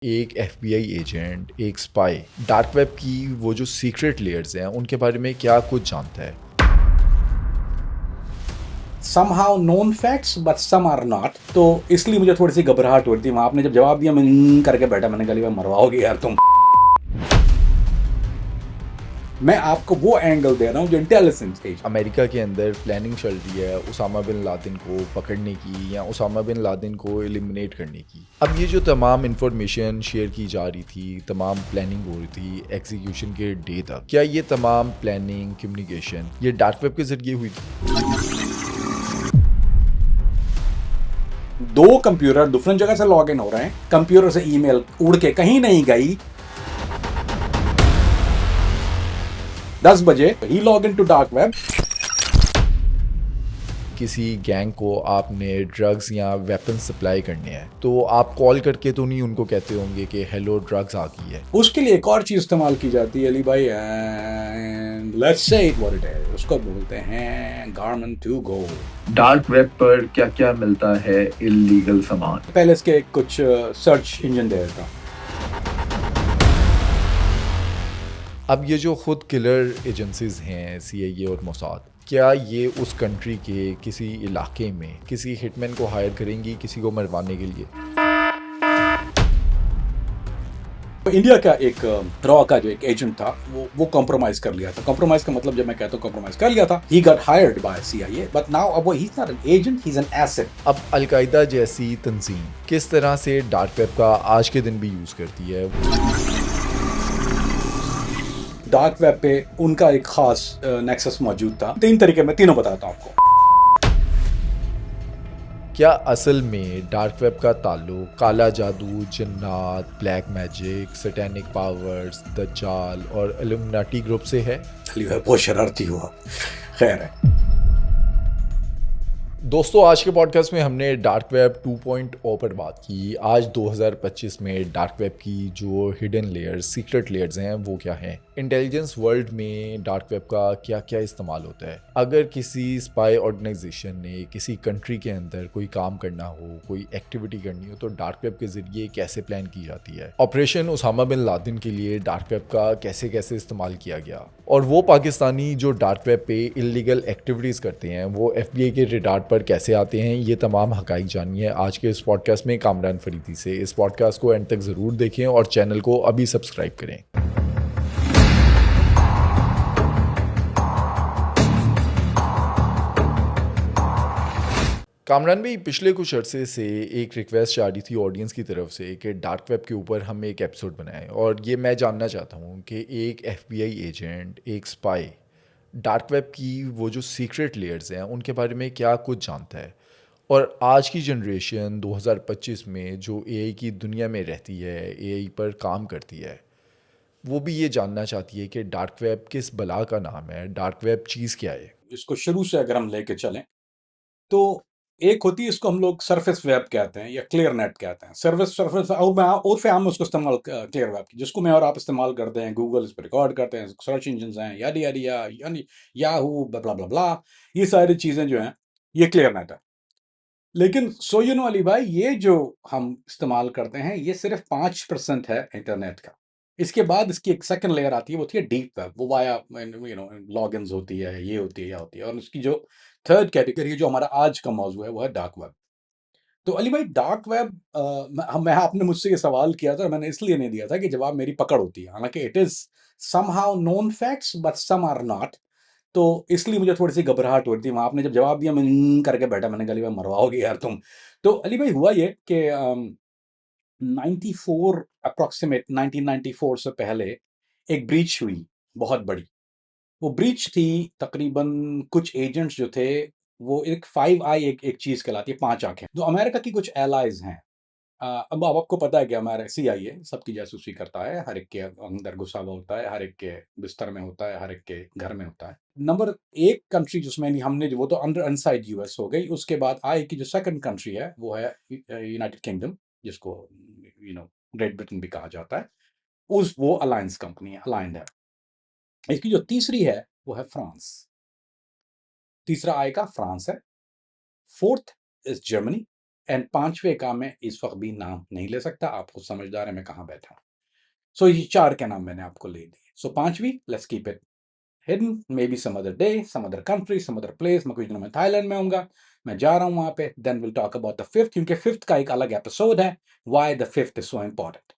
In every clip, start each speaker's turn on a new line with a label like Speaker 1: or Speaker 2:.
Speaker 1: एक FBI agent, एक spy, dark web की वो जो सीक्रेट लेयर्स हैं उनके बारे में क्या कुछ जानता है।
Speaker 2: somehow known facts but some are not। तो इसलिए मुझे थोड़ी सी घबराहट हो रही थी। वहां आपने जब जवाब दिया मैं करके बैठा, मैंने कहा भाई मरवाओगे यार तुम। मैं आपको वो एंगल दे रहा हूँ जो इंटेलिजेंस एज।
Speaker 1: अमेरिका के अंदर प्लानिंग चल रही है उसामा बिन लादेन को पकड़ने की या उसामा बिन लादेन को एलिमिनेट करने की। अब ये जो तमाम इंफॉर्मेशन शेयर की जा रही थी, तमाम प्लानिंग हो रही थी एग्जीक्यूशन के डे तक, क्या ये तमाम प्लानिंग कम्युनिकेशन ये डार्क वेब के जरिए हुई थी?
Speaker 2: दो कंप्यूटर डिफरेंट जगह से लॉग इन हो रहे हैं, कंप्यूटर से ईमेल उड़ के कहीं नहीं गई। 10 बजे ही log in to dark web.
Speaker 1: किसी गैंग को आपने ड्रग्स या वेपन सप्लाई करने हैं तो आप कॉल करके तो नहीं उनको कहते होंगे कि हेलो ड्रग्स आ गई है।
Speaker 2: उसके लिए एक और चीज इस्तेमाल की जाती है अली भाई, let's say it what it is, उसको बोलते हैं garment to go.
Speaker 3: Dark web पर क्या क्या मिलता है इलीगल सामान।
Speaker 2: पहले इसके कुछ सर्च इंजन दे देता हूं।
Speaker 1: अब ये जो खुद किलर एजेंसीज हैं सीआईए और मोसाद, क्या ये उस कंट्री के किसी इलाके में किसी हिटमैन को हायर करेंगी किसी को मरवाने के लिए?
Speaker 2: इंडिया का एक रॉ का जो एक एजेंट था वो कॉम्प्रोमाइज कर लिया था। कॉम्प्रोमाइज का मतलब जब मैं कहता हूँ कॉम्प्रोमाइज कर लिया था, he got hired by CIA, but now अब वो he is not an agent, he is an asset.
Speaker 1: अब अलकायदा जैसी तंजीम किस तरह से डार्क वेब का आज के दिन भी यूज़ करती है?
Speaker 2: डार्क वेब पे उनका एक खास नेक्सस मौजूद था। 3 तरीके मैं तीनों बताता हूँ आपको।
Speaker 1: क्या असल में डार्क वेब का ताल्लुक काला जादू, जन्नात, ब्लैक मैजिक, सैटेनिक पावर्स, दज्जाल और इल्यूमिनाटी ग्रुप से है?
Speaker 2: अली भाई बहुत शरारती हुआ, खैर है।
Speaker 1: दोस्तों, आज के पॉडकास्ट में हमने डार्क वेब 2.0 पर बात की। आज 2025 में डार्क वेब की जो हिडन लेयर्स, सीक्रेट लेयर्स हैं वो क्या हैं, इंटेलिजेंस वर्ल्ड में डार्क वेब का क्या क्या इस्तेमाल होता है। अगर किसी स्पाई ऑर्गेनाइजेशन ने किसी कंट्री के अंदर कोई काम करना हो, कोई एक्टिविटी करनी हो, तो डार्क वेब के जरिए कैसे प्लान की जाती है। ऑपरेशन उसामा बिन लादेन के लिए डार्क वेब का कैसे कैसे इस्तेमाल किया गया, और वो पाकिस्तानी जो डार्क वेब पे इलीगल एक्टिविटीज़ करते हैं वो एफबीआई के रिडार पर कैसे आते हैं, ये तमाम हकाइक जानिए आज के इस पॉडकास्ट में कामरान फरीदी से। इस पॉडकास्ट को एंड तक ज़रूर देखें और चैनल को अभी सब्सक्राइब करें। कामरान भाई, पिछले कुछ अरसे से एक रिक्वेस्ट आ रही थी ऑडियंस की तरफ से कि डार्क वेब के ऊपर हम एक एपिसोड बनाएं, और ये मैं जानना चाहता हूँ कि एक एफबीआई एजेंट, एक स्पाई, डार्क वेब की वो जो सीक्रेट लेयर्स हैं उनके बारे में क्या कुछ जानता है। और आज की जनरेशन 2025 में जो एआई की दुनिया में रहती है, एआई पर काम करती है, वो भी ये जानना चाहती है कि डार्क वेब किस बला का नाम है, डार्क वेब चीज़ क्या है।
Speaker 2: इसको शुरू से अगर हम लेके चलें तो एक होती है, इसको हम लोग सरफेस वेब कहते हैं या क्लियर नेट कहते हैं। सर्विस सरफेस और मैं और फिर हम उसको इस्तेमाल क्लियर वेब की, जिसको मैं और आप इस्तेमाल करते हैं, गूगल इस पर रिकॉर्ड करते हैं, सर्च इंजन हैं, यादी यादी यानी याहू ब्ला ब्ला ब्ला, ये सारी चीजें जो हैं ये क्लियर नेट है। लेकिन सो यू नो अली भाई, ये जो हम इस्तेमाल करते हैं ये सिर्फ 5% है इंटरनेट का। इसके बाद इसकी एक सेकंड लेयर आती है, वो होती है डीप वेब, वो वाया लॉगिन्स होती है, ये होती है, या होती है। और उसकी जो थर्ड कैटेगरी जो हमारा आज का मौजू है वो है डार्क वेब। तो अली भाई डार्क वेब, मैं आपने मुझसे ये सवाल किया था और मैंने इसलिए नहीं दिया था कि जवाब मेरी पकड़ होती है, हालांकि it is somehow known facts but some are not. तो इसलिए मुझे थोड़ी सी घबराहट हो रही थी। वहां आपने जब जवाब दिया मैं करके बैठा, मैंने कहा अली भाई मरवाओगे यार तुम। तो अली भाई हुआ ये कि 94 अप्रोक्सीमेट 1994 से पहले एक ब्रीच हुई बहुत बड़ी। वो ब्रीच थी तकरीबन, कुछ एजेंट्स जो थे, वो एक 5 आई एक चीज कहलाती है, 5 आंखें, जो अमेरिका की कुछ एलाइज हैं। अब आपको पता है कि हमारा सीआईए सबकी जासूसी करता है, हर एक के अंदर घुसा हुआ होता है, हर एक के बिस्तर में होता है, हर एक के घर में होता है। नंबर एक कंट्री जिसमें हमने वो तो अंडर अनसाइड यूएस हो गई। उसके बाद आई कि जो सेकंड कंट्री है वो है यूनाइटेड किंगडम, जिसको ग्रेट ब्रिटेन भी कहा जाता है। उस वो अलायंस कंपनी है, अलाइंड है। इसकी जो तीसरी है वो है फ्रांस। तीसरा आएगा फ्रांस है। फोर्थ इज जर्मनी एंड पांचवे का मैं इस वक्त भी नाम नहीं ले सकता, आप खुद समझदार है मैं कहाँ बैठा हूँ। सो ये चार के नाम मैंने आपको ले दिए। सो पांचवी, let's keep it hidden, maybe some other day, some other country, some other place. मैं कुछ दिनों में थाईलैंड में होऊंगा, मैं जा रहा हूँ वहां पे। Then will talk about the fifth, क्योंकि फिफ्थ का एक अलग एपिसोड है, why the fifth is so important.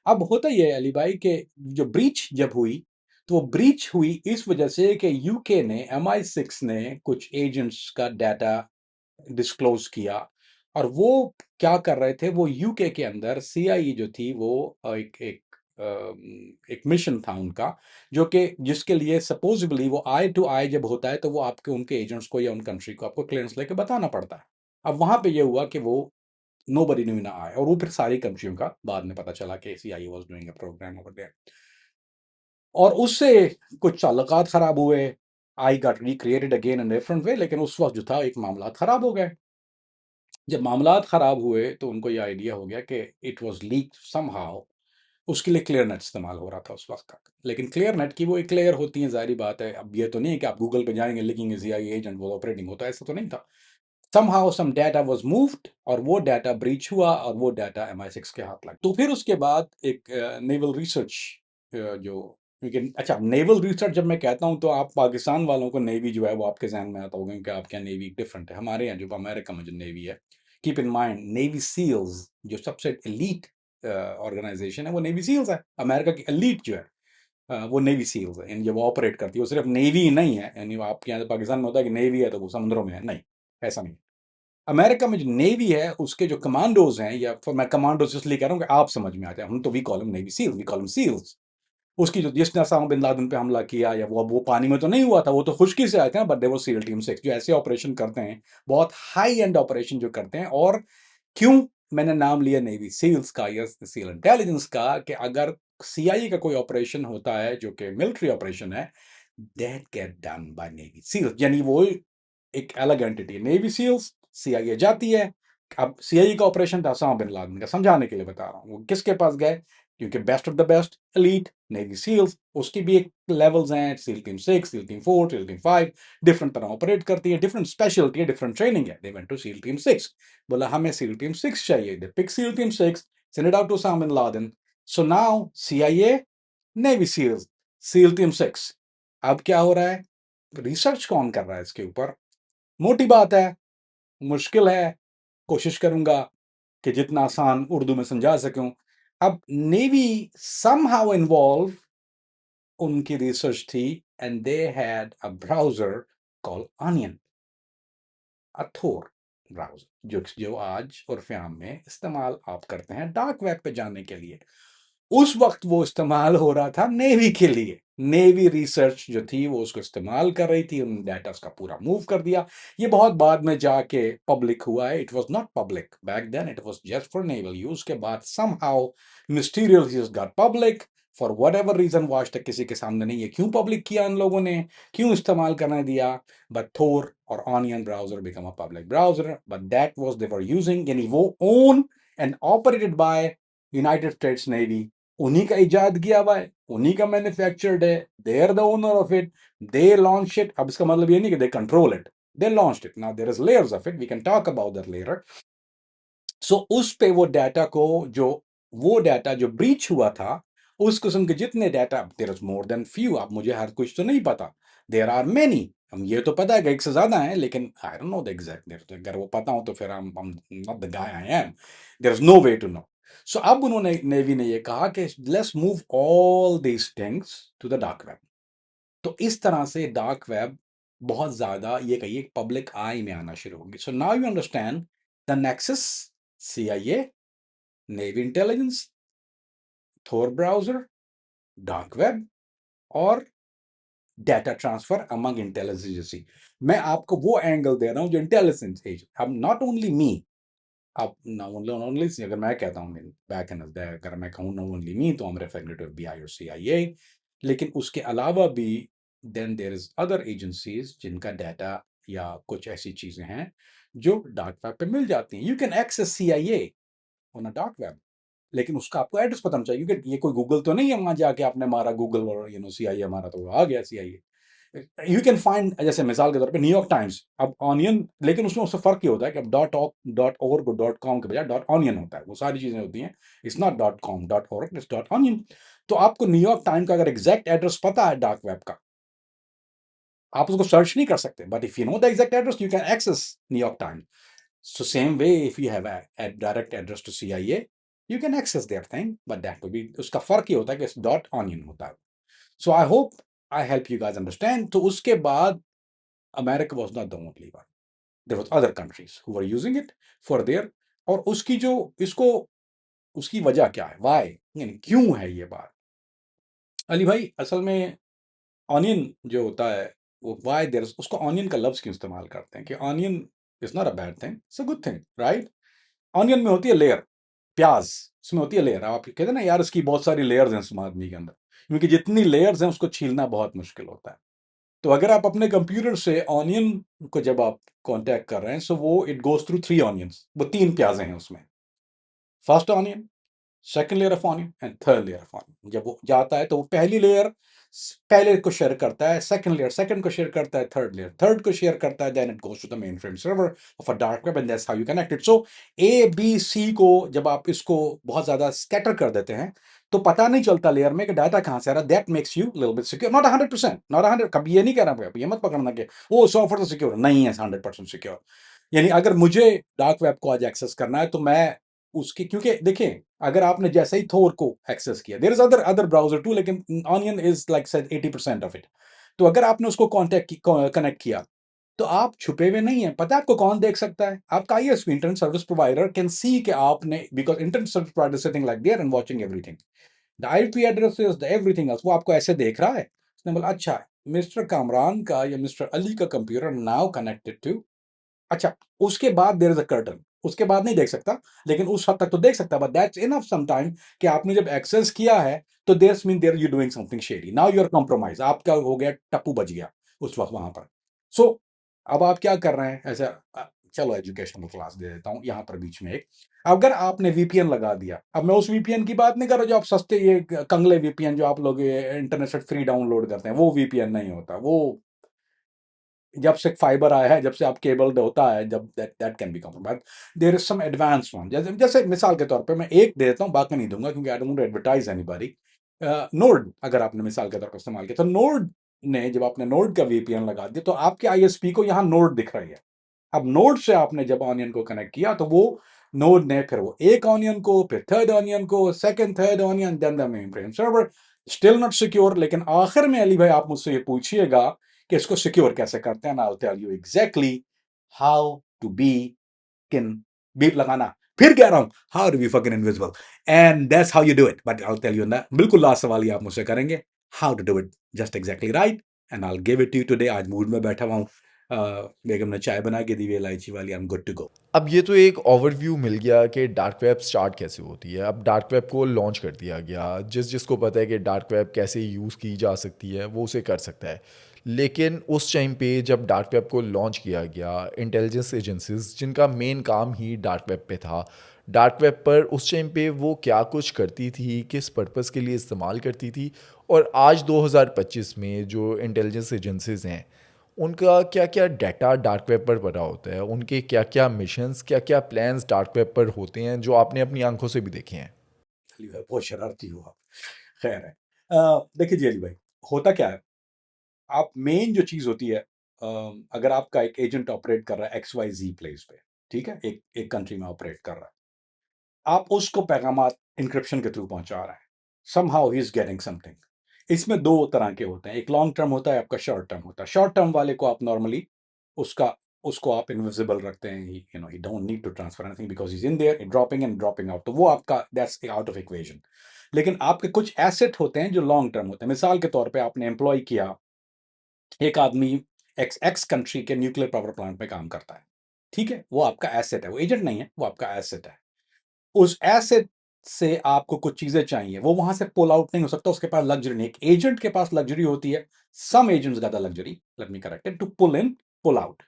Speaker 2: अब होता ये है अली भाई कि जो ब्रीच जब हुई, तो वो ब्रीच हुई इस वजह से कि यूके ने, MI6 ने कुछ एजेंट्स का डाटा डिस्क्लोज किया। और वो क्या कर रहे थे, वो यूके के अंदर सीआईए जो थी वो एक एक एक मिशन था उनका, जो कि जिसके लिए सपोजिबली वो आई टू आई जब होता है तो वो आपके उनके एजेंट्स को या उन कंट्री को आपको क्लियरेंस लेके बताना पड़ता है। अब वहां पे ये हुआ कि वो nobody knew ना आए, और वो फिर सारी कंट्रियों का बाद में पता चला कि CIA was doing a program over there, और उससे कुछ ताल्लुकात खराब हुए। I got recreated again in different way, लेकिन उस वक्त जो था एक मामला खराब हो गए। जब मामलात खराब हुए तो उनको ये आइडिया हो गया कि इट वाज लीक समहाउ। उसके लिए क्लियर नेट इस्तेमाल हो रहा था उस वक्त तक, लेकिन क्लियर नेट की वो एक लेयर होती है, जाहिर बात है। अब ये तो नहीं है कि आप गूगल पे जाएंगे लिखेंगे सीआईए एजेंट वो ऑपरेटिंग होता है, ऐसा तो नहीं था। somehow some data was moved, और वो डाटा ब्रीच हुआ, और वो डाटा MI6 के हाथ लगा। तो फिर उसके बाद एक नेवल रिसर्च जो, क्योंकि अच्छा नेवल रिसर्च जब मैं कहता हूं तो आप पाकिस्तान वालों को नेवी जो है वो आपके जहन में आता होगा, क्योंकि आपके यहाँ नेवी डिफरेंट है। हमारे यहाँ जो अमेरिका में जो नेवी है, keep in mind navy seals जो सबसे एलीट ऑर्गेनाइजेशन है वो नेवी सील्स है। अमेरिका की एलीट जो है वो नेवी सील्स है, यानी जब वो ऑपरेट करती है वो सिर्फ नेवी ही नहीं है। यानी आपके यहाँ पाकिस्तान में होता है कि नेवी है तो वो समुद्रों में है, नहीं, ऐसा नहीं। अमेरिका में जो नेवी है उसके जो कमांडोज हैं, या फिर मैं कमांडोज इसलिए कह रहा हूँ कि आप समझ में आ जाए, हम तो we call him navy seal, we call him seals. उसकी जो जिसने ओसामा बिन लादेन पे हमला किया, या वो पानी में तो नहीं हुआ था, वो तो खुश्की से आए थे ना, बट दे वो सील टीम 6 जो ऐसे ऑपरेशन करते हैं, बहुत हाई एंड ऑपरेशन जो करते हैं। और क्यों मैंने नाम लिया नेवी सील्स का या सील इंटेलिजेंस का, कि अगर सीआईए का कोई ऑपरेशन होता है जो कि मिलिट्री ऑपरेशन है, that get done by navy seals. यानी वो एक अलग एंटिटी है। नेवी सील्स, सीआईए जाती है। अब सीआईए का ऑपरेशन था ओसामा बिन लादेन का, समझाने के लिए बता रहा हूँ। वो किसके पास गए, क्योंकि best of the best elite navy seals, उसकी भी एक लेवल्स हैं, seal team 6, seal team 4, seal team 5, different तरह ऑपरेट करती है, डिफरेंट स्पेशलिटी है, डिफरेंट ट्रेनिंग है। They went to seal team 6, बोला हमें सील टीम 6 चाहिए। They pick seal team 6, send it out to Osama bin Laden. So now CIA, navy seals, seal team 6। अब क्या हो रहा है, रिसर्च कौन कर रहा है इसके ऊपर? मोटी बात है, मुश्किल है, कोशिश करूंगा कि जितना आसान उर्दू में समझा सकूं। अब नेवी समहाउ इन्वॉल्व, उनकी रिसर्च थी, and they had a browser called onion, a Thor browser, जो आज उर्फ आम में इस्तेमाल आप करते हैं डार्क वेब पे जाने के लिए। उस वक्त वो इस्तेमाल हो रहा था नेवी के लिए। नेवी रिसर्च जो थी वो उसको इस्तेमाल कर रही थी, उन डाटा का पूरा मूव कर दिया। ये बहुत बाद में जाके पब्लिक हुआ है, it was not public back then, it was just for naval use. के बाद somehow mysteriously got public for whatever reason. वो आज तक किसी के सामने नहीं है क्यों पब्लिक किया इन लोगों ने, क्यों इस्तेमाल करने दिया। बट थोर और onion browser become a public browser, but that was they were using, यानी वो own and operated by United states navy. उन्हीं का इजाद किया हुआ है, उन्हीं का मैन्युफैक्चर्ड है, they are the owner of it, they launch it. अब इसका मतलब ये नहीं कि they control it, they launch it. Now there is layers of it, we can talk about that later. So उस पे वो डाटा को, जो वो डाटा जो ब्रीच हुआ था, उस किस्म के जितने data, there is more than few, अब मुझे हर कुछ तो नहीं पता, देयर आर मेनी। हम ये तो पता है कि एक से ज्यादा है, लेकिन I don't know the exact. अगर वो पता हो तो फिर I'm not the guy I am, there is no way to know. So अब उन्होंने, नेवी ने ये कहा कि let's move all these things to the dark web. तो इस तरह से डार्क वेब बहुत ज्यादा, ये कहिए, पब्लिक आई में आना शुरू होगी। So now you understand the nexus, CIA, navy intelligence, Tor browser, dark web, और data transfer among intelligence agency. मैं आपको वो एंगल दे रहा हूं जो इंटेलिजेंस एजेंसी, अब नॉट ओनली मी, अब ओनली अगर मैं कहता हूं बैक एंड अगर मैं कहूं नो ओनली मी, तो हम रेफरिंग टू एफबीआई और सीआईए, लेकिन उसके अलावा भी then there is other agencies जिनका डाटा या कुछ ऐसी चीजें हैं जो डार्क वेब पे मिल जाती हैं। You can access CIA on a dark web, लेकिन उसका आपको एड्रेस पता होना चाहिए, क्योंकि ये कोई गूगल तो नहीं है, वहां जाके आपने मारा गूगल और सीआईए मारा तो वो आ गया सीआईए। यू कैन फाइंड, जैसे मिसाल के तौर पे न्यूयॉर्क टाइम्स, अब ऑनियन, लेकिन उसमें उससे फर्क ये होता है कि अब .org.com के बजाय .onion होता है, वो सारी चीजें होती हैं, it's not .com .org, it's .onion। तो आपको न्यूयॉर्क टाइम का अगर एग्जैक्ट एड्रेस पता है डार्क वेब का, आप उसको सर्च नहीं कर सकते, but if you know the exact address you can access New York time. So same way, if you have a direct address to CIA, you can access their thing, but that will be, उसका फर्क ये होता है कि इस .onion होता है। So I hope I help you guys understand. तो उसके बाद America was not the only one. There was other countries who were using it for their, और उसकी जो इसको, उसकी वजह क्या है, why, यानी क्यों है ये बात। अली भाई, असल में ऑनियन जो होता है वो वाई देर, उसको ऑनियन का लफ्ज क्यों इस्तेमाल करते हैं कि onion is not a bad thing, it's a good thing, right. Onion में होती है लेयर, प्याज, उसमें होती है लेयर। आप कहते हैं ना यार इसकी बहुत सारी लेयर्स हैं इस आदमी के अंदर, क्योंकि जितनी लेयर्स हैं उसको छीलना बहुत मुश्किल होता है। तो अगर आप अपने कंप्यूटर से ऑनियन को जब आप कांटेक्ट कर रहे हैं, सो वो इट गोज थ्रू 3 ऑनियंस, वो 3 प्याजे हैं उसमें। First onion, second layer of onion and third layer of onion. जब वो जाता है तो वो पहली लेयर पहले को शेयर करता है, सेकंड लेयर सेकंड को शेयर करता है, थर्ड लेयर थर्ड को शेयर करता है, then it goes to the main frame server of a dark web, and that's how you connect it. So A B C को जब आप इसको बहुत ज्यादा स्कैटर कर देते हैं तो पता नहीं चलता लेयर में कि डाटा कहां से आ रहा है। That makes you little bit secure, not 100%, not 100, कभी ये नहीं कह रहा, ये मत पकड़ना कि वो 100% सिक्योर नहीं है, 100% सिक्योर। यानी अगर मुझे डार्क वेब को आज एक्सेस करना है तो मैं उसकी, क्योंकि देखिए अगर आपने जैसे ही थोर को एक्सेस किया, there is other browser too, लेकिन onion is like said 80% of it. तो अगर आपने उसको कनेक्ट किया तो आप छुपे हुए नहीं है, पता है आपको कौन देख सकता है, आपका ISP, internet service provider can see कि आपने, because internet service provider sitting like there and watching everything, the IP addresses, the everything else, वो आपको ऐसे देख रहा है। उसने बोला अच्छा मिस्टर कामरान का या मिस्टर अली का कंप्यूटर नाउ कनेक्टेड टू, अच्छा उसके बाद देयर इज अ कर्टन, उसके बाद नहीं देख सकता, लेकिन उस हद तक तो देख सकता, but that's enough some time कि आपने जब एक्सेस किया है तो there's mean there you doing something shady, now you are compromise, आपका हो गया टप्पू बज गया उस वक्त वहां पर। सो अब आप क्या कर रहे हैं ऐसा, चलो एजुकेशनल क्लास दे देता हूं यहां पर बीच में एक, अगर आपने वीपीएन लगा दिया, अब मैं उस वीपीएन की बात नहीं कर रहा जो आप सस्ते ये कंगले वीपीएन जो आप लोग इंटरनेट से फ्री डाउनलोड करते हैं, वो वीपीएन नहीं होता, वो जब से फाइबर आया है, जब से आप केबल होता है, जब that can be compromise, there is some advance one, जैसे जैसे मिसाल के तौर पे मैं एक दे देता हूं, बाकी नहीं दूंगा क्योंकि I don't advertise anybody. Node अगर आपने मिसाल के तौर पर इस्तेमाल किया तो नोड ने, जब आपने नोड का वीपीएन लगा दिया तो आपके आईएसपी को यहाँ नोड दिख रही है। अब नोड से आपने जब ऑनियन को कनेक्ट किया तो वो नोड ने फिर वो एक ऑनियन को, फिर थर्ड ऑनियन को, second third onion, then the main frame server, still not secure. लेकिन आखिर में अली भाई आप मुझसे ये पूछिएगा कि इसको सिक्योर कैसे करते हैं, I will tell you exactly how to be keen, beep लगाना, फिर कह रहा हूं how to be fucking invisible, and that's how you do it, but I will tell you ना, बिल्कुल लास्ट सवाल ही आप मुझसे करेंगे, how to do it just exactly right, and I will give it to you today. आज mood में बैठा हुआ हूं, बेगम ने चाय बना के दी हुई इलायची वाली, I am good to go.
Speaker 1: अब ये तो एक ओवरव्यू मिल गया कि डार्क वेब स्टार्ट कैसे होती है। अब डार्क वेब को लॉन्च कर दिया गया, जिसको पता है कि डार्क वेब कैसे यूज़ की जा सकती है वो उसे कर सकता है। लेकिन उस टाइम पे जब डार्क वेब को लॉन्च किया गया, इंटेलिजेंस एजेंसीज जिनका मेन काम ही डार्क वेब पे था, डार्क वेब पर उस टाइम पे वो क्या कुछ करती थी, किस पर्पस के लिए इस्तेमाल करती थी, और आज 2025 में जो इंटेलिजेंस एजेंसीज हैं उनका क्या क्या डाटा डार्क वेब पर पड़ा होता है, उनके क्या क्या मिशंस, क्या क्या प्लान्स डार्क वेब पर होते हैं जो आपने अपनी आंखों से भी देखे हैं।
Speaker 2: अली भाई बहुत शरारती हो आप, खैर है। देखिए जी अली भाई, होता क्या है, आप मेन जो चीज होती है, अगर आपका एक एजेंट ऑपरेट कर रहा है एक्स वाई जी प्लेस पे, ठीक है, एक एक कंट्री में ऑपरेट कर रहा है, आप उसको पैगामात इंक्रिप्शन के थ्रू पहुंचा रहे हैं, somehow he is getting something. इसमें दो तरह के होते हैं, एक लॉन्ग टर्म होता है, आपका शॉर्ट टर्म होता है। शॉर्ट टर्म वाले को आप नॉर्मली उसका उसको आप इनविजिबल रखते हैं, you know he don't need to transfer anything because he is in there dropping in dropping out, तो वो आपका दैट्स आउट ऑफ इक्वेशन। लेकिन आपके कुछ एसेट होते हैं जो लॉन्ग टर्म होते हैं। मिसाल के तौर पे आपने एम्प्लॉय किया, एक आदमी एक्स एक्स कंट्री के न्यूक्लियर पावर प्लांट में काम करता है, ठीक है, वो आपका एसेट है, वो एजेंट नहीं है, वो आपका एसेट है। उस एसेट से आपको कुछ चीजें चाहिए, वो वहां से पुल आउट नहीं हो सकता, उसके पास लग्जरी नहीं। एक एजेंट के पास लग्जरी होती है, some agents got the luxury, let me correct it, to pull in pull out.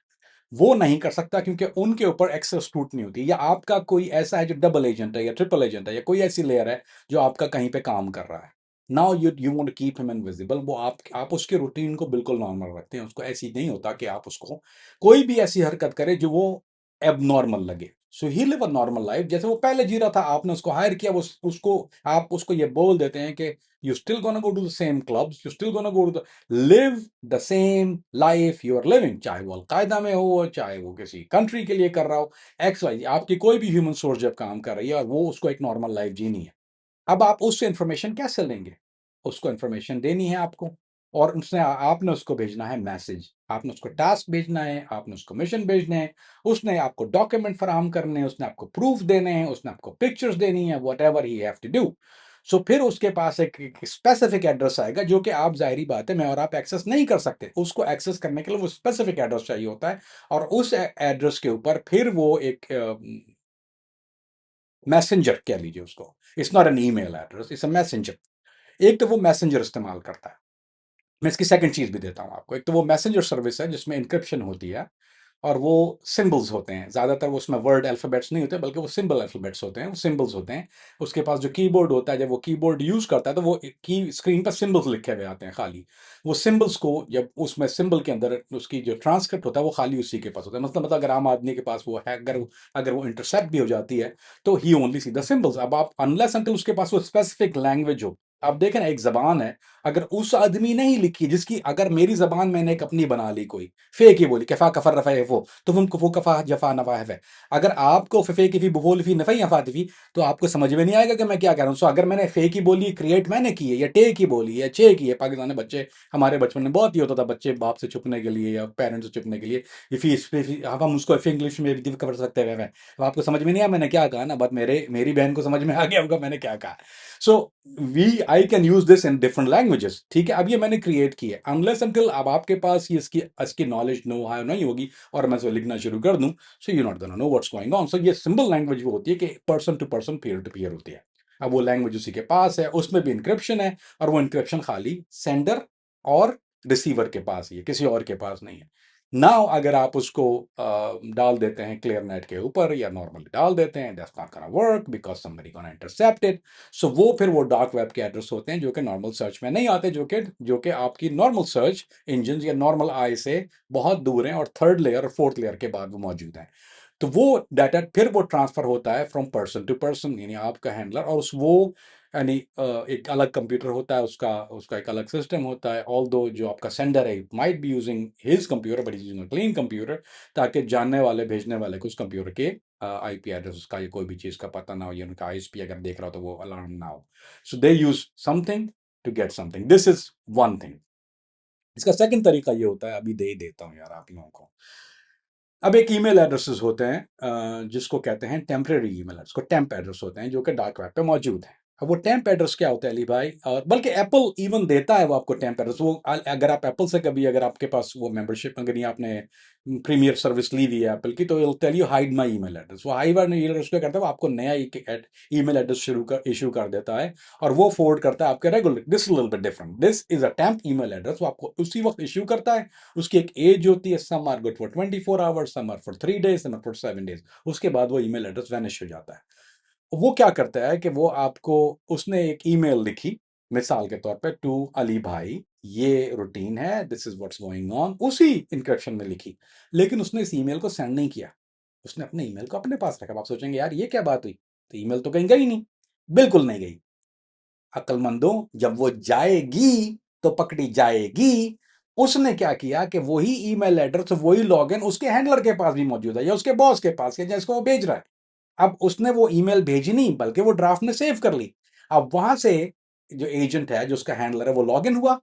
Speaker 2: वो नहीं कर सकता क्योंकि उनके ऊपर एक्सेस स्क्रूटनी होती है, या आपका कोई ऐसा है जो डबल एजेंट है या ट्रिपल एजेंट है या कोई ऐसी लेयर है जो आपका कहीं पे काम कर रहा है। Now you want to keep him invisible. वो आप उसके रूटीन को बिल्कुल नॉर्मल रखते हैं, उसको ऐसी नहीं होता कि आप उसको कोई भी ऐसी हरकत करे जो वो एबनॉर्मल लगे। So he live a normal life जैसे वो पहले जी रहा था, आपने उसको हायर किया, वो उसको आप उसको ये बोल देते हैं कि you still gonna go to the same clubs, you still gonna go to the live the same life you are living, चाहे वो अलकायदा में हो, चाहे वो किसी कंट्री के लिए कर रहा हो, एक्स वाई, आपकी कोई भी ह्यूमन सोर्स जब काम कर रही है और वो उसको एक नॉर्मल लाइफ जीनी है। अब आप उससे इंफॉर्मेशन कैसे लेंगे? उसको इंफॉर्मेशन देनी है आपको, और उसने आपने उसको भेजना है मैसेज, आपने उसको टास्क भेजना है, आपने उसको मिशन भेजने हैं, उसने आपको डॉक्यूमेंट फराहम करने हैं, उसने आपको प्रूफ देने हैं, उसने आपको पिक्चर्स देनी है, whatever he have to do. So फिर उसके पास एक स्पेसिफिक एड्रेस आएगा जो कि आप, जाहिर बात है, मैं और आप एक्सेस नहीं कर सकते। उसको एक्सेस करने के लिए वो स्पेसिफिक एड्रेस चाहिए होता है, और उस एड्रेस के ऊपर फिर वो एक मैसेंजर कह लीजिए उसको, it's not an email address, it's a messenger. एक तो वो मैसेंजर इस्तेमाल करता है। मैं इसकी सेकंड चीज भी देता हूं आपको। एक तो वो मैसेंजर सर्विस है जिसमें इंक्रिप्शन होती है, और वो सिंबल्स होते हैं ज्यादातर, वो उसमें वर्ड अल्फाबेट्स नहीं होते बल्कि वो सिंबल अल्फाबेट्स होते हैं, वो सिंबल्स होते हैं। उसके पास जो कीबोर्ड होता है, जब वो कीबोर्ड यूज करता है तो वो की स्क्रीन पर सिंबल्स लिखे हुए आते हैं खाली। वो सिंबल्स को जब उसमें सिंबल के अंदर उसकी जो ट्रांसक्रिप्ट होता है वो खाली उसी के पास होता है। मतलब अगर आम आदमी के पास वो है, अगर वो इंटरसेप्ट भी हो जाती है तो ही ओनली सी द सिंबल्स। अब आप अनलेस अंटिल उसके पास वो स्पेसिफिक लैंग्वेज हो, आप देखें ना, एक जबान है, अगर उस आदमी ने ही लिखी, जिसकी, अगर मेरी जबान मैंने एक अपनी बना ली कोई, फेक ही बोली, कफा कफर रफा वो, तो हम कुफो कफा जफा नफा है। अगर आपको फे की बुफो लिफी नफई अफा तिफी, तो आपको समझ में नहीं आएगा कि मैं क्या कह रहा हूं। सो अगर मैंने फे की बोली क्रिएट मैंने की है, या टे की बोली है, चे की है, पाकिस्तानी बच्चे, हमारे बचपन में बहुत ही होता था, बच्चे बाप से छुपने के लिए या पेरेंट्स से छुपने के लिए इफी, अब हम उसको इफ इंग्लिश में भी कर सकते हैं। अब आपको समझ में नहीं आया मैंने क्या कहा ना, बट मेरी बहन को समझ में आ गया होगा मैंने क्या कहा। So I can use this in different languages, ठीक है। अब ये मैंने क्रिएट की है, अनलेस अंटिल अब आपके पास ये इसकी नॉलेज नो हाई नहीं होगी और मैं इसको लिखना शुरू कर दूं, so you not gonna know what's going on. So ये सिंबल लैंग्वेज वो होती है कि person to person, peer to peer होती है। अब वो लैंग्वेज उसी के पास है, उसमें भी इंक्रिप्शन है, और वो इंक्रिप्शन खाली सेंडर और रिसीवर के पास ही है, किसी और के पास नहीं है। नाउ अगर आप उसको डाल देते हैं क्लियर नेट के ऊपर या नॉर्मली डाल देते हैं, that's not gonna work because somebody gonna intercept it. So वो फिर वो डार्क वेब के एड्रेस होते हैं जो कि नॉर्मल सर्च में नहीं आते, जो कि आपकी नॉर्मल सर्च इंजन या नॉर्मल आई से बहुत दूर हैं, और थर्ड लेयर और फोर्थ लेयर के बाद वो मौजूद हैं। तो वो डाटा फिर वो ट्रांसफर होता है फ्रॉम पर्सन टू पर्सन, यानी आपका हैंडलर और उस वो, यानी एक अलग कंप्यूटर होता है, उसका उसका एक अलग सिस्टम होता है। ऑल दो जो आपका सेंडर है might be using his computer but is using clean computer, ताकि जानने वाले भेजने वाले को उस कंप्यूटर के आईपी एड्रेस उसका या कोई भी चीज का पता ना हो, या उनका आईएसपी अगर देख रहा हो तो वो अलार्म ना हो। So they use something to get something, this is one thing. इसका सेकंड तरीका ये होता है, अभी दे ही देता हूँ यार आप लोगों को। अब एक ईमेल एड्रेसेस होते हैं जिसको कहते हैं टेम्परेरी ईमेल एड्रेस, को टेम्प एड्रेस होते हैं, जो कि डार्क वेब पे मौजूद है। अब वो टेम्प एड्रेस क्या होता है अली भाई, और बल्कि एप्पल इवन देता है वो आपको टेम्प एड्रेस। वो अगर आप एप्पल से कभी, अगर आपके पास वो मेंबरशिप, अगर ये आपने प्रीमियर सर्विस ली हुई है एप्पल की, तो it tell you hide my email address. वो हाइड माई ईमेल एड्रेस क्या करता है, वो आपको नया ईमेल एड्रेस इशू कर देता है, और वो फॉरवर्ड करता है आपके regular. This little bit different, this is a temp email address, वो आपको उसी वक्त इशू करता है। उसकी एक एज होती है, some are good for 24 hours, some are for 3 days, some are for 7 days. उसके बाद वो ईमेल एड्रेस वैनिश हो जाता है। वो क्या करता है कि वो आपको, उसने एक ईमेल लिखी मिसाल के तौर पे, टू अली भाई, ये रूटीन है, this is what's going on, उसी इंक्रिप्शन में लिखी, लेकिन उसने इस ईमेल को सेंड नहीं किया, उसने अपने ईमेल को अपने पास रखा। अब आप सोचेंगे यार ये क्या बात हुई, तो ईमेल तो कहीं गई नहीं। बिल्कुल नहीं गई। अक्लमंदों, जब वो जाएगी तो पकड़ी जाएगी। उसने क्या किया कि वही ईमेल एड्रेस, वही लॉगिन उसके हैंडलर के पास भी मौजूद है, या उसके बॉस के पास, या जिसको वो भेज रहा है। अब उसने वो ईमेल भेजी नहीं, बल्कि वो ड्राफ्ट में सेव कर ली। अब वहां से जो एजेंट है, जो उसका हैंडलर है, वो लॉगिन हुआ,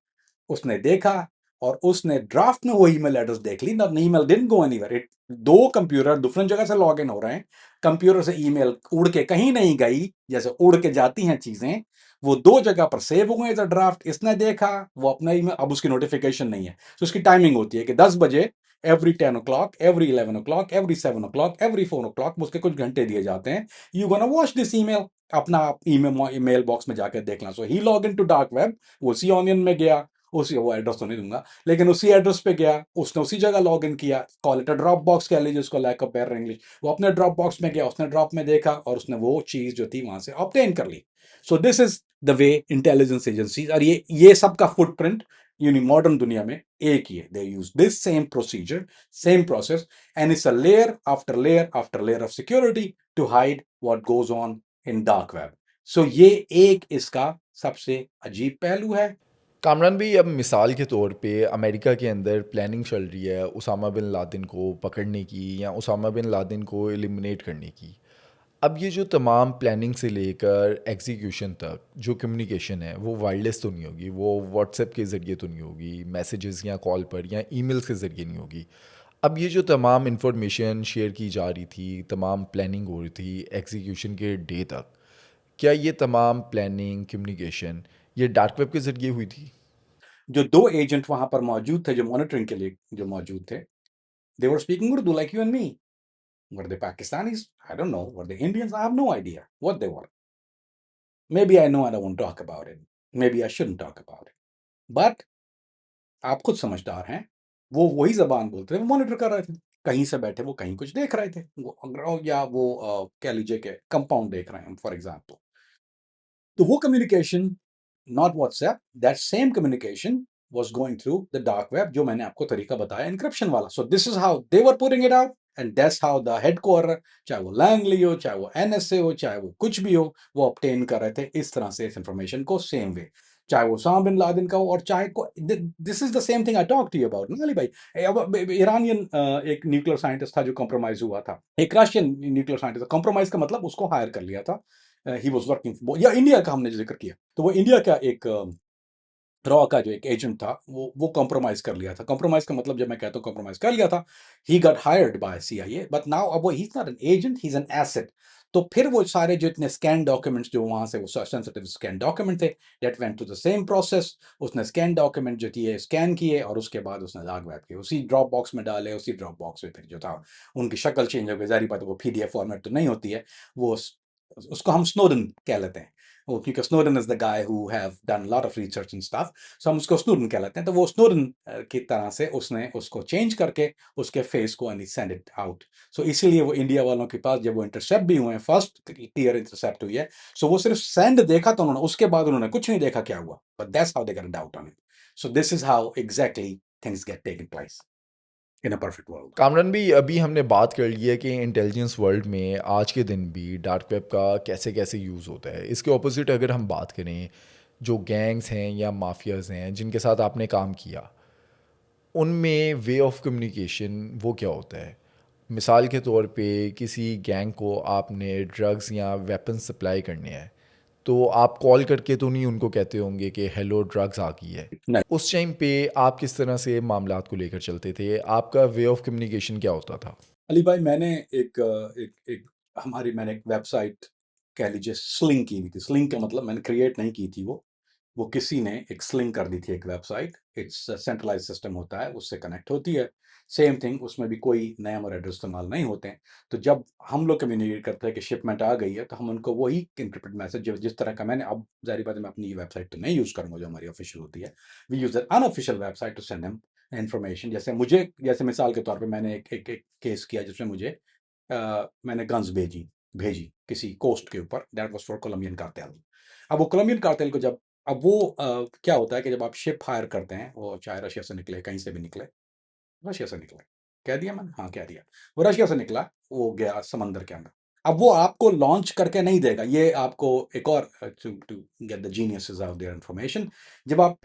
Speaker 2: उसने देखा, और उसने ड्राफ्ट में वो ईमेल एड्रेस देख ली ना। Email didn't go anywhere, it, दो कंप्यूटर डिफरेंट जगह से लॉगिन हो रहे हैं, कंप्यूटर से ईमेल उड़ के कहीं नहीं गई, जैसे उड़ के जाती हैं चीजें, वो दो जगह पर सेव हुए थे ड्राफ्ट। इसने देखा, वो अपना ईमेल, अब उसकी नोटिफिकेशन नहीं है, तो उसकी टाइमिंग होती है कि 10 बजे, every 10 o'clock, every 11 o'clock, every 7 o'clock, every 4 o'clock, उसके कुछ घंटे दिए जाते हैं। You gonna watch this email, अपना ईमेल बॉक्स में जाकर देखना। So he log in to dark web, उसी ऑनियन में गया, उसी, वो एड्रेस तो नहीं दूंगा, लेकिन उसी एड्रेस पे गया, उसने उसी जगह लॉग इन किया, call it a drop box कह लीजिए उसको, लैक ऑफ बेटर इंग्लिश। वो अपने ड्रॉप बॉक्स में गया, उसने ड्रॉप में देखा, और उसने वो चीज जो थी वहां से ऑब्टेन कर ली। So this is the way intelligence agencies, और ये सबका फुटप्रिंट मॉडर्न दुनिया में एक ही है. They use this same procedure, same process, and it's a layer after layer of security to hide what goes on in dark web. So ये एक इसका सबसे अजीब पहलू है.
Speaker 1: कामरान भाई, अब मिसाल के तौर पे अमेरिका के अंदर प्लानिंग चल रही है उसामा बिन लादेन को पकड़ने की या उसामा बिन लादेन को एलिमिनेट करने की. अब ये जो तमाम प्लानिंग से लेकर एग्जीक्यूशन तक जो कम्युनिकेशन है वो वायरलेस तो नहीं होगी, वो व्हाट्सएप के ज़रिए तो नहीं होगी, मैसेजेस या कॉल पर या ईमेल्स के ज़रिए नहीं होगी. अब ये जो तमाम इंफॉर्मेशन शेयर की जा रही थी, तमाम प्लानिंग हो रही थी एग्जीक्यूशन के डे तक, क्या ये तमाम प्लानिंग कम्युनिकेशन ये डार्क वेब के ज़रिए हुई थी?
Speaker 2: जो दो एजेंट वहां पर मौजूद थे, जो मॉनिटरिंग के लिए जो मौजूद थे, they were speaking Urdu like you and me. Were they Pakistanis? I don't know. Were they Indians? I have no idea what they were. Maybe I know and I won't talk about it. Maybe I shouldn't talk about it. But आप खुद समझदार हैं. वो वही ज़बान बोलते थे, वो मॉनिटर कर रहे थे. कहीं से बैठे वो कहीं कुछ देख रहे थे. या वो कह लीजिए कि कंपाउंड देख रहे हैं फॉर एग्जाम्पल. तो वो communication, not WhatsApp, that same communication was going through the dark web, जो मैंने आपको तरीका बताया encryption वाला. So this is how they were putting it out, and that's how the headquarter, चाहे वो लैंगली हो, चाहे वो NSA हो, चाहे वो कुछ भी हो, वो obtain कर रहे थे इस तरह से इस information को same way. चाहे वो उसामा बिन लादेन का हो और चाहे को, this is the same thing I talked to you about ना अली भाई. ईरानियन एक न्यूक्लियर साइंटिस्ट था जो कॉम्प्रोमाइज हुआ था, एक रशियन न्यूक्लियर साइंटिस्ट. कॉम्प्रोमाइज का मतलब उसको हायर कर लिया था. ही वॉज वर्किंग, या इंडिया का हमने जिक्र किया, तो वो इंडिया का एक रॉ का जो एक एजेंट था, वो कॉम्प्रोमाइज कर लिया था. कॉम्प्रोमाइज का मतलब, जब मैं कहता हूँ कॉम्प्रोमाइज कर लिया था, he got hired by CIA, but now अब वो he is not an agent, he is an asset. तो फिर वो सारे जो इतने स्कैन डॉक्यूमेंट्स जो वहां से, वो सेंसिटिव स्कैन डॉक्यूमेंट थे, that went to the same process. उसने स्कैन डॉक्यूमेंट जो थी स्कैन किए, और उसके बाद उसने डार्क वेब किए, उसी ड्रॉप बॉक्स में डाले. उसी ड्रॉप बॉक्स में फिर जो था, उनकी शक्ल चेंज हो गई. जारी बात है, वो PDF फॉर्मेट तो नहीं होती है. वो उसको हम स्नोडन कह लेते हैं, क्योंकि Snowden is the guy who have done lot of research and stuff. So हम उसको स्नोडन कहलाते हैं. तो वो स्नोडन की तरह से उसने उसको चेंज करके उसके फेस को एंड सेंड इट आउट. सो इसीलिए वो इंडिया वालों के पास जब वो इंटरसेप्ट भी हुए हैं, फर्स्ट टीयर इंटरसेप्ट हुई है, सो वो सिर्फ सेंड देखा था उन्होंने, उसके बाद उन्होंने कुछ नहीं देखा क्या हुआ. But that's how they got doubt on it. So this is how exactly things get taken place in a perfect world.
Speaker 1: Kamran भी, अभी हमने बात कर ली है कि इंटेलिजेंस वर्ल्ड में आज के दिन भी डार्क वेब का कैसे कैसे यूज़ होता है. इसके ऑपोजिट अगर हम बात करें, जो गैंग्स हैं या माफियाज़ हैं जिनके साथ आपने काम किया, उनमें वे ऑफ कम्युनिकेशन वो क्या होता है? मिसाल के तौर पे किसी गैंग को आपने ड्रग्स या वेपन्स सप्लाई करने हैं, तो आप कॉल करके तो नहीं उनको कहते होंगे कि हेलो ड्रग्स आ गई है.
Speaker 2: नहीं.
Speaker 1: उस टाइम पे आप किस तरह से मामलात को लेकर चलते थे? आपका वे ऑफ कम्युनिकेशन क्या होता था?
Speaker 2: अली भाई, मैंने मैंने एक वेबसाइट कह लीजिए स्लिंग की हुई थी. स्लिंग का मतलब मैंने क्रिएट नहीं की थी, वो किसी ने एक स्लिंग कर दी थी एक वेबसाइट. इट्स सेंट्रलाइज सिस्टम होता है, उससे कनेक्ट होती है. सेम थिंग, उसमें भी कोई नेम और एड्रेस इस्तेमाल नहीं होते हैं. तो जब हम लोग कम्युनिकेट करते हैं कि शिपमेंट आ गई है, तो हम उनको वही इंटरप्रेट मैसेज, जिस तरह का मैंने, अब जारी बात है मैं अपनी ये वेबसाइट तो नहीं यूज़ करूँगा जो हमारी ऑफिशियल होती है. We use that unofficial website to send them information. जैसे मिसाल के तौर पे मैंने एक केस किया जिसमें मुझे मैंने गन्स भेजी किसी कोस्ट के ऊपर. That was for Colombian cartel. अब वो कोलंबियन कार्टेल को जब, अब वो क्या होता है कि जब आप शिप हायर करते हैं, वो चाहे रशिया से निकले, कहीं से भी निकले, रशिया से निकले, कह दिया मैंने, हाँ कह दिया, वो रशिया से निकला, वो गया समंदर के अंदर. अब वो आपको लॉन्च करके नहीं देगा. ये आपको एक और, to get the geniuses of their information, जब आप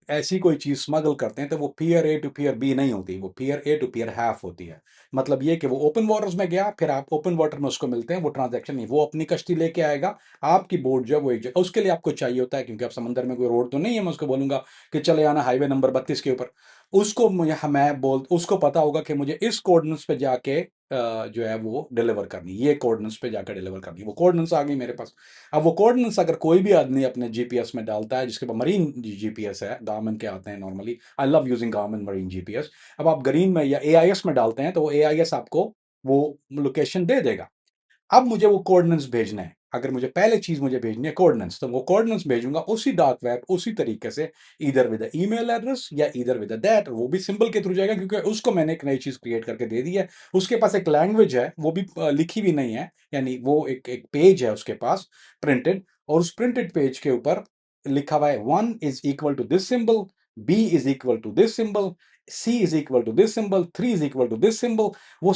Speaker 2: ऐसी कोई चीज स्मगल करते हैं, तो वो peer A to peer B नहीं होती, वो peer A to peer half होती है. मतलब ये कि वो ओपन वाटर्स में गया, फिर आप ओपन वाटर में उसको मिलते हैं, वो ट्रांजैक्शन नहीं, वो अपनी कश्ती लेके आएगा, आपकी बोट जो है वो एक जगह, उसके लिए आपको चाहिए होता है, क्योंकि आप समंदर में कोई रोड तो नहीं है, मैं उसको बोलूंगा कि चले आना हाईवे नंबर 32 के ऊपर. उसको पता होगा कि मुझे इस कोऑर्डिनेट्स पे जाके जो है वो डिलीवर करनी, ये कोऑर्डिनेट्स पे जाकर डिलीवर करनी. वो कोऑर्डिनेट्स आ गई मेरे पास. अब वो कोऑर्डिनेट्स अगर कोई भी आदमी अपने जीपीएस में डालता है, जिसके पास मरीन जीपीएस है, गार्मिन के आते हैं normally, I love using Garmin marine GPS. अब आप ग्रीन में या एआईएस में डालते हैं, तो वो एआईएस आपको वो लोकेशन दे देगा. अब मुझे वो कोऑर्डिनेट्स भेजने हैं. अगर मुझे पहले चीज मुझे भेजनी है कोऑर्डिनेट्स, तो वो कोऑर्डिनेट्स भेजूंगा उसी डार्क वेब, उसी तरीके से, इधर विद ईमेल एड्रेस या इधर विद दैट, वो भी सिंबल के थ्रू जाएगा, क्योंकि उसको मैंने एक नई चीज क्रिएट करके दे दी है. उसके पास एक लैंग्वेज है, वो भी लिखी भी नहीं है, यानी वो एक पेज है उसके पास प्रिंटेड, और उस प्रिंटेड पेज के ऊपर लिखा हुआ है 1 is equal to this symbol, B is equal to this symbol, C is equal to this symbol, 3 is equal to this symbol.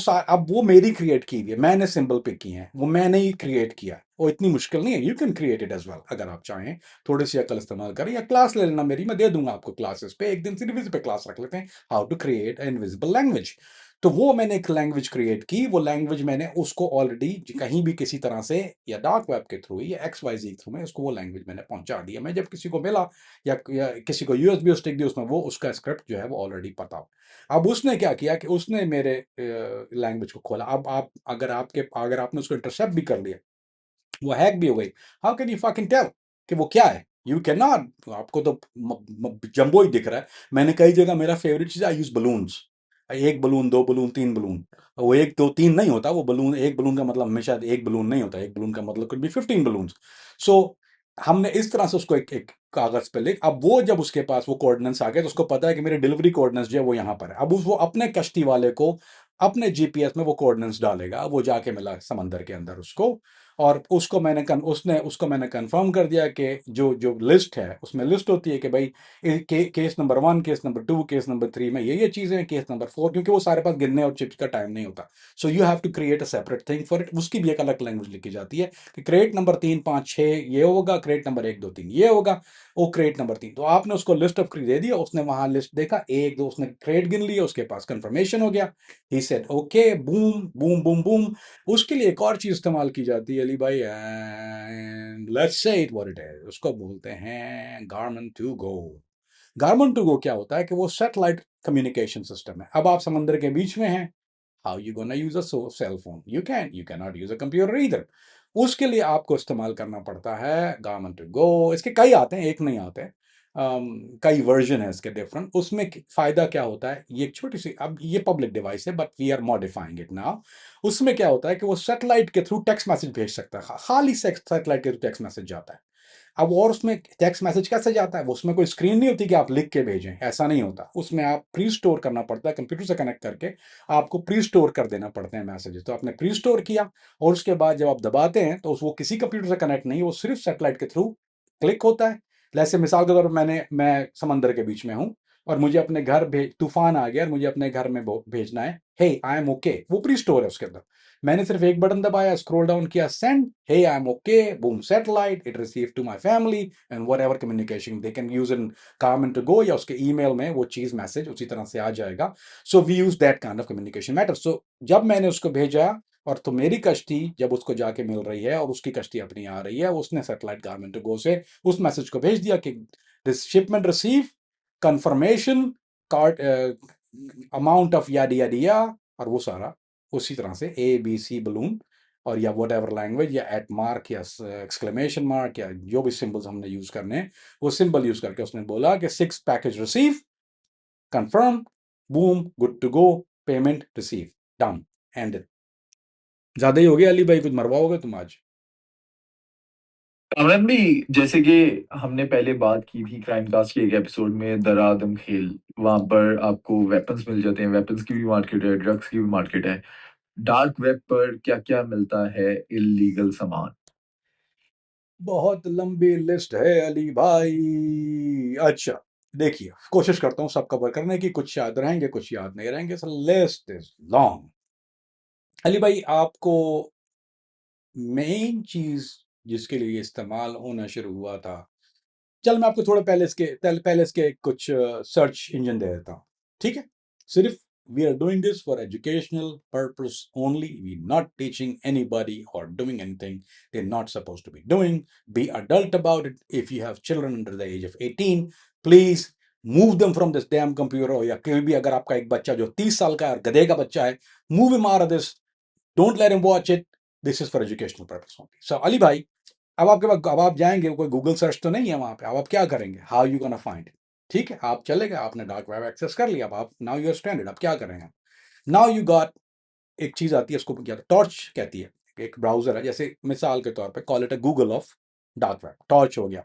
Speaker 2: अब वो मेरी क्रिएट की हुई है, मैंने सिंबल पिक किए हैं, वो मैंने ही क्रिएट किया है। वो इतनी मुश्किल नहीं है, you can create it as well अगर आप चाहें, थोड़ी सी अकल इस्तेमाल करें, या क्लास ले लेना मेरी, मैं दे दूंगा आपको क्लासेस पे, एक दिन सिर्फ इस पे क्लास रख लेते हैं, how to create invisible language. तो वो मैंने एक लैंग्वेज क्रिएट की, वो लैंग्वेज मैंने उसको ऑलरेडी कहीं भी किसी तरह से, या डार्क वेब के थ्रू या XYZ थ्रू में उसको वो लैंग्वेज मैंने पहुंचा दिया। मैं जब किसी को मिला या किसी को यूएसबी स्टिक दी, उसमें वो उसका स्क्रिप्ट जो है वो ऑलरेडी पता हो। अब उसने क्या किया कि उसने मेरे लैंग्वेज को खोला। अब आप अगर आपने उसको इंटरसेप्ट भी कर लिया, वो हैक भी हो गई, how can you fucking tell कि वो क्या है? You can not. आपको तो जंबो ही दिख रहा है। मैंने कई जगह, मेरा फेवरेट चीज आई यूज बलून्स, एक बलून, दो बलून, तीन बलून। वो एक दो तीन नहीं होता, वो बलून, एक बलून का मतलब हमेशा एक बलून नहीं होता, एक बलून का मतलब कुछ भी 15 बलून। सो हमने इस तरह से उसको एक एक कागज पे लिख, अब वो जब उसके पास वो कोऑर्डिनेट्स आ गए, तो उसको पता है कि मेरे डिलीवरी कोऑर्डिनेट्स जो है वो यहाँ पर है। अब वो अपने कश्ती वाले को अपने जीपीएस में वो कोऑर्डिनेट्स डालेगा, वो जाके मिला समंदर के अंदर उसको, और उसको मैंने कंफर्म कर दिया कि जो जो लिस्ट है उसमें लिस्ट होती है कि भाई case number 1, case number 2, case number 3 में ये चीजें हैं, केस नंबर 4, क्योंकि वो सारे पास गिनने और चिप्स का टाइम नहीं होता। So you have to create a separate thing for it. उसकी भी एक अलग लैंग्वेज लिखी जाती है कि क्रेट नंबर 3, 5, 6 ये होगा, क्रेट नंबर 1, 2, 3 ये होगा, वो क्रेट नंबर 3। तो आपने उसको लिस्ट ऑफ क्रेट दे दिया, उसने वहां लिस्ट देखा, 1, 2, उसने क्रेट गिन लिया, उसके पास कंफर्मेशन हो गया, he said okay, boom boom boom boom. उसके लिए एक और चीज इस्तेमाल की जाती है अली भाई, and let's say it what it is, उसको बोलते हैं garment to go. Garmin to go क्या होता है कि वो सैटेलाइट कम्युनिकेशन सिस्टम है। अब आप समंदर के बीच में हैं, how you gonna use a cell phone? You can not use a computer either. उसके लिए आपको इस्तेमाल करना पड़ता है गारमेंट टू गो। इसके कई आते हैं, एक नहीं आते हैं। कई वर्जन है इसके डिफरेंट। उसमें फायदा क्या होता है, ये एक छोटी सी, अब ये पब्लिक डिवाइस है but we are modifying it now. उसमें क्या होता है कि वो सैटेलाइट के थ्रू टेक्स्ट मैसेज भेज सकता है, खाली सैटेलाइट के थ्रू टेक्स्ट मैसेज जाता है। अब और उसमें टेक्स्ट मैसेज कैसे जाता है, वो उसमें कोई स्क्रीन नहीं होती कि आप लिख के भेजें, ऐसा नहीं होता। उसमें आप प्री स्टोर करना पड़ता है, कंप्यूटर से कनेक्ट करके आपको प्री स्टोर कर देना पड़ते हैं मैसेजेस। तो आपने प्री स्टोर किया, और उसके बाद जब आप दबाते हैं तो वो किसी कंप्यूटर से कनेक्ट नहीं, वो सिर्फ सैटेलाइट के थ्रू क्लिक होता है। जैसे मिसाल के तौर पर मैं समंदर के बीच में हूं, और मुझे अपने घर तूफान आ गया और मुझे अपने घर में भेजना है, हे आई एम ओके, वो प्री स्टोर है उसके अंदर। मैंने सिर्फ एक बटन दबाया, स्क्रॉल डाउन किया, send, hey I am okay, boom, satellite, it receive to my family and whatever communication they can use in Garmin to go, या उसके ईमेल में वो चीज मैसेज उसी तरह से आ जाएगा। So we use that kind of communication matter. So जब मैंने उसको भेजा, और तो मेरी कश्ती जब उसको जाके मिल रही है और उसकी कश्ती अपनी आ रही है, उसने सैटेलाइट Garmin to go से उस मैसेज को भेज दिया कि this shipment receive, confirmation, card, amount of याडी याडिया, और वो सारा उसी तरह से ABC बलून, और या वट एवर लैंग्वेज, या एट मार्क, या एक्सक्लेमेशन मार्क, या जो भी सिंबल्स हमने यूज करने हैं, वो सिंबल यूज करके उसने बोला कि 6 package receive, confirm, boom, good to go, payment receive, done, end. ज्यादा ही हो गया अली भाई, कुछ मरवाओगे तुम आज?
Speaker 3: कामरान भी, जैसे कि हमने पहले बात की थी क्राइम कास्ट के एक एपिसोड में, दरादम खेल, वहां पर आपको वेपन्स मिल जाते हैं, वेपन्स की भी मार्केट है, ड्रग्स की भी मार्केट है। डार्क वेब पर क्या क्या मिलता है इलीगल सामान?
Speaker 2: बहुत लंबी लिस्ट है अली भाई। अच्छा, देखिए, कोशिश करता हूँ सब कवर करने की, कुछ याद रहेंगे कुछ याद नहीं रहेंगे, लिस्ट इज लॉन्ग। अली भाई, आपको मेन चीज जिसके लिए इस्तेमाल होना शुरू हुआ था, चल मैं आपको थोड़ा पहले इसके कुछ सर्च इंजन दे देता हूँ, ठीक है? सिर्फ we are doing this for educational purpose only, we not teaching anybody और doing anything they are not supposed to be doing. Be adult about it. If you have children under the age of 18, please move them from this damn computer. या कोई भी, अगर आपका एक बच्चा जो 30 साल का है और गधे का बच्चा है, move him out of this, don't let him watch it, this is for educational purpose only. So Ali भाई, अब आपके पास, अब आप जाएंगे, कोई गूगल सर्च तो नहीं है वहां पे, अब आप क्या करेंगे, हाउ यू गोना फाइंड? ठीक है, आप चले गए, आपने डार्क वेब एक्सेस कर लिया, अब आप नाउ यू आर स्टैंडर्ड, अब क्या करेंगे? नाउ यू गॉट, एक चीज आती है, उसको क्या टॉर्च कहती है, एक ब्राउजर है, जैसे मिसाल के तौर पे call it a Google of dark web, torch हो गया।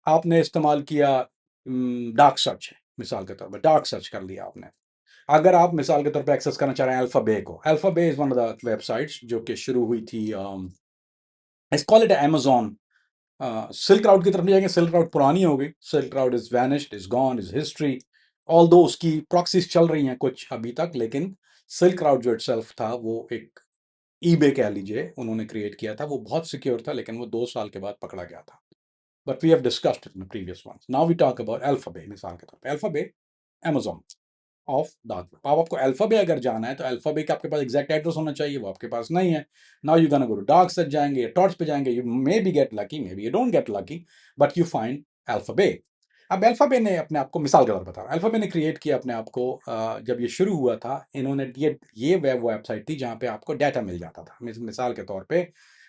Speaker 2: आपने इस्तेमाल किया डार्क सर्च है, मिसाल के तौर पर डार्क सर्च कर लिया आपने। अगर आप मिसाल के तौर पे एक्सेस करना चाह रहे हैं अल्फाबे को, AlphaBay is one of the websites जो कि शुरू हुई थी, it's call it Amazon silk route की तरफ नहीं जाएंगे, सिल्क राउट पुरानी हो गई, silk route is vanished, is gone, is history. Although उसकी प्रॉक्सीज चल रही हैं कुछ अभी तक, लेकिन सिल्क राउट जो इटसेल्फ था वो एक ईबे कह लीजिए उन्होंने क्रिएट किया था, वो बहुत सिक्योर था, लेकिन वो 2 साल के बाद पकड़ा गया था। But we have discussed it in previous ones. Now we talk about AlphaBay. मिसाल के तौर पे AlphaBay Amazon of dark web. अब आपको अल्फाबे अगर जाना है तो अल्फाबे का आपके पास एग्जैक्ट एड्रेस होना चाहिए, वो आपके पास नहीं है। Now you gonna go to dark set जाएंगे या टॉर्च पे जाएंगे, you maybe get lucky, maybe you don't get lucky, but you find AlphaBay. अब अल्फाबे ने अपने आप को, मिसाल के तौर पर बता रहा हूं, अल्फाबे ने क्रिएट किया अपने आप को जब ये शुरू हुआ था, इन्होंने ये वेबसाइट थी जहां पे आपको डाटा मिल जाता था। मिसाल के तौर पे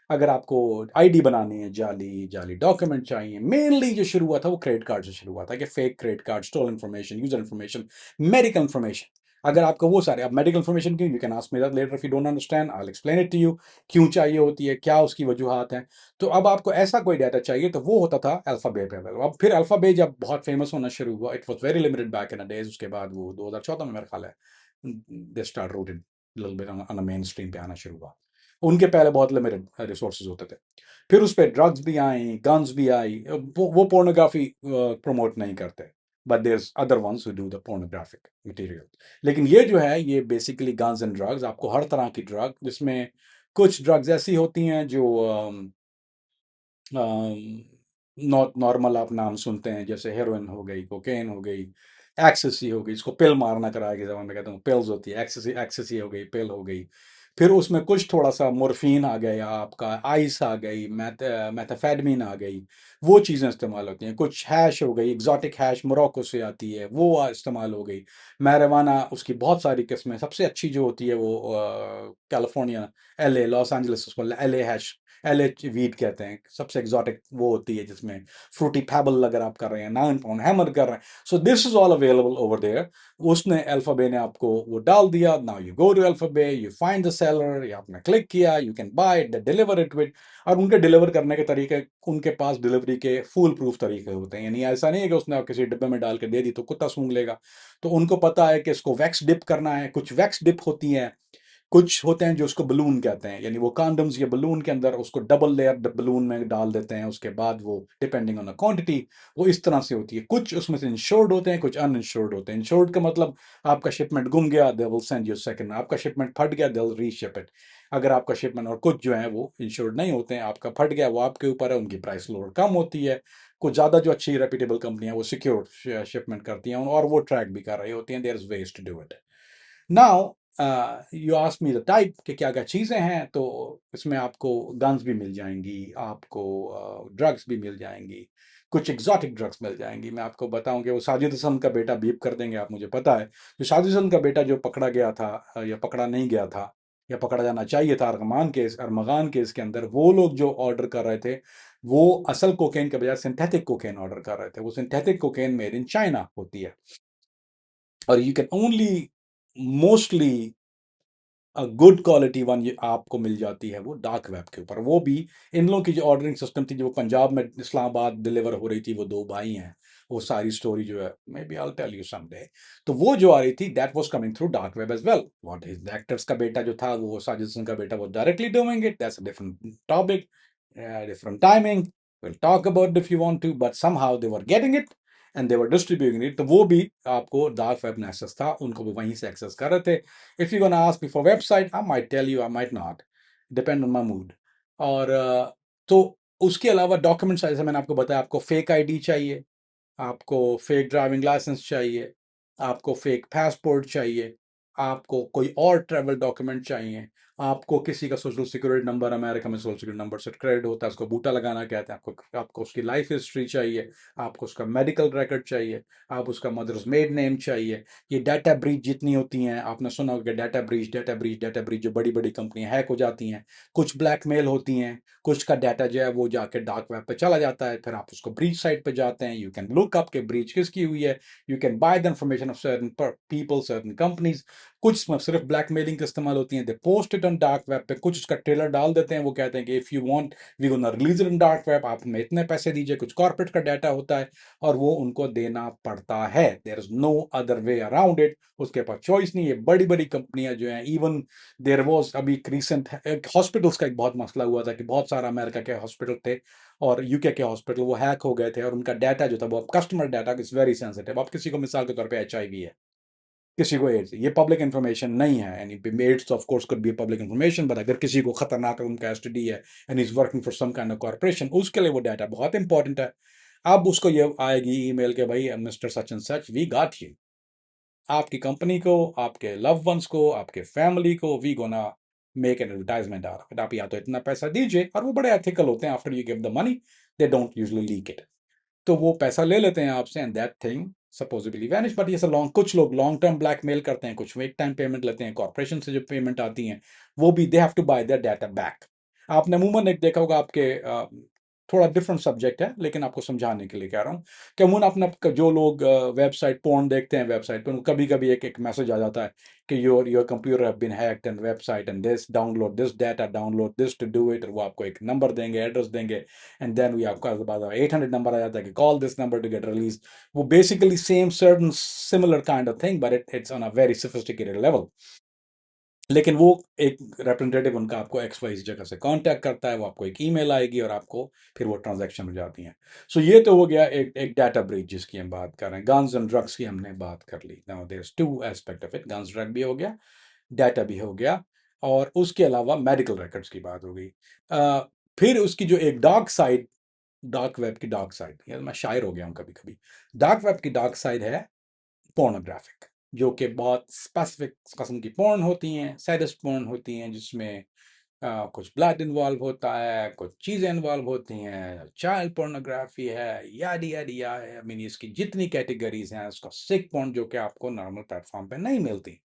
Speaker 2: अगर आपको आईडी बनानी है, जाली जाली डॉक्यूमेंट चाहिए, मेनली जो शुरू हुआ था वो क्रेडिट कार्ड से शुरू हुआ था कि fake credit card, stolen information, user information, medical information. अगर आपको वो सारे, अब मेडिकल इन्फॉर्मेशन की, you can ask me that later if you don't understand, I will explain it to you, क्यों चाहिए होती है, क्या उसकी वजूहात हैं। तो अब आपको ऐसा कोई डाटा चाहिए तो वो होता था अल्फाबे पे। अब फिर अल्फाबे जब बहुत फेमस होना शुरू हुआ, it was very limited back in the days, उसके बाद वो 2014 में मेरा ख्याल है they start rooted little bit on the main stream पे आना शुरू हुआ। उनके पहले बहुत लिमिटेड रिसोर्सेज होते थे। फिर उस पर ड्रग्स भी आई, गन्स भी आई। वो पोर्नोग्राफी प्रमोट नहीं करते, but there other ones who do the pornographic material. लेकिन ये जो है ये बेसिकली गन्स एंड ड्रग्स, आपको हर तरह की ड्रग, जिसमें कुछ ड्रग्स ऐसी होती हैं जो नॉर्मल आप नाम सुनते हैं, जैसे हेरोइन हो गई, कोकेन हो गई, एक्सेसी हो गई, इसको पिल मारना कराया के जमाने में कहते हैं पिल्स होती है, एक्सेसी एक्सेसी हो गई, पिल हो गई। फिर उसमें कुछ थोड़ा सा मोर्फिन आ गया, आपका आइस आ गई, मैथाफेडमिन आ गई, वो चीज़ें इस्तेमाल होती हैं। कुछ हैश हो गई, एग्जॉटिक हैश मोरक्को से आती है, वो इस्तेमाल हो गई। मैरिवाना, उसकी बहुत सारी किस्में, सबसे अच्छी जो होती है वो कैलिफोर्निया, एलए, लॉस एंजलिस, उसको एलए हैश, एलए वीड कहते हैं, सबसे एग्जॉटिक वो होती है जिसमें फ्रूटी पैबल अगर आप कर रहे हैं, 9 पाउंड हैमर कर रहे हैं, so this is all available over there. उसने अल्फाबे ने आपको वो डाल दिया। Now you go to AlphaBay, you find the seller, या आपने क्लिक किया, you can buy it, deliver it with. और उनके डिलीवर करने के तरीके, उनके पास डिलीवरी के फुल प्रूफ तरीके होते हैं, यानी ऐसा नहीं है कि उसने आप किसी डिब्बे में डाल के दे दी तो कुत्ता सूंघ लेगा। तो उनको पता है कि इसको वैक्स डिप करना है, कुछ वैक्स डिप होती हैं, कुछ होते हैं जो उसको बलून कहते हैं, यानी वो कॉन्डम्स या बलून के अंदर उसको डबल लेयर बलून में डाल देते हैं, उसके बाद वो डिपेंडिंग ऑन द क्वांटिटी वो इस तरह से होती है। कुछ उसमें से इंश्योर्ड होते हैं, कुछ अनइंश्योर्ड होते हैं। इंश्योर्ड का मतलब आपका शिपमेंट गुम गया, they will send you second, आपका शिपमेंट फट गया, दे विल रीशिप इट। अगर आपका शिपमेंट, और कुछ जो है वो इंश्योर्ड नहीं होते हैं, आपका फट गया, वो आपके ऊपर है, उनकी प्राइस लोड कम होती है। कुछ ज़्यादा जो अच्छी रेप्यूटेबल कंपनियां वो सिक्योर शिपमेंट करती हैं और वो ट्रैक भी कर रही होती हैं। There is ways to do it. Now you ask me the type कि क्या क्या चीज़ें हैं, तो इसमें आपको गन्स भी मिल जाएंगी, आपको ड्रग्स भी मिल जाएंगी, कुछ एग्जॉटिक ड्रग्स मिल जाएंगी। मैं आपको बताऊं कि वो साजिद हसन का बेटा बीप कर देंगे आप, मुझे पता है। जो साजिद हसन का बेटा जो पकड़ा गया था, या पकड़ा नहीं गया था, या पकड़ा जाना चाहिए था अरमगान केस के अंदर, वो लोग जो ऑर्डर कर रहे थे वो असल कोकेन के बजाय सिंथेटिक कोकेन ऑर्डर कर रहे थे। वो synthetic cocaine made in China होती है, और you can only mostly good quality one ये आपको मिल जाती है वो डार्क वेब के ऊपर। वो भी इन लोगों की जो ऑर्डरिंग सिस्टम थी, जो पंजाब में इस्लामाबाद डिलीवर हो रही थी, वो 2 भाई हैं, वो सारी स्टोरी जो है maybe I tell you someday. तो वो जो आ रही थी that was coming through dark web as well. What is the actors का बेटा जो था, वो साजिद हसन का बेटा, वो directly doing it, that's a different topic, different timing, will talk about if you want to, but somehow they were getting it and they were distributing it. तो वो भी आपको डार्क वेब में एक्सेस था, उनको भी वहीं से एक्सेस कर रहे थे। If you're gonna ask me for website, I might tell you, I might not, depend on my mood। और तो उसके अलावा डॉक्यूमेंट्स, जैसे मैंने आपको बताया, आपको फेक आईडी चाहिए, आपको फेक ड्राइविंग लाइसेंस चाहिए, आपको फेक पासपोर्ट चाहिए, आपको कोई और ट्रैवल डॉक्यूमेंट चाहिए, आपको किसी का सोशल सिक्योरिटी नंबर, अमेरिका में सोशल सिक्योरिटी नंबर से क्रेडिट होता है, उसको बूटा लगाना कहते हैं, आपको उसकी लाइफ हिस्ट्री चाहिए, आपको उसका मेडिकल रिकॉर्ड चाहिए, आप उसका मदर्स मेड नेम चाहिए। ये डाटा ब्रीच जितनी होती हैं, आपने सुना होगा data breach, data breach, data breach, जो बड़ी बड़ी कंपनियां हैक हो जाती हैं, कुछ ब्लैकमेल होती हैं, कुछ का डाटा जो है वो जाके डार्क वेब पे चला जाता है, फिर आप उसको ब्रीच साइट पे जाते हैं, यू कैन लुक अप के ब्रीच किसकी हुई है, you can buy the information of certain people, certain companies. कुछ सिर्फ ब्लैकमेलिंग का इस्तेमाल होती हैं, they post it on dark web पे, कुछ उसका ट्रेलर डाल देते हैं, वो कहते हैं कि if you want we gonna release it in dark web, आप हमें इतने पैसे दीजिए, कुछ कॉर्पोरेट का डाटा होता है और वो उनको देना पड़ता है। There is no other way around it, उसके पास चॉइस नहीं है। बड़ी बड़ी कंपनियां जो हैं, इवन देयर वाज अभी एक रिसेंट हॉस्पिटल्स का एक बहुत मसला हुआ था कि बहुत सारा अमेरिका के हॉस्पिटल थे और यूके के हॉस्पिटल वो हैक हो गए थे और उनका डाटा जो था वो customer data is very sensitive. अब किसी को मिसाल के तौर पे HIV है, किसी को एड्स, ये पब्लिक इन्फॉर्मेशन नहीं है, यानी AIDS of course could be public information, but अगर किसी को खतरनाक उनका STD है and is working for some kind of corporation, उसके लिए वो डाटा बहुत इंपॉर्टेंट है। अब उसको ये आएगी ईमेल के भाई mister such and such we got you, आपकी कंपनी को, आपके लव वंस को, आपके फैमिली को we gonna make an advertisement आ रहा है, आप या तो इतना पैसा दीजिए, और वो बड़े एथिकल होते हैं, after you give the money they don't usually leak it, तो वो पैसा ले लेते हैं आपसे and that thing supposably vanish. But ये सब लॉन्ग, कुछ लोग लॉन्ग टर्म ब्लैकमेल करते हैं, कुछ एक टाइम पेमेंट लेते हैं, कॉर्पोरेशन से जो पेमेंट आती हैं वो भी they have to buy their data back. आपने अमूमन एक देखा होगा आपके थोड़ा डिफरेंट सब्जेक्ट है लेकिन आपको समझाने के लिए कह रहा हूँ कि अमूमन अपना जो लोग वेबसाइट पोर्न देखते हैं वेबसाइट पर, कभी कभी एक मैसेज आ जाता है कि your computer have been hacked and website and this download this data, download this to do it, वो आपको एक नंबर देंगे, एड्रेस देंगे, एंड देन वी आपका बाद 800 नंबर आ जाता है कि call this number to get release. वो basically same certain similar kind of thing but it's on a very sophisticated level. लेकिन वो एक रिप्रेजेंटेटिव उनका आपको XYZ जगह से कांटेक्ट करता है, वो आपको एक ईमेल आएगी और आपको फिर वो ट्रांजैक्शन हो जाती हैं। सो ये तो हो गया एक डाटा ब्रीच जिसकी हम बात कर रहे हैं। गन्स एंड ड्रग्स की हमने बात कर ली। Now there is two aspect of it, guns drug भी हो गया, डाटा भी हो गया, और उसके अलावा मेडिकल रिकॉर्ड्स की बात हो गई। फिर उसकी जो एक डार्क साइड, डार्क वेब की डार्क साइड, यार मैं शायर हो गया हूँ कभी कभी, डार्क वेब की डार्क साइड है पोर्नोग्राफिक, जो कि बहुत स्पेसिफिक किस्म की पोर्न होती हैं, सैडिस्ट पोर्न होती हैं, जिसमें कुछ ब्लड इन्वॉल्व होता है, कुछ चीज़ें इन्वॉल्व होती हैं, चाइल्ड पोर्नोग्राफी है, याडी याडी या आई मीन इसकी जितनी कैटेगरीज हैं, उसका सिक पोर्न जो कि आपको नॉर्मल प्लेटफॉर्म पे नहीं मिलती,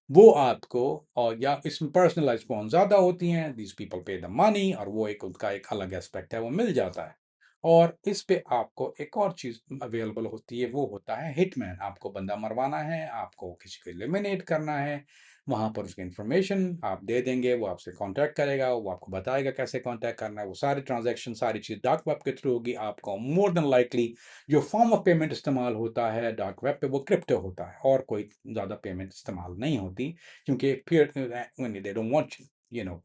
Speaker 2: वो आपको, और या इसमें पर्सनलाइज पोर्न ज़्यादा होती हैं, दीज पीपल पे द मनी, और वो एक उनका एक अलग एस्पेक्ट है, वो मिल जाता है। और इस पे आपको एक और चीज़ अवेलेबल होती है, वो होता है हिटमैन। आपको बंदा मरवाना है, आपको किसी को एलिमिनेट करना है, वहाँ पर उसकी इन्फॉर्मेशन आप दे देंगे, वो आपसे कांटेक्ट करेगा, वो आपको बताएगा कैसे कांटेक्ट करना है, वो सारी ट्रांजैक्शन सारी चीज़ डार्क वेब के थ्रू होगी। आपको मोर देन लाइकली जो फॉर्म ऑफ पेमेंट इस्तेमाल होता है डार्क वेब पे वो क्रिप्टो होता है, और कोई ज़्यादा पेमेंट इस्तेमाल नहीं होती, क्योंकि फिर दे डोंट वांट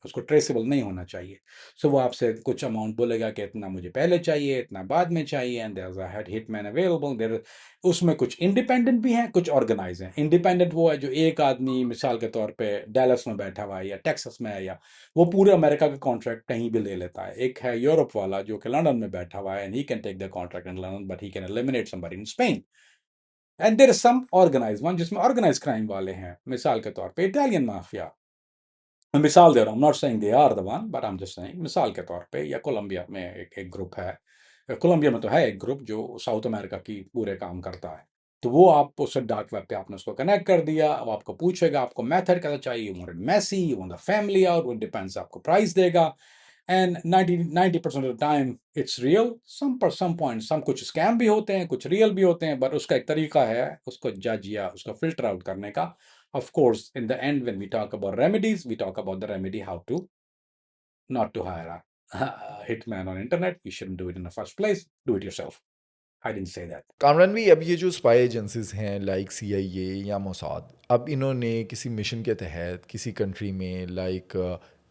Speaker 2: उसको ट्रेसेबल नहीं होना चाहिए। सो वो आपसे कुछ अमाउंट बोलेगा कि इतना मुझे पहले चाहिए, इतना बाद में चाहिए, and there is a hitman available there. उसमें कुछ इंडिपेंडेंट भी हैं, कुछ ऑर्गेनाइज हैं। इंडिपेंडेंट वो है जो एक आदमी मिसाल के तौर पे डैलस में बैठा हुआ है या टेक्सास में है, या वो पूरे अमेरिका का कॉन्ट्रैक्ट कहीं भी ले लेता है। एक है यूरोप वाला जो कि लंदन में बैठा हुआ है, and he can take the contract in London but he can eliminate somebody in Spain. And there is some organize one जिसमें ऑर्गेनाइज क्राइम वाले हैं, मिसाल के तौर पे इटालियन माफिया। मैं मिसाल दे रहा हूँ, not saying they are the one but I am just saying मिसाल के तौर पे, या कोलंबिया में एक ग्रुप है, कोलंबिया में तो है एक ग्रुप जो साउथ अमेरिका की पूरे काम करता है। तो वो आप उससे डार्क वेब पे आपने उसको कनेक्ट कर दिया, अब आपको पूछेगा आपको मेथड कैसा चाहिए, you want it messy, you want the family out, वो डिपेंड्स, आपको प्राइस देगा। And 90% of the time it's real, some point some कुछ स्कैम भी होते हैं, कुछ रियल भी होते हैं, बट उसका एक तरीका है उसको जज या उसको फिल्टर आउट करने का। Of course, in the end, when we talk about remedies, we talk about the remedy how to not to hire a hitman on internet. You shouldn't do it in the first place. Do it yourself. I didn't say that.
Speaker 1: Kamran भी, अब ये जो spy agencies हैं like CIA या Mossad, अब इन्होंने किसी mission के तहत किसी कंट्री में लाइक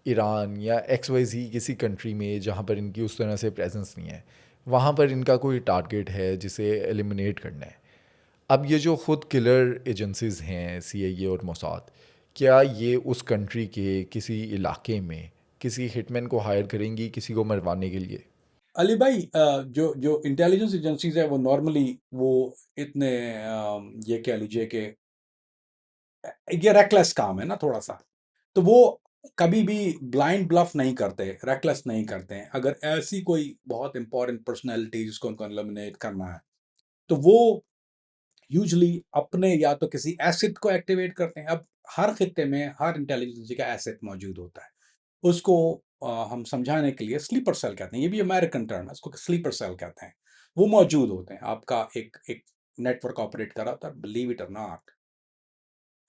Speaker 1: ईरान या XYZ किसी कंट्री में जहाँ पर इनकी उस तरह से प्रेजेंस नहीं है, वहाँ पर इनका कोई टारगेट है जिसे एलिमिनेट करना है। अब ये जो खुद किलर एजेंसीज हैं CIA और मोसाद, क्या ये उस कंट्री के किसी इलाके में किसी हिटमैन को हायर करेंगी किसी को मरवाने के लिए?
Speaker 2: अली भाई, जो जो इंटेलिजेंस एजेंसीज है वो नॉर्मली वो इतने ये कह लीजिए कि ये रेकलेस काम है ना थोड़ा सा, तो वो कभी भी ब्लाइंड ब्लफ नहीं करते, रेकलेस नहीं करते हैं। अगर ऐसी कोई बहुत इंपॉर्टेंट पर्सनैलिटी जिसको उनको एलिमिनेट करना है, तो वो यूजली अपने या तो किसी एसेट को एक्टिवेट करते हैं। अब हर खित्ते में हर इंटेलिजेंस का एसेट मौजूद होता है, उसको हम समझाने के लिए स्लीपर सेल कहते हैं, ये भी अमेरिकन टर्म है, उसको स्लीपर सेल कहते हैं। वो मौजूद होते हैं, आपका एक एक नेटवर्क ऑपरेट कर रहा होता है, बिलीव इट और नॉट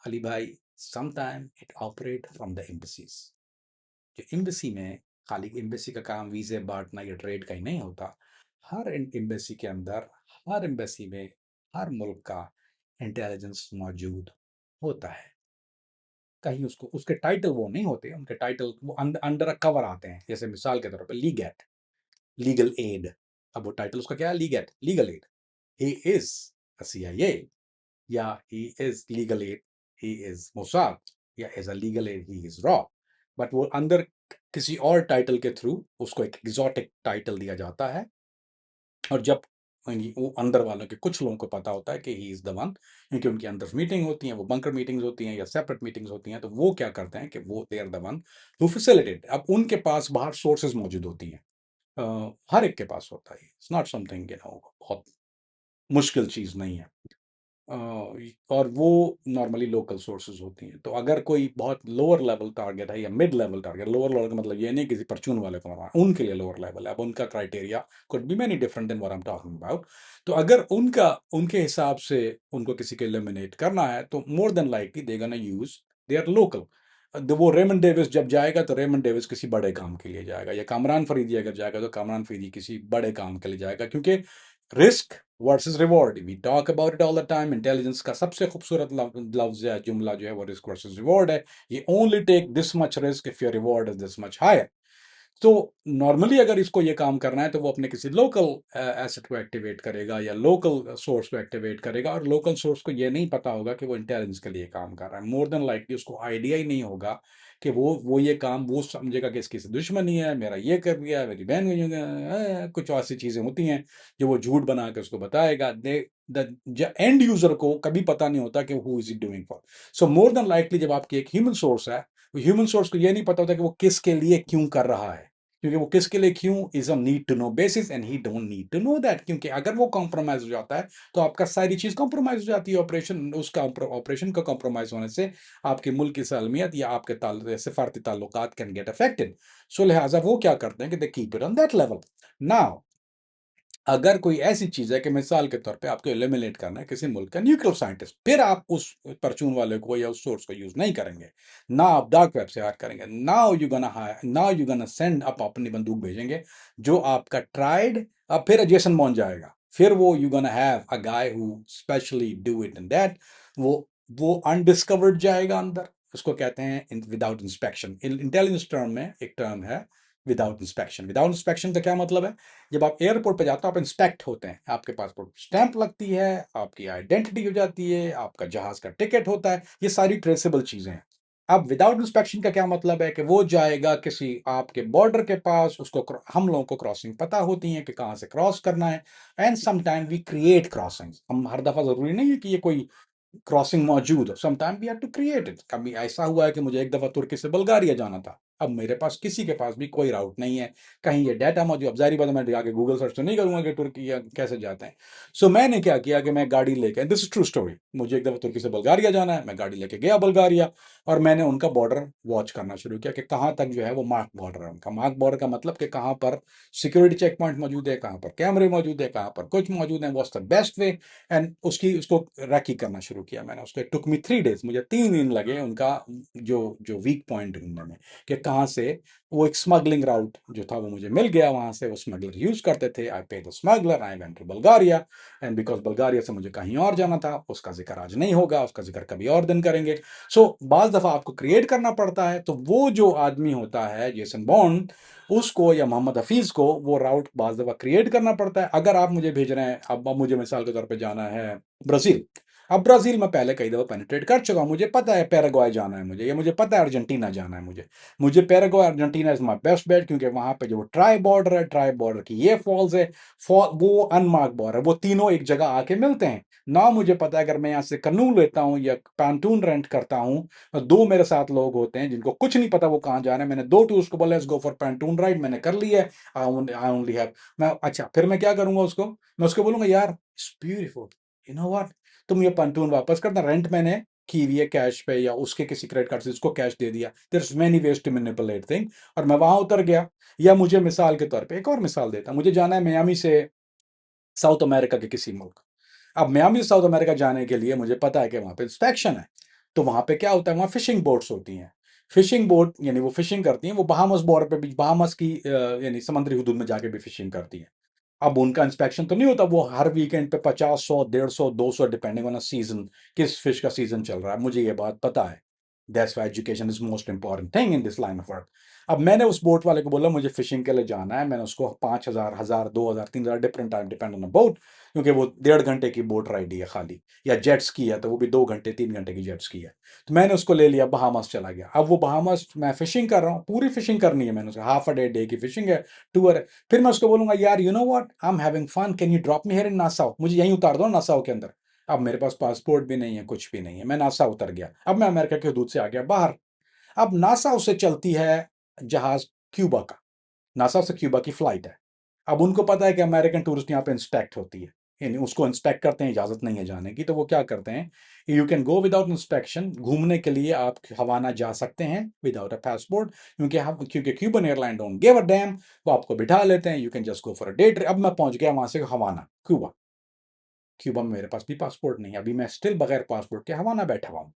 Speaker 2: अली भाई, sometime it operate from the embassies. कि एम्बेसी में खाली एम्बेसी का काम वीज़े बाँटना या ट्रेड का ही नहीं होता। हर एम्बेसी के अंदर, हर एम्बेसी में, हर मुल्क का इंटेलिजेंस मौजूद होता है। कहीं उसको उसके टाइटल वो नहीं होते, उनके टाइटल वो अंडर अ कवर आते हैं। जैसे मिसाल के तौर पे लीगैट, लीगल एड। अब वो टाइटल उसका क्या है? Legat, legal aid. He is a CIA या he is legal aid, he is Mossad या as a legal aid he is रॉ। बट वो अंदर किसी और टाइटल के थ्रू उसको एक एक्सोटिक टाइटल दिया जाता है। और जब वो अंदर वालों के कुछ लोगों को पता होता है कि ही इज़ द वन, क्योंकि उनकी अंदर मीटिंग होती हैं, वो बंकर मीटिंग्स होती हैं या सेपरेट मीटिंग्स होती हैं, तो वो क्या करते हैं कि वो they are the one who facilitate. अब उनके पास बाहर सोर्सेज मौजूद होती हैं। हर एक के पास होता है। इट्स नॉट समथिंग बहुत मुश्किल चीज़ नहीं है। अ, और वो नॉर्मली लोकल सोर्सेज होती हैं। तो अगर कोई बहुत लोअर लेवल टारगेट है या mid level target, lower level का मतलब ये नहीं किसी परचून वाले को मारना, उनके लिए लोअर लेवल है। अब उनका criteria could be many different then what I am talking about. तो अगर उनके हिसाब से उनको किसी को एलिमिनेट करना है, तो more than likely they gonna use their local. वो रेमंड डेविस जब जाएगा तो रेमंड डेविस किसी बड़े काम के लिए जाएगा, या कामरान फरीदी अगर जाएगा तो कामरान फरीदी किसी बड़े काम के लिए जाएगा, क्योंकि risk versus reward, we talk about it all the time. Intelligence का सबसे खूबसूरत लफ्ज या जुमला जो है वो रिस्क वर्सेस रिवॉर्ड है। ये only take this much risk if your reward is this much higher. तो नॉर्मली अगर इसको ये काम करना है तो वो अपने किसी लोकल एसेट को एक्टिवेट करेगा या लोकल सोर्स को एक्टिवेट करेगा, और लोकल सोर्स को ये नहीं पता होगा कि वो इंटेलिजेंस के लिए काम कर रहा है। मोर देन लाइकली उसको आइडिया ही नहीं होगा कि वो ये काम वो समझेगा कि इसकी से दुश्मनी है, मेरा ये कर दिया, मेरी बहन को कुछ ऐसी चीजें होती हैं जो वो झूठ बना के उसको बताएगा। दे द एंड यूजर को कभी पता नहीं होता कि who is it doing for. So more than likely जब आपकी एक ह्यूमन सोर्स है, ह्यूमन सोर्स को ये नहीं पता होता कि वो किसके लिए क्यों कर रहा है, क्योंकि वो किसके लिए क्यों is a need to know basis, and he don't need to know that. क्योंकि अगर वो कॉम्प्रोमाइज हो जाता है तो आपका सारी चीज कॉम्प्रोमाइज हो जाती है। ऑपरेशन उसका ऑपरेशन का कॉम्प्रोमाइज होने से आपके मुल्क की सलामियत या आपके सिफारती ताल्लुकात कैन गेट अफेक्टेड। सो लिहाजा वो क्या करते हैं कि they keep it on that level. Now अगर कोई ऐसी चीज है कि मिसाल के तौर पे आपको एलिमिनेट करना है किसी मुल्क का न्यूक्लियर साइंटिस्ट, फिर आप उस परचून वाले को या उस सोर्स को यूज नहीं करेंगे ना, आप डार्क वेब से हायर करेंगे। नाउ यू गोना सेंड, आप अपनी बंदूक भेजेंगे जो आपका ट्राइड, अब फिर जेसन बॉन्ड जाएगा, फिर वो you gonna have a guy who specially do it in that. वो अनडिस्कवर्ड जाएगा अंदर, उसको कहते हैं विदाउट इंस्पेक्शन। इंटेलिजेंस टर्म में एक टर्म है विदाउट इंस्पेक्शन। विदाउट इंस्पेक्शन का क्या मतलब है? जब आप एयरपोर्ट पे जाते हो आप इंस्पेक्ट होते हैं, आपके पासपोर्ट स्टैंप लगती है, आपकी आइडेंटिटी हो जाती है, आपका जहाज का टिकट होता है, ये सारी ट्रेसेबल चीजें हैं। अब विदाउट इंस्पेक्शन का क्या मतलब है कि वो जाएगा किसी आपके बॉर्डर के पास, उसको हम लोगों को क्रॉसिंग पता होती है कि कहाँ से क्रॉस करना है, and sometime we create crossings. हम हर दफा जरूरी नहीं है कि ये कोई क्रॉसिंग मौजूद हो, sometime we have to create it. कभी ऐसा हुआ है कि मुझे एक दफा तुर्की से बुल्गारिया जाना था, अब मेरे पास किसी के पास भी कोई राउट नहीं है, कहीं ये डाटा मौजूद, अब जारी बात है मैं जाके गूगल सर्च तो नहीं करूंगा कि तुर्की कैसे जाते हैं। सो मैंने क्या किया कि मैं गाड़ी लेके, दिस इज ट्रू स्टोरी, मुझे एक दफा तुर्की से बुल्गारिया जाना है, मैं गाड़ी लेके गया बुल्गारिया, और मैंने उनका बॉर्डर वॉच करना शुरू किया कि कहाँ तक जो है वो मार्क बॉर्डर है उनका। मार्क बॉर्डर का मतलब कि कहाँ पर सिक्योरिटी चेक पॉइंट मौजूद है, कहाँ पर कैमरे मौजूद है, कहाँ पर कुछ मौजूद है, what's the best way, and उसको रैकी करना शुरू किया मैंने। उसको टुक मी 3 days, मुझे 3 दिन लगे उनका जो जो वीक पॉइंट ढूंढने में कि कहाँ से। वो एक स्मगलिंग राउट जो था वो मुझे मिल गया, वहां से वो स्मगलर यूज करते थे। I pay the smuggler, I went to Bulgaria, and because Bulgaria से मुझे कहीं और जाना था, उसका जिक्र आज नहीं होगा, उसका जिक्र कभी और दिन करेंगे। सो बाज दफा आपको क्रिएट करना पड़ता है, तो वो जो आदमी होता है जेसन बॉन्ड, उसको या मोहम्मद हफीज को वो राउट बाज दफा क्रिएट करना पड़ता है। अगर आप मुझे भेज रहे हैं, अब मुझे मिसाल के तौर पे जाना है ब्राजील, अब ब्राजील में पहले कई दफा पेनिट्रेट कर चुका हूं, मुझे पता है पैराग्वाय जाना है मुझे, या मुझे पता है अर्जेंटीना जाना है मुझे Paraguay Argentina is my best bet, क्योंकि वहां पे जो ट्राई बॉर्डर है, ट्राई बॉर्डर की ये फॉल्स है, वो अनमार्क बॉर्डर है, वो तीनों एक जगह आके मिलते हैं ना। मुझे पता है अगर मैं यहाँ से कनू लेता हूँ या पैंटून रेंट करता हूँ, दो मेरे साथ लोग होते हैं जिनको कुछ नहीं पता वो कहाँ जा रहे हैं, मैंने दो टूर्स को बोला let's go for pontoon ride, मैंने कर लिया है, आई ओनली हैव, मैं अच्छा फिर मैं क्या करूंगा उसको, मैं उसको बोलूंगा यार it's beautiful, you know what, तुम ये पंटून वापस करना, रेंट मैंने की हुई है कैश पे या उसके किसी क्रेडिट कार्ड से उसको कैश दे दिया, there is many ways to manipulate thing, और मैं वहां उतर गया। या मुझे मिसाल के तौर पे एक और मिसाल देता, मुझे जाना है मियामी से साउथ अमेरिका के किसी मुल्क। अब मियामी से साउथ अमेरिका जाने के लिए मुझे पता है कि वहां पे इंस्पेक्शन है, तो वहां पे क्या होता है, वहां फिशिंग बोट्स होती हैं, फिशिंग बोट यानी वो फिशिंग करती हैं, वो बहामस बॉर्डर पे भी, बहामस की यानी समुद्री हदूद में जाके भी फिशिंग करती हैं। अब उनका इंस्पेक्शन तो नहीं होता, वो हर वीकेंड पे 50, 100, 150, 200 डिपेंडिंग ऑन सीजन, किस फिश का सीजन चल रहा है, मुझे ये बात पता है। That's why education is most important thing in this line of work. अब मैंने उस बोट वाले को बोला मुझे फिशिंग के लिए जाना है, मैंने उसको 5,000, 1,000, 2,000, 3,000 different time depend on the boat, क्योंकि वो 1.5 घंटे की बोट राइड है खाली, या जेट्स की है तो वो भी 2 घंटे 3 घंटे की जेट्स की है। तो मैंने उसको ले लिया, बहामास चला गया। अब वो बहामास मैं फिशिंग कर रहा हूँ, पूरी फिशिंग करनी है मैंने, उसका हाफ अ डे की फिशिंग है, टूर है। फिर मैं उसको बोलूंगा यार you know what, I am having fun, can you drop me here in Nassau, मुझे यहीं उतार दो नासाउ के अंदर। अब मेरे पास पासपोर्ट भी नहीं है, कुछ भी नहीं है, मैं नासाउ उतर गया, अब मैं अमेरिका की हदूद से आ गया बाहर। अब नासाउ से चलती है जहाज क्यूबा का, नासा से क्यूबा की फ्लाइट है। अब उनको पता है कि अमेरिकन टूरिस्ट यहाँ पे इंस्पेक्ट होती है, यानी उसको इंस्पेक्ट करते हैं, इजाजत नहीं है जाने की, तो वो क्या करते हैं, you can go without inspection, घूमने के लिए आप हवाना जा सकते हैं विदाउट अ पासपोर्ट, क्योंकि Cuban airline don't give a dam, वो आपको बिठा लेते हैं, you can just go for a day trip. अब मैं पहुंच गया वहां से हवाना, क्यूबा। क्यूबा में मेरे पास भी पासपोर्ट नहीं है, अभी मैं स्टिल बगैर पासपोर्ट के हवाना बैठा हुआ हूँ।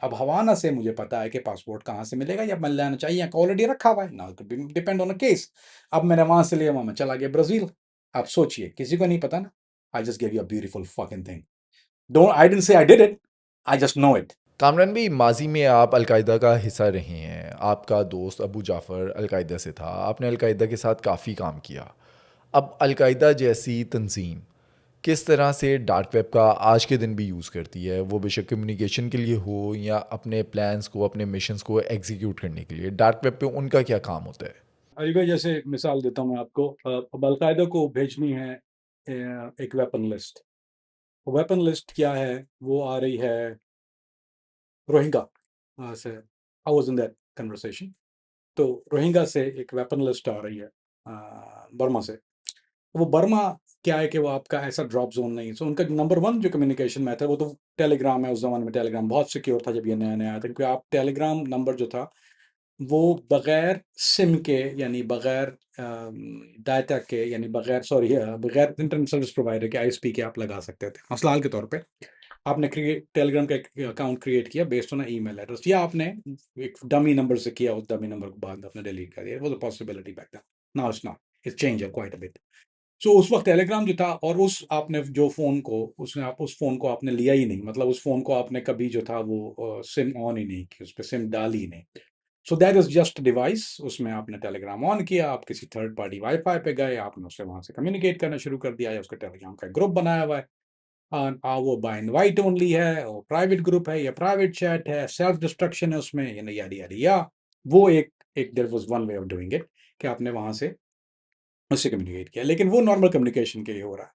Speaker 2: अब हवाना से मुझे पता है कि पासपोर्ट कहाँ से मिलेगा या मिल जाना चाहिए, या ऑलरेडी रखा हुआ है ना, तो डिपेंड ऑन अ केस। अब मैंने वहां से लिया, वहां मैं चला गया ब्राजील। आप सोचिए, किसी को नहीं पता ना, I just give you a beautiful fucking thing, don't, I didn't say I did it, I just know it.
Speaker 1: Kamran भी, माजी में आप अलकायदा का हिस्सा रहे हैं, आपका दोस्त अबू जाफ़र अलकायदा से था, आपने अलकायदा के साथ काफ़ी काम किया। अब अलकायदा जैसी तंजीम किस तरह से डार्क वेब का आज के दिन भी यूज़ करती है, वो बेशक कम्युनिकेशन के लिए हो या अपने प्लान्स को, अपने मिशंस को एग्जीक्यूट करने के लिए, डार्क वेब पे उनका क्या काम होता है?
Speaker 2: अली भाई, जैसे मिसाल देता हूँ मैं आपको, अब अलकायदा को भेजनी है एक वेपन लिस्ट। वेपन लिस्ट क्या है, वो आ रही है रोहिंगा से, I was in that conversation. तो रोहिंगा से एक वेपन लिस्ट आ रही है बर्मा से। वो बर्मा क्या है कि वो आपका ऐसा ड्रॉप जोन नहीं है, सो उनका नंबर वन जो कम्युनिकेशन मेथड वो तो टेलीग्राम है। उस जमाने में टेलीग्राम बहुत सिक्योर था जब ये नया नया आया था, क्योंकि आप टेलीग्राम नंबर जो था वो बगैर सिम के, यानी बगैर डाटा के, यानी बगैर, सॉरी, बगैर इंटरनेट सर्विस प्रोवाइडर के, आईएसपी के आप लगा सकते थे। मसलाल के तौर पे आपने टेलीग्राम का एक अकाउंट क्रिएट किया बेस्ड ऑन ईमेल एड्रेस, या आपने एक डमी नंबर से किया, उस डमी नंबर को बाद में आपने डिलीट कर दिया, वो तो possibility back then, now it's not, it's change quite a bit. So उस वक्त टेलीग्राम जो था, और उस आपने जो फ़ोन को, उसने आप उस फ़ोन को आपने लिया ही नहीं, मतलब उस फ़ोन को आपने कभी जो था वो सिम ऑन ही नहीं की, उस पे सिम डाली ही नहीं। So that is just device, उसमें आपने टेलीग्राम ऑन किया, आप किसी थर्ड पार्टी वाईफ़ाई पे गए, आपने उससे वहाँ से कम्युनिकेट करना शुरू कर दिया, या उसका टेलीग्राम का ग्रुप बनाया हुआ है। वो बाय इनवाइट ओनली है, और प्राइवेट ग्रुप है या प्राइवेट चैट है, सेल्फ डिस्ट्रक्शन है उसमें, या नहीं, यारी यारी, या वो एक there was one way of doing it, कि आपने वहाँ से उससे कम्युनिकेट किया, लेकिन वो नॉर्मल कम्युनिकेशन के लिए हो रहा है,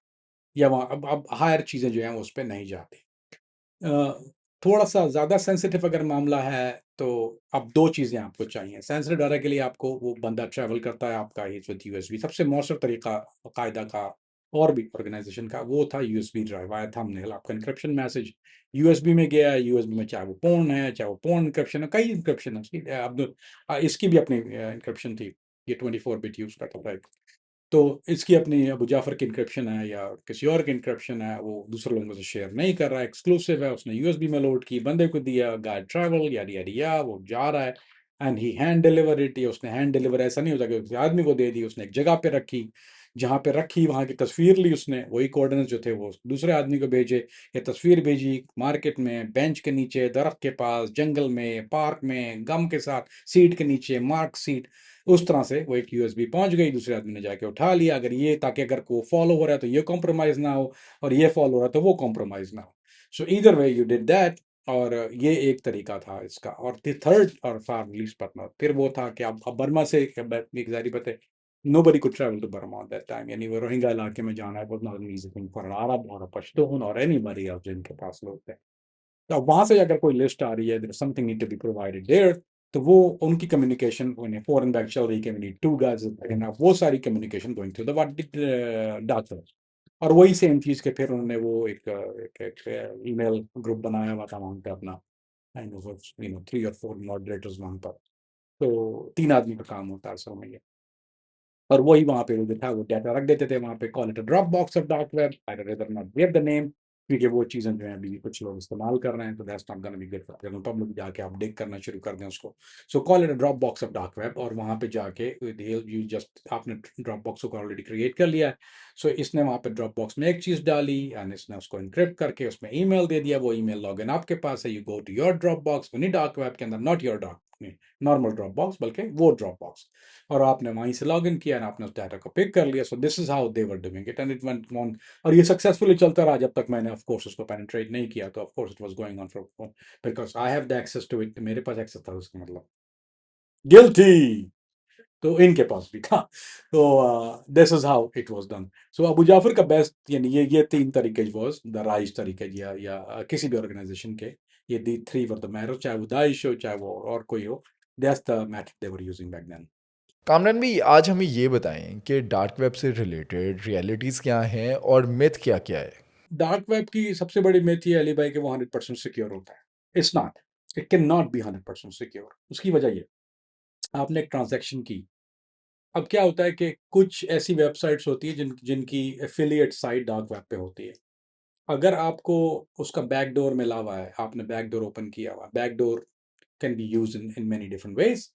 Speaker 2: या वहाँ अब हायर चीज़ें जो हैं वो उस पे नहीं जाती। अ, थोड़ा-सा ज़्यादा सेंसिटिव अगर मामला है, तो अब 2 चीज़ें आपको चाहिए। सेंसिटिव डाटा के लिए आपको वो बंदा ट्रैवल करता है आपका ही विद यूएसबी। सबसे मौसर तरीका कायदा का और भी ऑर्गेनाइज़ेशन का वो था यूएसबी ड्राइव, आया थंबनेल, आपका एन्क्रिप्शन मैसेज यूएसबी में गया है, यूएसबी में चाहे वो फ़ोन है, चाहे वो फ़ोन एन्क्रिप्शन है, कई एन्क्रिप्शन है उसकी। अब इसकी भी अपनी एन्क्रिप्शन थी, ये 24 बिट यूज़ करता था। तो इसकी अपनी अबू जाफ़र की एन्क्रिप्शन है या किसी और की एन्क्रिप्शन है, वो दूसरे लोगों से शेयर नहीं कर रहा है, एक्सक्लूसिव है, उसने यूएसबी में लोड की, बंदे को दिया, गाइड ट्रैवल यारी यारी, या वो जा रहा है and he hand deliver it, या उसने हैंड डिलीवर ऐसा नहीं होता कि किसी आदमी को दे दी, उसने एक जगह पे रखी, जहाँ पे रखी वहाँ की तस्वीर ली उसने, वही कोऑर्डिनेट्स जो थे वो दूसरे आदमी को भेजे, या तस्वीर भेजी मार्केट में, बेंच के नीचे, दरख्त के पास, जंगल में, पार्क में, गम के साथ, सीट के नीचे, मार्क सीट, उस तरह से वो एक यूएसबी पहुंच गई, दूसरे आदमी ने जाके उठा लिया, अगर ये, ताकि अगर को फॉलो हो रहा है तो ये कॉम्प्रोमाइज ना हो, और ये फॉलो हो रहा है तो वो कॉम्प्रोमाइज ना हो। सो either way you did that, और ये एक तरीका था इसका। और थर्ड और फार लीस्ट बट नॉट, फिर वो था कि अब बर्मा से एक जारी बात है, nobody could travel to Burma at that time, यानी वो रोहिंग्या इलाके में जाना है was not an easy thing for an Arab or a Pashtun or anybody else जिनके पास लोग थे। तो अब वहां से अगर कोई लिस्ट आ रही है, there something need to be provided there, तो वो उनकी कम्युनिकेशन, उन्हें फॉरेन बैग चल रही है कि वी नीड 2 guys, वो सारी communication going through the what data. और वही सेम चीज के फिर उन्होंने वो एक ईमेल ग्रुप बनाया हुआ था वहां पे अपना, एंड 3 और 4 मॉडरेटर्स वहां पर, तो 3 आदमी का काम होता है असल में ये। और वही वहां पे वो जो था वो डाटा रख देते थे वहां पे, call it a drop box of dark web, I rather not give the name, क्योंकि वो चीज़ें जो हैं अभी भी कुछ लोग इस्तेमाल कर रहे हैं, तो that's not gonna be good for general public. जाके आप डिग करना शुरू कर दें उसको, so call it a drop box of dark web, और वहाँ पे जाके यू जस्ट आपने ड्रॉप बॉक्स को ऑलरेडी क्रिएट कर लिया है, सो इसने वहाँ पे ड्रॉप बॉक्स में एक चीज़ डाली एंड इसने उसको इनक्रिप्ट करके उसमें ईमेल दे दिया, वो ईमेल लॉगिन आपके पास है, you go to your Dropbox, उन्हीं डार्क वेब के अंदर, not your dark normal Dropbox बल्कि वो ड्रॉप बॉक्स, और आपने वहीं से लॉगिन किया और आपने उस डाटा को पिक कर लिया। सो this is how they were doing it, and it went on, और ये सक्सेसफुली चलता रहा जब तक मैंने ऑफ कोर्स उसको पेनिट्रेट नहीं किया, तो of course it was going on for, because I have the access to it, मेरे पास एक्सेस था, उसका मतलब गिल्टी, तो इनके पास भी था। तो this is how it was done. So Abu Jafar का बेस्ट, यानी ये तीन तरीके वाज द राइज तरीके, या किसी भी ऑर्गेनाइजेशन के, ये the three were the matter, चाहे वो दाइश हो चाहे वो और कोई हो, that's the method they were using back then.
Speaker 1: Kamran भाई, आज हमें ये बताएं कि डार्क वेब से रिलेटेड रियलिटीज़ क्या हैं और मिथ क्या क्या है।
Speaker 2: डार्क वेब की सबसे बड़ी मिथ ये है अली भाई कि वो 100% सिक्योर होता है। It's not, it can not B 100% secure. उसकी वजह ये, आपने एक ट्रांजैक्शन की, अब क्या होता है कि कुछ ऐसी वेबसाइट्स होती है जिनकी एफिलिएट साइट डार्क वेब पे होती है। अगर आपको उसका बैकडोर मिला हुआ है, आपने बैकडोर ओपन किया हुआ, backdoor can be use in many different ways,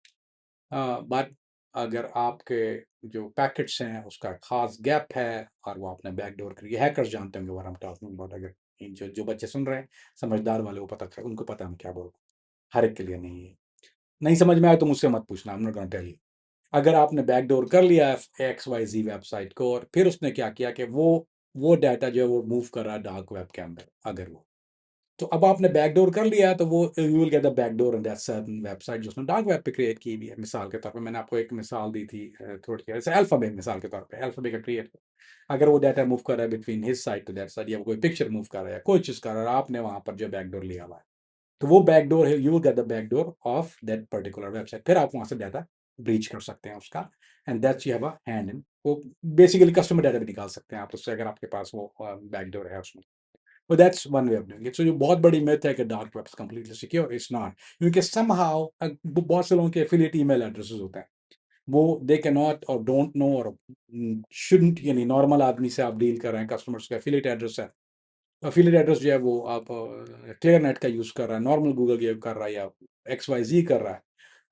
Speaker 2: but अगर आपके जो पैकेट्स हैं उसका खास गैप है और वो आपने बैकडोर कर, ये हैकर्स जानते होंगे what I am talking about. अगर जो बच्चे सुन रहे हैं समझदार वाले, वो पता, उनको पता है मैं क्या बोल रहा हूँ, हर एक के लिए नहीं है। नहीं समझ में आया तो मुझसे मत पूछना, I am not gonna tell you. अगर आपने बैकडोर कर लिया है एक्स वाई जी वेबसाइट को, और फिर उसने क्या किया कि वो डाटा जो है वो मूव कर रहा है डार्क वेब के अंदर, अगर वो, तो अब आपने बैकडोर कर लिया है, तो वो you will get the backdoor in that certain website जो उसने डार्क वेब पे क्रिएट की हुई है। मिसाल के तौर पे मैंने आपको एक मिसाल दी थी थोड़ी देर से, अल्फाबेट मिसाल के तौर पे, अल्फाबेट का क्रिएट, अगर वो डाटा मूव कर रहा है between his side to that side, या वो कोई पिक्चर मूव कर रहा है, कोई चीज़ कर रहा है, आपने वहाँ पर जो बैकडोर लिया हुआ है, तो वो बैकडोर है, you will get the backdoor of that particular website, फिर आप वहाँ से डाटा ब्रीच कर सकते हैं उसका, and that's you have a hand in, वो बेसिकली कस्टमर डाटा भी निकाल सकते हैं आप उससे, अगर आपके पास वो बैकडोर है उसमें। तो that's one way of doing it. So जो बहुत बड़ी मिथ है कि dark web is completely secure, it's not, क्योंकि समहाउ बहुत से लोगों के एफिलिएट ईमेल एड्रेसेस होते हैं, वो दे कैन नॉट और डोंट नो और शुडंट, यानी नॉर्मल आदमी से आप डील कर रहे हैं, कस्टमर्स का एफिलिएट एड्रेस है, एफिलिएट एड्रेस जो है वो आप क्लियर नेट का यूज़ कर रहा है, नॉर्मल गूगल ये कर रहा है, या एक्स वाई जी कर रहा है,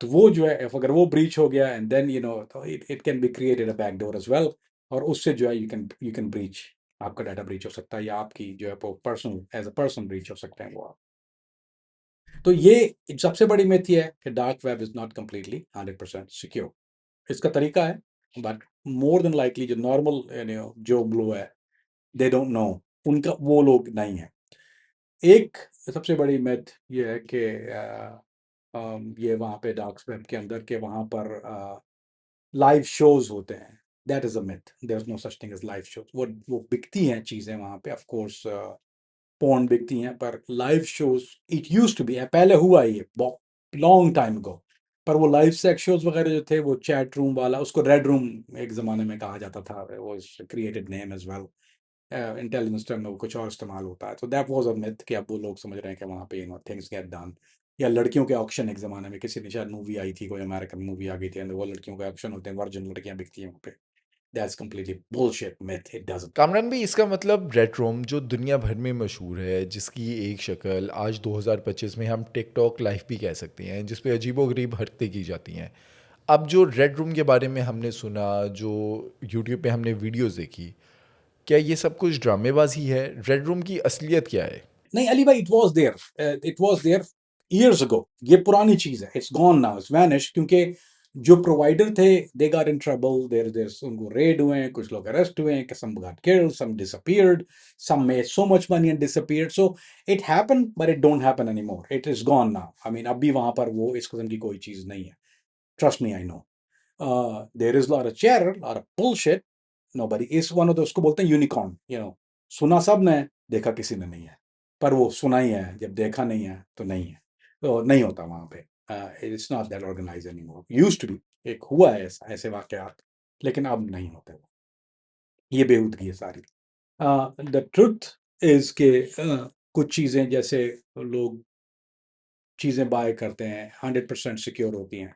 Speaker 2: तो वो जो है अगर वो ब्रीच हो गया, and then it can be created a backdoor as well, और उससे जो है यू कैन ब्रीच, आपका डाटा ब्रीच हो सकता है, या आपकी जो है वो personal as a person breach हो सकते हैं वो आप। तो ये सबसे बड़ी मिथ ये है कि dark web is not completely 100% secure. इसका तरीका है, बट मोर देन लाइकली जो नॉर्मल जो ब्लो है, दे डोंट नो, उनका वो लोग नहीं है। एक सबसे बड़ी मिथ ये है कि ये वहाँ पे डार्क वेब के अंदर के वहाँ पर लाइव शोज होते हैं, that is a myth, there is no such thing as live shows. वो बिकती हैं चीज़ें वहाँ पे, ऑफ कोर्स पोर्न बिकती हैं, पर live shows it used to be, पहले हुआ ही है लॉन्ग टाइम अगो, पर वो लाइव सेक्स शोज वगैरह जो थे, वो चैट रूम वाला, उसको रेड रूम एक ज़माने में कहा जाता था, वो created name as well, intelligence term में वो कुछ और इस्तेमाल होता है, तो दैट वाज अ मिथ कि अब वो लोग समझ रहे हैं कि वहाँ पे थिंग्स गेट डन। या लड़कियों के ऑक्शन, एक ज़माने में किसी ने शायद मूवी आई थी, कोई अमेरिकन मूवी आ गई थी, and वो लड़कियों के ऑक्शन होते हैं, वर्जिन लड़कियां बिकती हैं वहाँ पे, that's completely bullshit myth, it doesn't.
Speaker 1: Kamran भाई, इसका मतलब रेड रूम जो दुनिया भर में मशहूर है, जिसकी एक शक्ल आज 2025 में हम टिकटॉक लाइव भी कह सकते हैं, जिस पे अजीबोगरीब हरकतें की जाती हैं, अब जो रेड रूम के बारे में हमने सुना, जो यूट्यूब पे हमने वीडियोस देखी, क्या ये सब कुछ ड्रामेबाजी है? रेड रूम की असलियत क्या है?
Speaker 2: नहीं अली भाई, it was there years ago, ये पुरानी चीज है, it's gone now, it's vanish, क्योंकि जो प्रोवाइडर थे they got in trouble, there उनको रेड हुए, कुछ लोग अरेस्ट हुए, some got killed, some disappeared, some made so much money and disappeared, so it happened but it don't happen anymore, it is gone now. I mean अब भी वहां पर वो इस किस्म की कोई चीज नहीं है, trust me, I know. There is lot of chatter, lot of bullshit, nobody is one off, उसको बोलते हैं यूनिकॉर्न, सुना सब ने, देखा किसी ने नहीं है, पर वो सुना ही है, जब देखा नहीं है तो नहीं है, तो नहीं होता वहाँ पे। It's not that organize anymore, used to be, एक हुआ है ऐसे वाकयात, लेकिन अब नहीं होते वो, ये बेहूदगी है सारी। द ट्रुथ इज के कुछ चीज़ें जैसे लोग चीज़ें बाय करते हैं 100% सिक्योर होती हैं,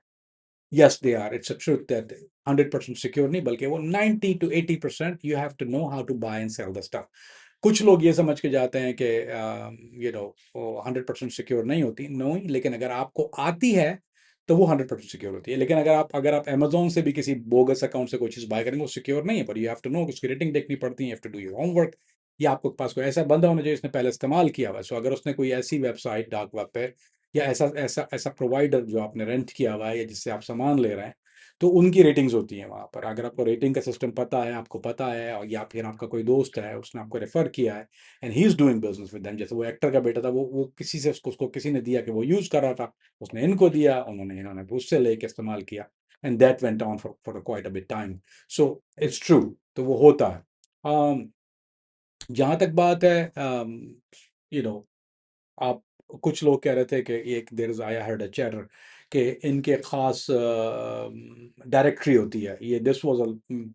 Speaker 2: yes they are, it's a truth that 100% secure नहीं, बल्कि वो 90 to 80% you have to know how to buy and sell the stuff. कुछ लोग ये समझ के जाते हैं कि 100% सिक्योर नहीं होती, नो, लेकिन अगर आपको आती है तो वो 100% सिक्योर होती है। लेकिन अगर आप अमेजोन से भी किसी बोगस अकाउंट से कोई चीज़ बाय करेंगे वो सिक्योर नहीं है, पर यू हैव टू नो, उसकी रेटिंग देखनी पड़ती है, you have to do your homework, या आपके पास कोई ऐसा बंदा होना चाहिए जिसने पहले इस्तेमाल किया हुआ है। सो अगर उसने कोई ऐसी वेबसाइट डार्क वेब पे या ऐसा ऐसा ऐसा प्रोवाइडर जो आपने रेंट किया हुआ है या जिससे आप सामान ले रहे हैं, तो उनकी रेटिंग्स होती हैं वहाँ पर। अगर आपको रेटिंग का सिस्टम पता है, आपको पता है, और या फिर आपका कोई दोस्त है, उसने आपको रेफर किया है and he is doing business with them, जैसे वो एक्टर का बेटा था, वो किसी से उसको किसी ने दिया कि वो यूज कर रहा था, उसने इनको दिया, इन्होंने उससे लेके इस्तेमाल किया, and that went on for quite a bit time. So it's true, तो वो होता है। जहाँ तक बात है, यू नो आप, कुछ लोग कह रहे थे कि एक there is I heard a chatter कि इनके खास डायरेक्टरी होती है, ये दिस वाज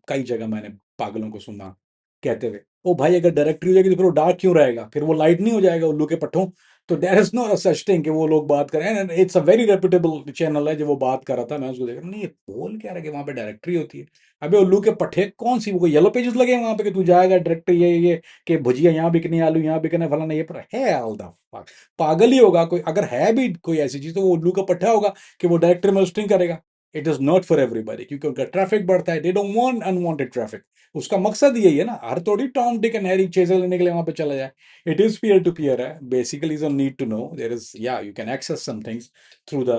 Speaker 2: कई जगह मैंने पागलों को सुना कहते हुए, ओ भाई अगर डायरेक्टरी हो जाएगी तो फिर वो डार्क क्यों रहेगा, फिर वो लाइट नहीं हो जाएगा उल्लू के पट्टों। तो there is no such thing कि वो लोग बात करें, and it's a very reputable channel है जो वो बात कर रहा था, मैं उसको देख रहा नहीं, ये बोल क्या रहा है कि वहाँ पे डायरेक्टरी होती है। अबे उल्लू के पट्टे कौन सी, वो कोई येलो पेजेस लगे हैं वहाँ पे कि तू जाएगा डायरेक्टरी ये कि भुजिया यहाँ बिकनी, आलू यहाँ बिकने, फलाना ये पर है, ऑल द फक, पागल ही होगा कोई, अगर है भी कोई ऐसी चीज तो वो उल्लू का पट्टा होगा कि वो डायरेक्टरी में लिस्टिंग करेगा। It is not for everybody, क्योंकि उनका ट्रैफिक बढ़ता है, दे डोंट वांट अनवांटेड ट्रैफिक। उसका मकसद यही है ना, हर थोड़ी टॉम डिक एंड हैरी चीजें लेने के लिए वहां पे चला जाए। It is peer to peer है basically, is need to know there is, या you can access some things through the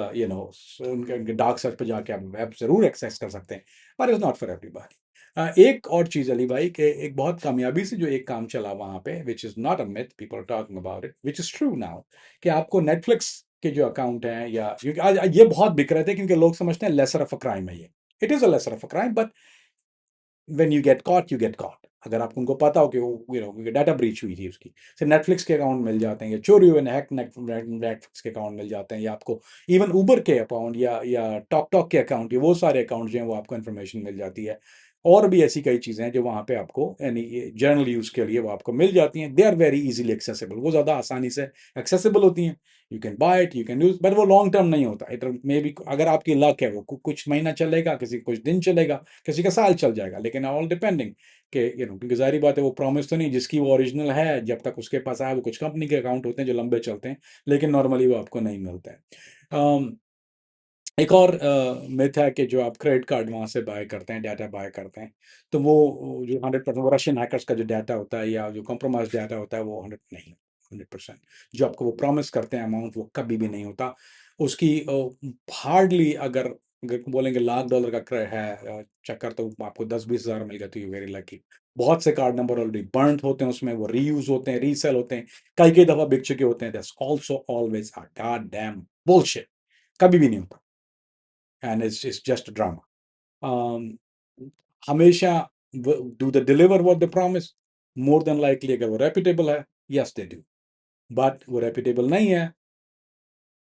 Speaker 2: उनके डार्क साइड पे जाके आप वेब जरूर एक्सेस कर सकते हैं, पर इज नॉट फॉर एवरीबॉडी। एक और चीज अली भाई के, एक बहुत कामयाबी से जो एक काम चला वहां पे, which is not a myth, people talking about it, which is true now, कि आपको नेटफ्लिक्स के जो अकाउंट हैं, या क्योंकि आज ये बहुत बिक रहे थे क्योंकि लोग समझते हैं लेसर ऑफ अ क्राइम है ये, it is a lesser of a crime, but when you get caught you get caught. अगर आपको उनको पता हो कि वो डाटा ब्रीच हुई थी उसकी, से नेटफ्लिक्स के अकाउंट मिल जाते हैं, या चोरी हुए हैक नेटफ्लिक्स के अकाउंट मिल जाते हैं, या आपको इवन उबर के अकाउंट या टॉक टॉक के अकाउंट, ये वो सारे अकाउंट जो हैं वो आपको इन्फॉर्मेशन मिल जाती है। और भी ऐसी कई चीज़ें हैं जो वहाँ पे आपको यानी जर्नल यूज़ के लिए वो आपको मिल जाती हैं, they are very easily accessible, वो ज़्यादा आसानी से एक्सेसिबल होती हैं। You can buy it, you can use, but वो लॉन्ग टर्म नहीं होता, इट मे बी, अगर आपकी लक है वो कुछ महीना चलेगा, किसी कुछ दिन चलेगा, किसी का साल चल जाएगा, लेकिन ऑल डिपेंडिंग कि क्योंकि जाहिर बात है वो प्रॉमिस तो नहीं, जिसकी वो ओरिजिनल है जब तक उसके पास आया, वो कुछ कंपनी के अकाउंट होते हैं जो लंबे चलते हैं, लेकिन नॉर्मली वो आपको नहीं मिलते हैं। एक और मिथ है कि जो आप क्रेडिट कार्ड वहाँ से बाय करते हैं, डाटा बाय करते हैं, तो वो जो 100% वो रशियन हैकर्स का जो डाटा होता है या जो कॉम्प्रोमाइज डाटा होता है वो 100 नहीं, 100% जो आपको वो प्रॉमिस करते हैं अमाउंट वो कभी भी नहीं होता। उसकी हार्डली, अगर बोलेंगे $1,00,000 का चक्कर, तो आपको 10-20 हज़ार मिल गया तो यू वेरी लकी। बहुत से कार्ड नंबर ऑलरेडी बर्न्ड होते हैं उसमें, वो रीयूज होते हैं, रीसेल होते हैं, कई कई दफा बिक चुके होते हैं। That's also always a god damn bullshit, कभी भी नहीं होता, and it's just a drama. Um, हमेशा do they deliver what they promise? More than likely, अगर वो reputable है, yes they do. But वो reputable नहीं है,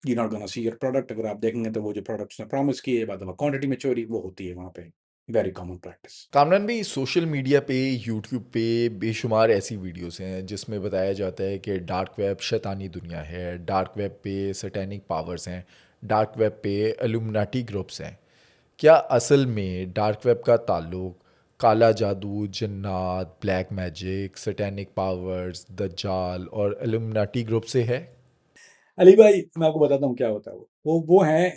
Speaker 2: you're not gonna see your product। अगर आप देखेंगे तो वो जो products ने promise किए, बाद में quantity में चोरी वो होती है वहाँ पे, very common practice।
Speaker 1: कामरान भाई, सोशल मीडिया पे, यूट्यूब पे बेशुमार ऐसी वीडियोस हैं जिसमें बताया जाता है कि डार्क वेब शैतानी दुनिया है, डार्क वेब पे सैटेनिक पावर्स हैं, डार्क वेब पे इल्यूमिनाटी ग्रुप्स हैं। क्या असल में डार्क वेब का ताल्लुक काला जादू, जन्नात, ब्लैक मैजिक, सैटेनिक पावर्स, दज्जाल और इल्यूमिनाटी ग्रुप से है?
Speaker 2: अली भाई मैं आपको बताता हूँ क्या होता है, वो हैं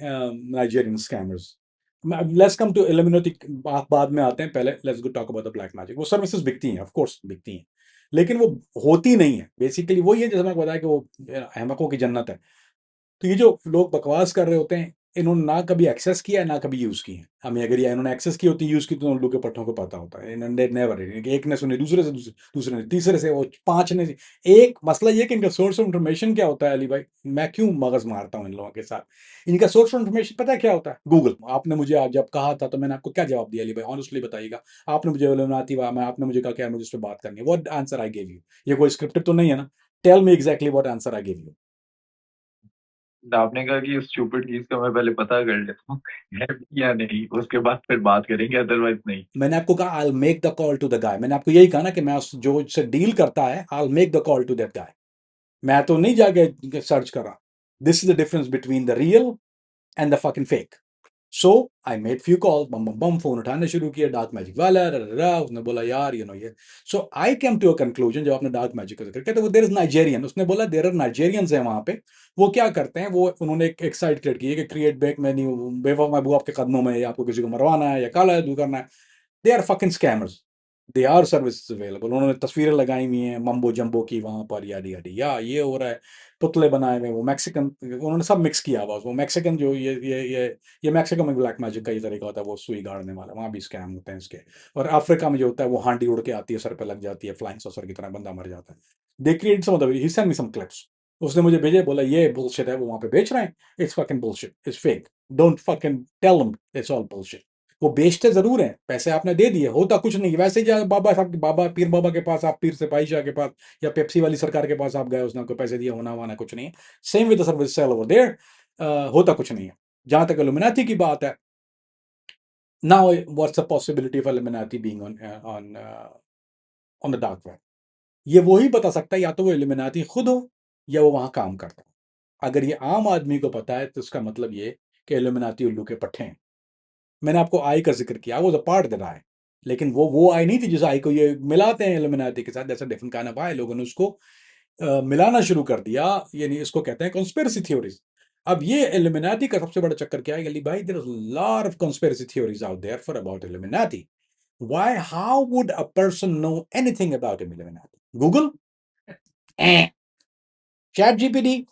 Speaker 2: Nigerian scammers. Let's come to eliminatic, बाद में आते हैं, पहले let's go talk about the black magic. वो सर्विसेज बिकती हैं, ऑफ कोर्स बिकती हैं, लेकिन वो होती नहीं है। बेसिकली वही है जैसे मैंने बताया कि वो अहमकों की जन्नत है। तो ये जो लोग बकवास कर रहे होते हैं, इन्होंने ना कभी एक्सेस किया है ना कभी यूज की है। हमें अगर ये इन्होंने एक्सेस की होती, यूज की, तो उन लोग के पट्टों को पता होता है। इन्होंने नेवर, एक ने सुने, दूसरे से, दूसरे ने, तीसरे से, वो पांच ने। एक मसला ये कि इनका सोर्स ऑफ इन्फॉर्मेशन क्या होता है अली भाई, मैं क्यों मगज मारता हूँ इन लोगों के साथ। इनका सोर्स ऑफ इन्फॉर्मेशन पता है क्या होता है? गूगल। आपने मुझे आज जब कहा था तो मैंने आपको क्या जवाब दिया अली भाई, ऑनेस्टली बताइएगा। आपने मुझे आती हुआ मैं, आपने मुझे कहा कि यार मुझे इस पर बात करनी है, what answer I give you? ये कोई स्क्रिप्टेड तो नहीं है ना? Tell me exactly what answer I give you.
Speaker 3: आपने कहा कि उस स्टूपिड चीज का मैं पहले पता कर लेता हूँ है भी या नहीं, उसके बाद फिर बात करेंगे, अदरवाइज नहीं।
Speaker 2: मैंने आपको कहा I make the call to the guy. मैंने आपको यही कहा ना कि मैं जो से डील करता है, I make the call to that guy. मैं तो नहीं जाके सर्च कर रहा। This is the difference between the real and the fucking fake. So I made few call, bam bam bam, phone उठाने शुरू किया, डार्क मैजिक वाला, उसने बोला यार ये। सो आई केम टू अ कंक्लूजन, जब आपने डार्क मैजिक का जिक्र किया, तो वो देर इज नाइजेरियन, उसने बोला देर आर नाइजेरियंस हैं वहां पे। वो क्या करते हैं, वो उन्होंने एक साइट क्रिएट की है कि क्रिएट बैक मेन्यू, बेवफा महबूब आपके कदमों में, या आपको किसी को मरवाना है या काला जादू करना है। They are fucking scammers, they are services available. उन्होंने तस्वीरें लगाई हुई हैं मम्बो जम्बो की वहां पर, यादी यादी या ये हो रहा है, पुतले बनाए हुए, वो मैक्सिकन, उन्होंने सब मिक्स किया हुआ। वो मैक्सिकन जो ये मैक्सिको में ब्लैक मैजिक का ये तरीका होता है, वो सुई गाड़ने वाला, वहां भी स्कैम होते हैं इसके। और अफ्रीका में जो होता है, वो हांडी उड़ के आती है, सर पे लग जाती है, फ्लाइंग सॉसर की तरह बंदा मर जाता है। They create some of the, he send me some clips, उसने मुझे भेजे, बोला ये बुलशिट है, वो वहां पे बेच रहे हैं, it's fucking bullshit, it's fake, don't fucking tell them it's all bullshit. वो बेचते जरूर हैं, पैसे आपने दे दिए, होता कुछ नहीं। वैसे ही जा बाबा साहब, बाबा पीर बाबा के पास, आप पीर सिपाही शाह के पास या पेप्सी वाली सरकार के पास आप गए, उसने आपको पैसे दिए, होना वाना कुछ नहीं है। Same with the service sale over there, होता कुछ नहीं है। जहां तक इल्यूमिनाती की बात है, now what's the possibility of Illuminati being on the dark web? ये वो ही बता सकता है, या तो वो इल्यूमिनाती खुद हो या वो वहां काम करता हो। अगर ये आम आदमी को पता है, तो इसका मतलब ये कि इल्यूमिनाती उल्लू के पट्टे हैं। मैंने आपको आई का जिक्र किया, वो पार्ट दे रहा है, लेकिन वो आई नहीं थी जिस आई को ये मिलाते हैं इल्यूमिनाती के साथ। जैसे डिफरेंट काइंड ऑफ आई, लोगों ने उसको मिलाना शुरू कर दिया, यानी इसको कहते हैं कॉन्स्पिरेसी थ्योरीज। अब ये इल्यूमिनाती का सबसे बड़ा चक्कर क्या है अली भाई, there is lot of conspiracy theories out there for about Illuminati. Why, how would a person know anything about Illuminati? Google, ChatGPT,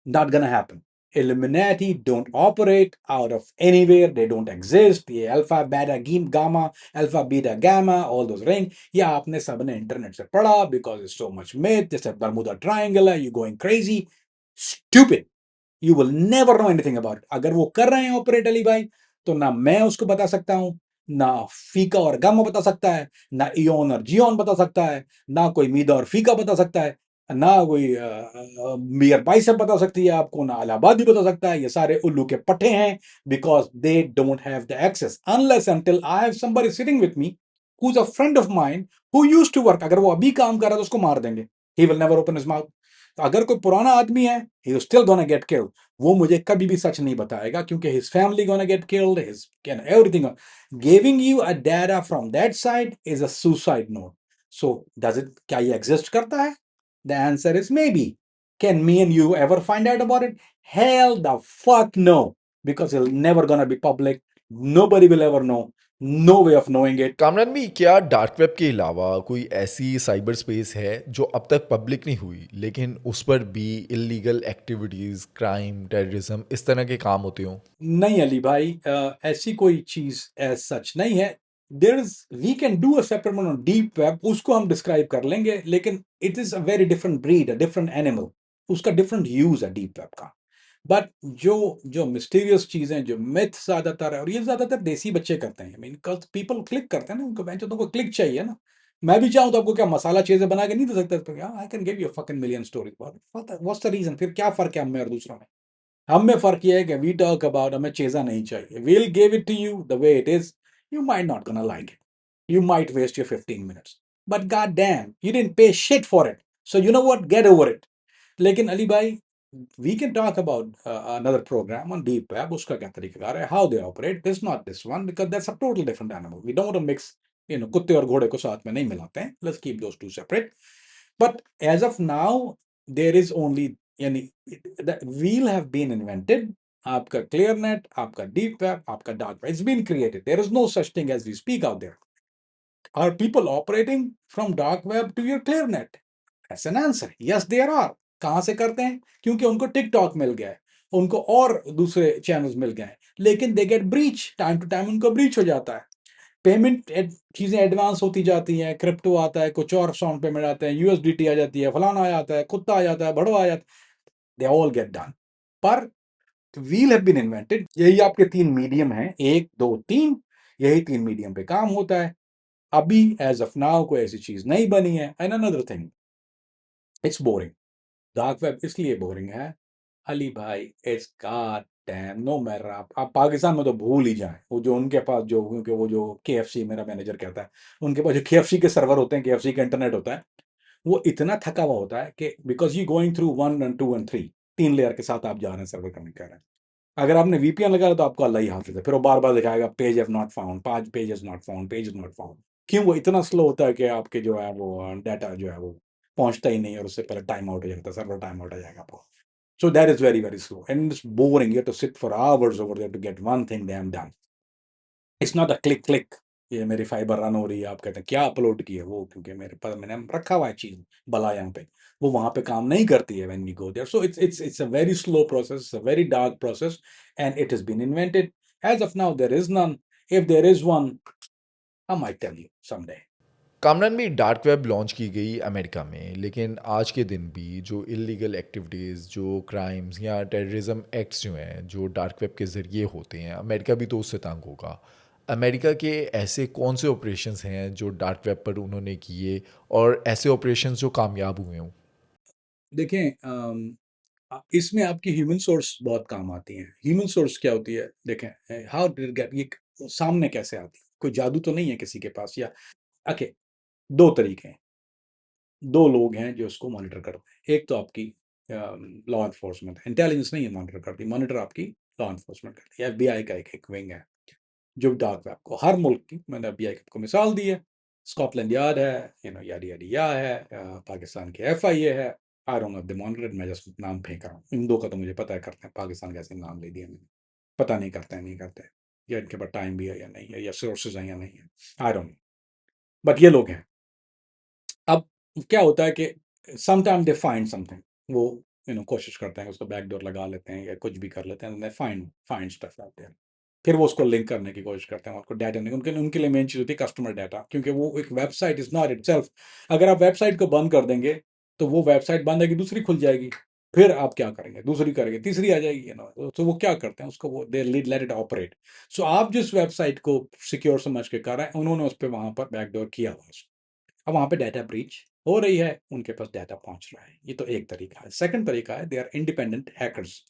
Speaker 2: not gonna happen. Illuminati don't operate out of anywhere. They don't exist. ये alpha beta gamma, alpha beta gamma, all those ring, ये आपने सबने internet से पढ़ा, because it's so much myth, जैसे बर्मुदा triangle है, you going crazy, stupid. You will never know anything about it. अगर वो कर रहे हैं ऑपरेट अली भाई, तो ना मैं उसको बता सकता हूं, ना फीका और गामा बता सकता है, ना इयोन और जियोन बता सकता है, ना कोई मीदा और फीका बता सकता है, ना कोई मियर बाइसेप बता सकती है आपको, ना अलाहाबादी बता सकता है। ये सारे उल्लू के पट्टे हैं, because they don't have the access unless until I have somebody sitting with me who is a friend of mine who used to work. अगर वो अभी काम कर रहा है तो उसको मार देंगे, he will never open his mouth. अगर कोई पुराना आदमी है, he is still gonna get killed. वो मुझे कभी भी सच नहीं बताएगा, क्योंकि his family gonna get killed, his everything. Giving you a data from that side is a suicide note. So does it, क्या ये एग्जिस्ट करता है? The answer is maybe. Can me and you ever find out about it? Hell the fuck no. Because it's never gonna be public. Nobody will ever know. No way of knowing it.
Speaker 1: Kamran भी, क्या dark web के अलावा कोई ऐसी cyber space है जो अब तक पब्लिक नहीं हुई, लेकिन उस पर भी इलीगल एक्टिविटीज़, क्राइम, टेररिज्म, इस तरह के काम होते हों?
Speaker 2: नहीं अली भाई, ऐसी कोई चीज एज सच नहीं है। There is, we can do a separate on deep web, उसको हम डिस्क्राइब कर लेंगे, लेकिन it is a very different breed, a different animal, उसका डिफरेंट यूज है डीप वेब का। बट जो जो मिस्टीरियस चीजें, जो मिथ ज्यादातर है, और ये ज्यादातर देसी बच्चे करते हैं, आई मीन पीपल क्लिक करते हैं ना, उनको बेंचो, तुमको क्लिक चाहिए ना। मैं भी चाहूँ तो आपको क्या मसाला चीजें बना के नहीं दे सकता? I can give you fucking million stories, what's the reason? फिर क्या फर्क है हम में और दूसरों में? हम में फर्क ये है कि वी टॉक अबाउट, हमें चीज़ा नहीं चाहिए, we'll give it to you the way it is. You might not gonna like it, you might waste your 15 minutes, but god damn, you didn't pay shit for it, so you know what, get over it. लेकिन अली भाई, we can talk about another program on deep web, उसका क्या तरीकाकार है, how they operate, this not this one, because that's a total different animal. We don't want to mix, कुत्ते और घोड़े को साथ में नहीं मिलाते हैं, let's keep those two separate. But as of now, there is only, यानी the wheel have been invented. आपका क्लियर नेट, आपका डीप वेब, आपका dark web, it's been created. There is no such thing as we speak out there. Are people operating from dark web to your clear net? That's an answer. Yes, there are. कहाँ से करते हैं? क्योंकि उनको TikTok मिल गया है, उनको और दूसरे चैनल्स मिल गए हैं, लेकिन they get breach, time to time उनको ब्रीच हो जाता है। पेमेंट चीजें एडवांस होती जाती हैं, क्रिप्टो आता है, कुछ और सॉन्ग पेमेंट आते हैं, यूएसडीटी आ जाती है, फलाना आ जाता है, कुत्ता आ जाता है, भड़वा आ जाता है, दे ऑल गेट डन। पर व्हील हैव बीन इन्वेंटेड, यही आपके तीन मीडियम हैं, 1 2 3, यही तीन मीडियम पे काम होता है। अभी एज ऑफ नाउ कोई ऐसी चीज नहीं बनी है। And another thing, it's boring. Dark web इसलिए बोरिंग है अली भाई, it's god damn, no matter, आप पाकिस्तान में तो भूल ही जाएं, वो जो उनके पास जो, क्योंकि वो जो केएफसी, मेरा मैनेजर कहता है, उनके पास जो केएफसी के सर्वर होते हैं, केएफसी का इंटरनेट होता है, वो इतना थका हुआ होता है कि because you going through 1 and 2 and 3, 3 layer के साथ आप जा रहे हैं सर्वर कनेक्ट कर रहे हैं, अगर आपने वीपीएन लगाया तो आपको अल्लाह ही हाफ़िज़ है। फिर वो बार-बार दिखाएगा page have not found, 5 pages not found, page is not found. क्यों? वो इतना स्लो होता है कि आपके जो है वो डाटा जो है वो पहुँचता ही नहीं है और उससे पहले टाइम आउट हो जाता है, सर्वर टाइम आउट हो जाएगा आपको। So that is very, very slow and it's boring. You have to sit for hours over there to get one thing damn done. It's not a click click. ये मेरी fibre run हो रही है, आप कहते हैं क्या अपलोड किया वो, क्योंकि मेरे पास मैंने रखा हुआ है चीज भला यहाँ पे, वो वहां पे काम नहीं करती है when we go there. So it's a very slow process, it's a very dark process, and it has been invented. As of now, there is none. If there is one, I might tell you someday.
Speaker 1: Kamran भी dark web launch की गई America में, लेकिन आज के दिन भी जो इलीगल एक्टिविटीज़, जो क्राइम्स या टेररिज्म एक्ट्स जो हैं, जो डार्क वेब के ज़रिए होते हैं, अमेरिका भी तो उससे तंग होगा। अमेरिका के ऐसे कौन से ऑपरेशंस हैं जो डार्क वेब पर उन्होंने किए, और ऐसे ऑपरेशंस जो कामयाब हुए हों?
Speaker 2: देखें, इसमें आपकी ह्यूमन सोर्स बहुत काम आती है। ह्यूमन सोर्स क्या होती है? देखें, हाउ डिड गेट ये सामने कैसे आती है? कोई जादू तो नहीं है किसी के पास, या ओके, 2 तरीके हैं। 2 लोग हैं जो उसको मॉनिटर करते हैं। एक तो आपकी लॉ एनफोर्समेंट, इंटेलिजेंस नहीं है मॉनिटर करती, मॉनिटर आपकी लॉ एनफोर्समेंट करती है। एफबीआई का एक विंग है जो डार्क वेब को, हर मुल्क की, मैंने एफबीआई की आपको मिसाल दी है। स्कॉटलैंड यार्ड है, याडी याडी या है, पाकिस्तान की एफआईए है। आई don't know if they monitor it, मैं जस्ट नाम फेंक रहा हूँ। इन 2 का तो मुझे पता है करते हैं, पाकिस्तान का ऐसे नाम ले दिया मैंने। पता नहीं करते हैं, नहीं करते हैं, या इनके पास टाइम भी है या नहीं है, या सोर्सेज हैं या नहीं है, आई डोंट नो, बट ये लोग हैं। अब क्या होता है कि समटाइम दे फाइंड समथिंग, वो कोशिश करते हैं, उसको बैकडोर लगा लेते हैं या कुछ भी कर लेते हैं, they find find stuff out there. फिर वो उसको लिंक करने की कोशिश करते हैं, उसको डाटा नहीं, उनके उनके लिए मेन चीज़ होती है कस्टमर डाटा, क्योंकि वो एक वेबसाइट इज़ नॉट इटसेल्फ। अगर आप वेबसाइट को बंद कर देंगे, तो वो वेबसाइट बंद आएगी, दूसरी खुल जाएगी। फिर आप क्या करेंगे? दूसरी करेंगे, तीसरी आ जाएगी, तो वो क्या करते हैं, उसको वो दे लेट इट ऑपरेट। सो आप जिस वेबसाइट को सिक्योर समझ के कर रहे हैं, उन्होंने उस पे वहाँ पर बैकडोर किया हुआ है। अब वहाँ पे डाटा ब्रीच हो रही है, उनके पास डाटा पहुँच रहा है। ये तो एक तरीका है। सेकंड तरीका है, दे आर इंडिपेंडेंट हैकर्स,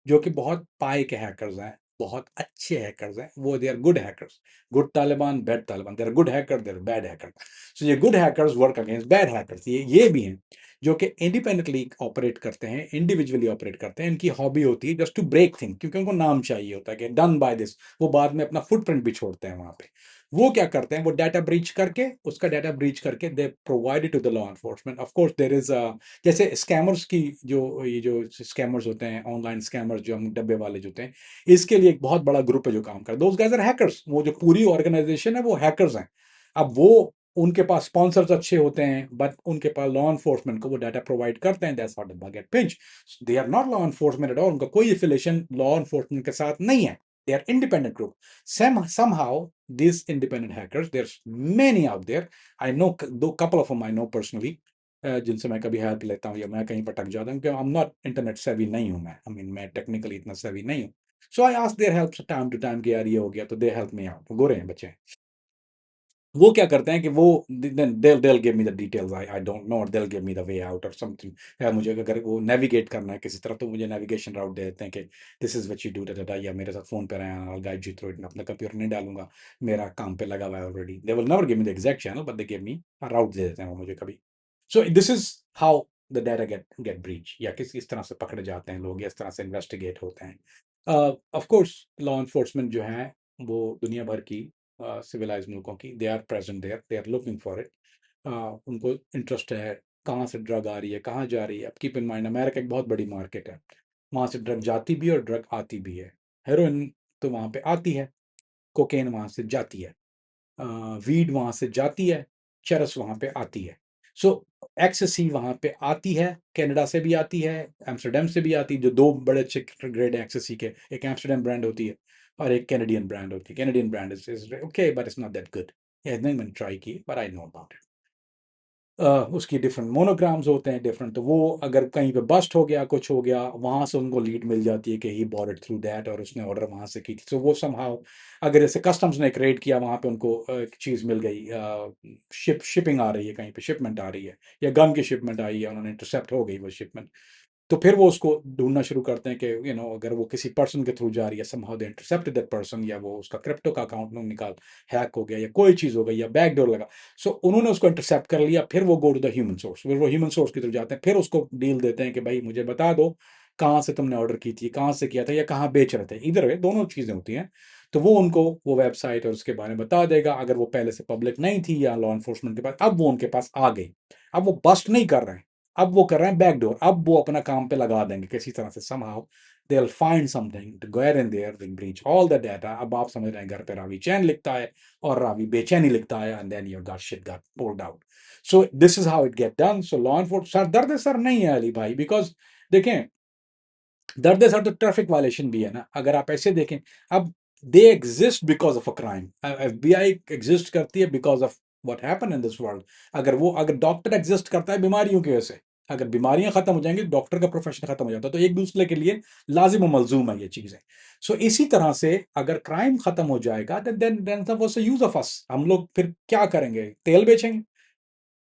Speaker 2: जो कि बहुत पाए के हैकर्स हैं, बहुत अच्छे हैकर्स हैं। वो they are good hackers, good Taliban, bad Taliban. They are good hacker, they are bad hacker. So ये good hackers work against bad hackers. ये भी हैं जो कि इंडिपेंडेंटली ऑपरेट करते हैं, इंडिविजुअली ऑपरेट करते हैं। इनकी हॉबी होती है जस्ट टू ब्रेक थिंग, क्योंकि उनको नाम चाहिए होता है कि डन बाय दिस। वो बाद में अपना फुटप्रिंट भी छोड़ते हैं वहाँ पे। वो क्या करते हैं? वो डाटा ब्रीच करके, उसका डाटा ब्रीच करके they provide it to the law enforcement. Of course there is जैसे स्कैमर्स की, जो ये जो स्कैमर्स होते हैं, ऑनलाइन स्कैमर्स जो हम डब्बे वाले जो होते हैं, इसके लिए एक बहुत बड़ा ग्रुप है जो काम कर, दोस गाइस आर हैकर्स। वो जो पूरी ऑर्गेनाइजेशन है वो हैकर्स हैं। अब वो, उनके पास स्पॉन्सर्स अच्छे होते हैं, बट उनके पास लॉ एनफोर्समेंट को वो डाटा प्रोवाइड करते हैं। That's what the get pinch. They are not law enforcement at all, उनका कोई एफिलिएशन लॉ एनफोर्समेंट के साथ नहीं है। They are independent group. Somehow these independent hackers, there's many out there. I know दो couple of them I know personally, जिनसे मैं कभी हेल्प लेता हूँ या मैं कहीं भटक जाता हूँ, क्योंकि I'm not इंटरनेट सेवी नहीं हूँ मैं। I mean, मैं टेक्निकली इतना सेवी नहीं हूँ। So I ask their help time to time कि यार ये हो गया, तो they help me out। वो गोरे हैं बच्चे। वो क्या करते हैं कि वो they'll give me the details, I don't know, or they'll give me the way out or something। या मुझे अगर वो नेविगेट करना है किसी तरफ, तो मुझे नेविगेशन राउट दे देते हैं कि this is what you do data, या मेरे साथ फोन पे रहना, I'll guide you through it। मैं अपना कंप्यूटर नहीं डालूंगा, मेरा काम पे लगा हुआ है already. They will never give me the exact channel, but they give me route दे देते हैं वो मुझे कभी। So this is how the data get breach, या किस तरह से पकड़े जाते हैं लोग, या इस तरह से इन्वेस्टिगेट होते हैं। ऑफ कोर्स लॉ एनफोर्समेंट जो है वो दुनिया भर की सिविलाइज मुल्कों की, they are present there, they are looking for it. उनको इंटरेस्ट है कहाँ से ड्रग आ रही है, कहाँ जा रही है। अब कीप इन माइंड, अमेरिका एक बहुत बड़ी मार्केट है, वहाँ से ड्रग जाती भी है और ड्रग आती भी है। हेरोइन तो वहाँ पे आती है, कोकेन वहाँ से जाती है, वीड वहाँ से जाती है, चरस वहाँ पे आती है। सो एक्सेसी वहाँ पे आती है, कनाडा से भी आती है, एम्स्टर्डम से भी आती है, जो 2 बड़े अच्छे ग्रेड है एक्सेसी के। एक एम्स्टर्डम ब्रांड होती है और एक कैनेडियन ब्रांड होती है। Canadian brand is okay, but it's not that good. ये नहीं मैंने ट्राई की, but I know about it. उसकी डिफरेंट मोनोग्राम्स होते हैं डिफरेंट, तो वो अगर कहीं पे बस्ट हो गया, कुछ हो गया, वहाँ से उनको लीड मिल जाती है कि he bought it through that, और उसने ऑर्डर वहाँ से की थी। तो वो समहाउ, अगर जैसे कस्टम्स ने एक रेड किया, वहाँ पे उनको एक चीज़ मिल गई, शिपिंग आ रही है, कहीं पे शिपमेंट आ रही है, या गन की शिपमेंट आई है, उन्होंने इंटरसेप्ट हो गई वो शिपमेंट, तो फिर वो उसको ढूंढना शुरू करते हैं कि अगर वो किसी पर्सन के थ्रू जा रही है, somehow they intercepted that person, या वो उसका क्रिप्टो का अकाउंट में निकाल हैक हो गया, या कोई चीज़ हो गई, या बैकडोर लगा। सो उन्होंने उसको इंटरसेप्ट कर लिया, फिर वो go to the human source, फिर वो ह्यूमन सोर्स की तरफ जाते हैं, फिर उसको डील देते हैं कि भाई मुझे बता दो कहाँ से तुमने ऑर्डर की थी, कहाँ से किया था या कहाँ बेच रहे थे, इधर वे दोनों चीज़ें होती हैं। तो वो उनको वो वेबसाइट और उसके बारे में बता देगा, अगर वो पहले से पब्लिक नहीं थी या लॉ एनफोर्समेंट के पास, अब वो उनके पास आ गई। अब वो बस्ट नहीं कर रहे हैं, अब वो कर रहे हैं बैकडोर, अब वो अपना काम पे लगा देंगे किसी तरह से, somehow they'll find something to go in there, they'll breach all the data। अब आप समझ रहे हैं घर पे रावी चैन लिखता है और रावी बेचैनी लिखता है, and then your got shit got pulled out। So this is how it get done। So law enforcement sir दर्द सर नहीं है अली भाई, बिकॉज देखें दर्द सर तो ट्रैफिक वायलेशन भी है ना, अगर आप ऐसे देखें। अब they exist because of a crime, FBI exist करती है because of what happen in this world. अगर डॉक्टर एग्जिस्ट करता है बीमारियों की वजह से, अगर बीमारियां खत्म हो जाएंगी, डॉक्टर का प्रोफेशन खत्म हो जाता है, तो एक दूसरे के लिए लाजिम और मलजूम है ये चीजें। सो इसी तरह से अगर क्राइम खत्म हो जाएगा, then what's the use of us, हम लोग फिर क्या करेंगे, तेल बेचेंगे,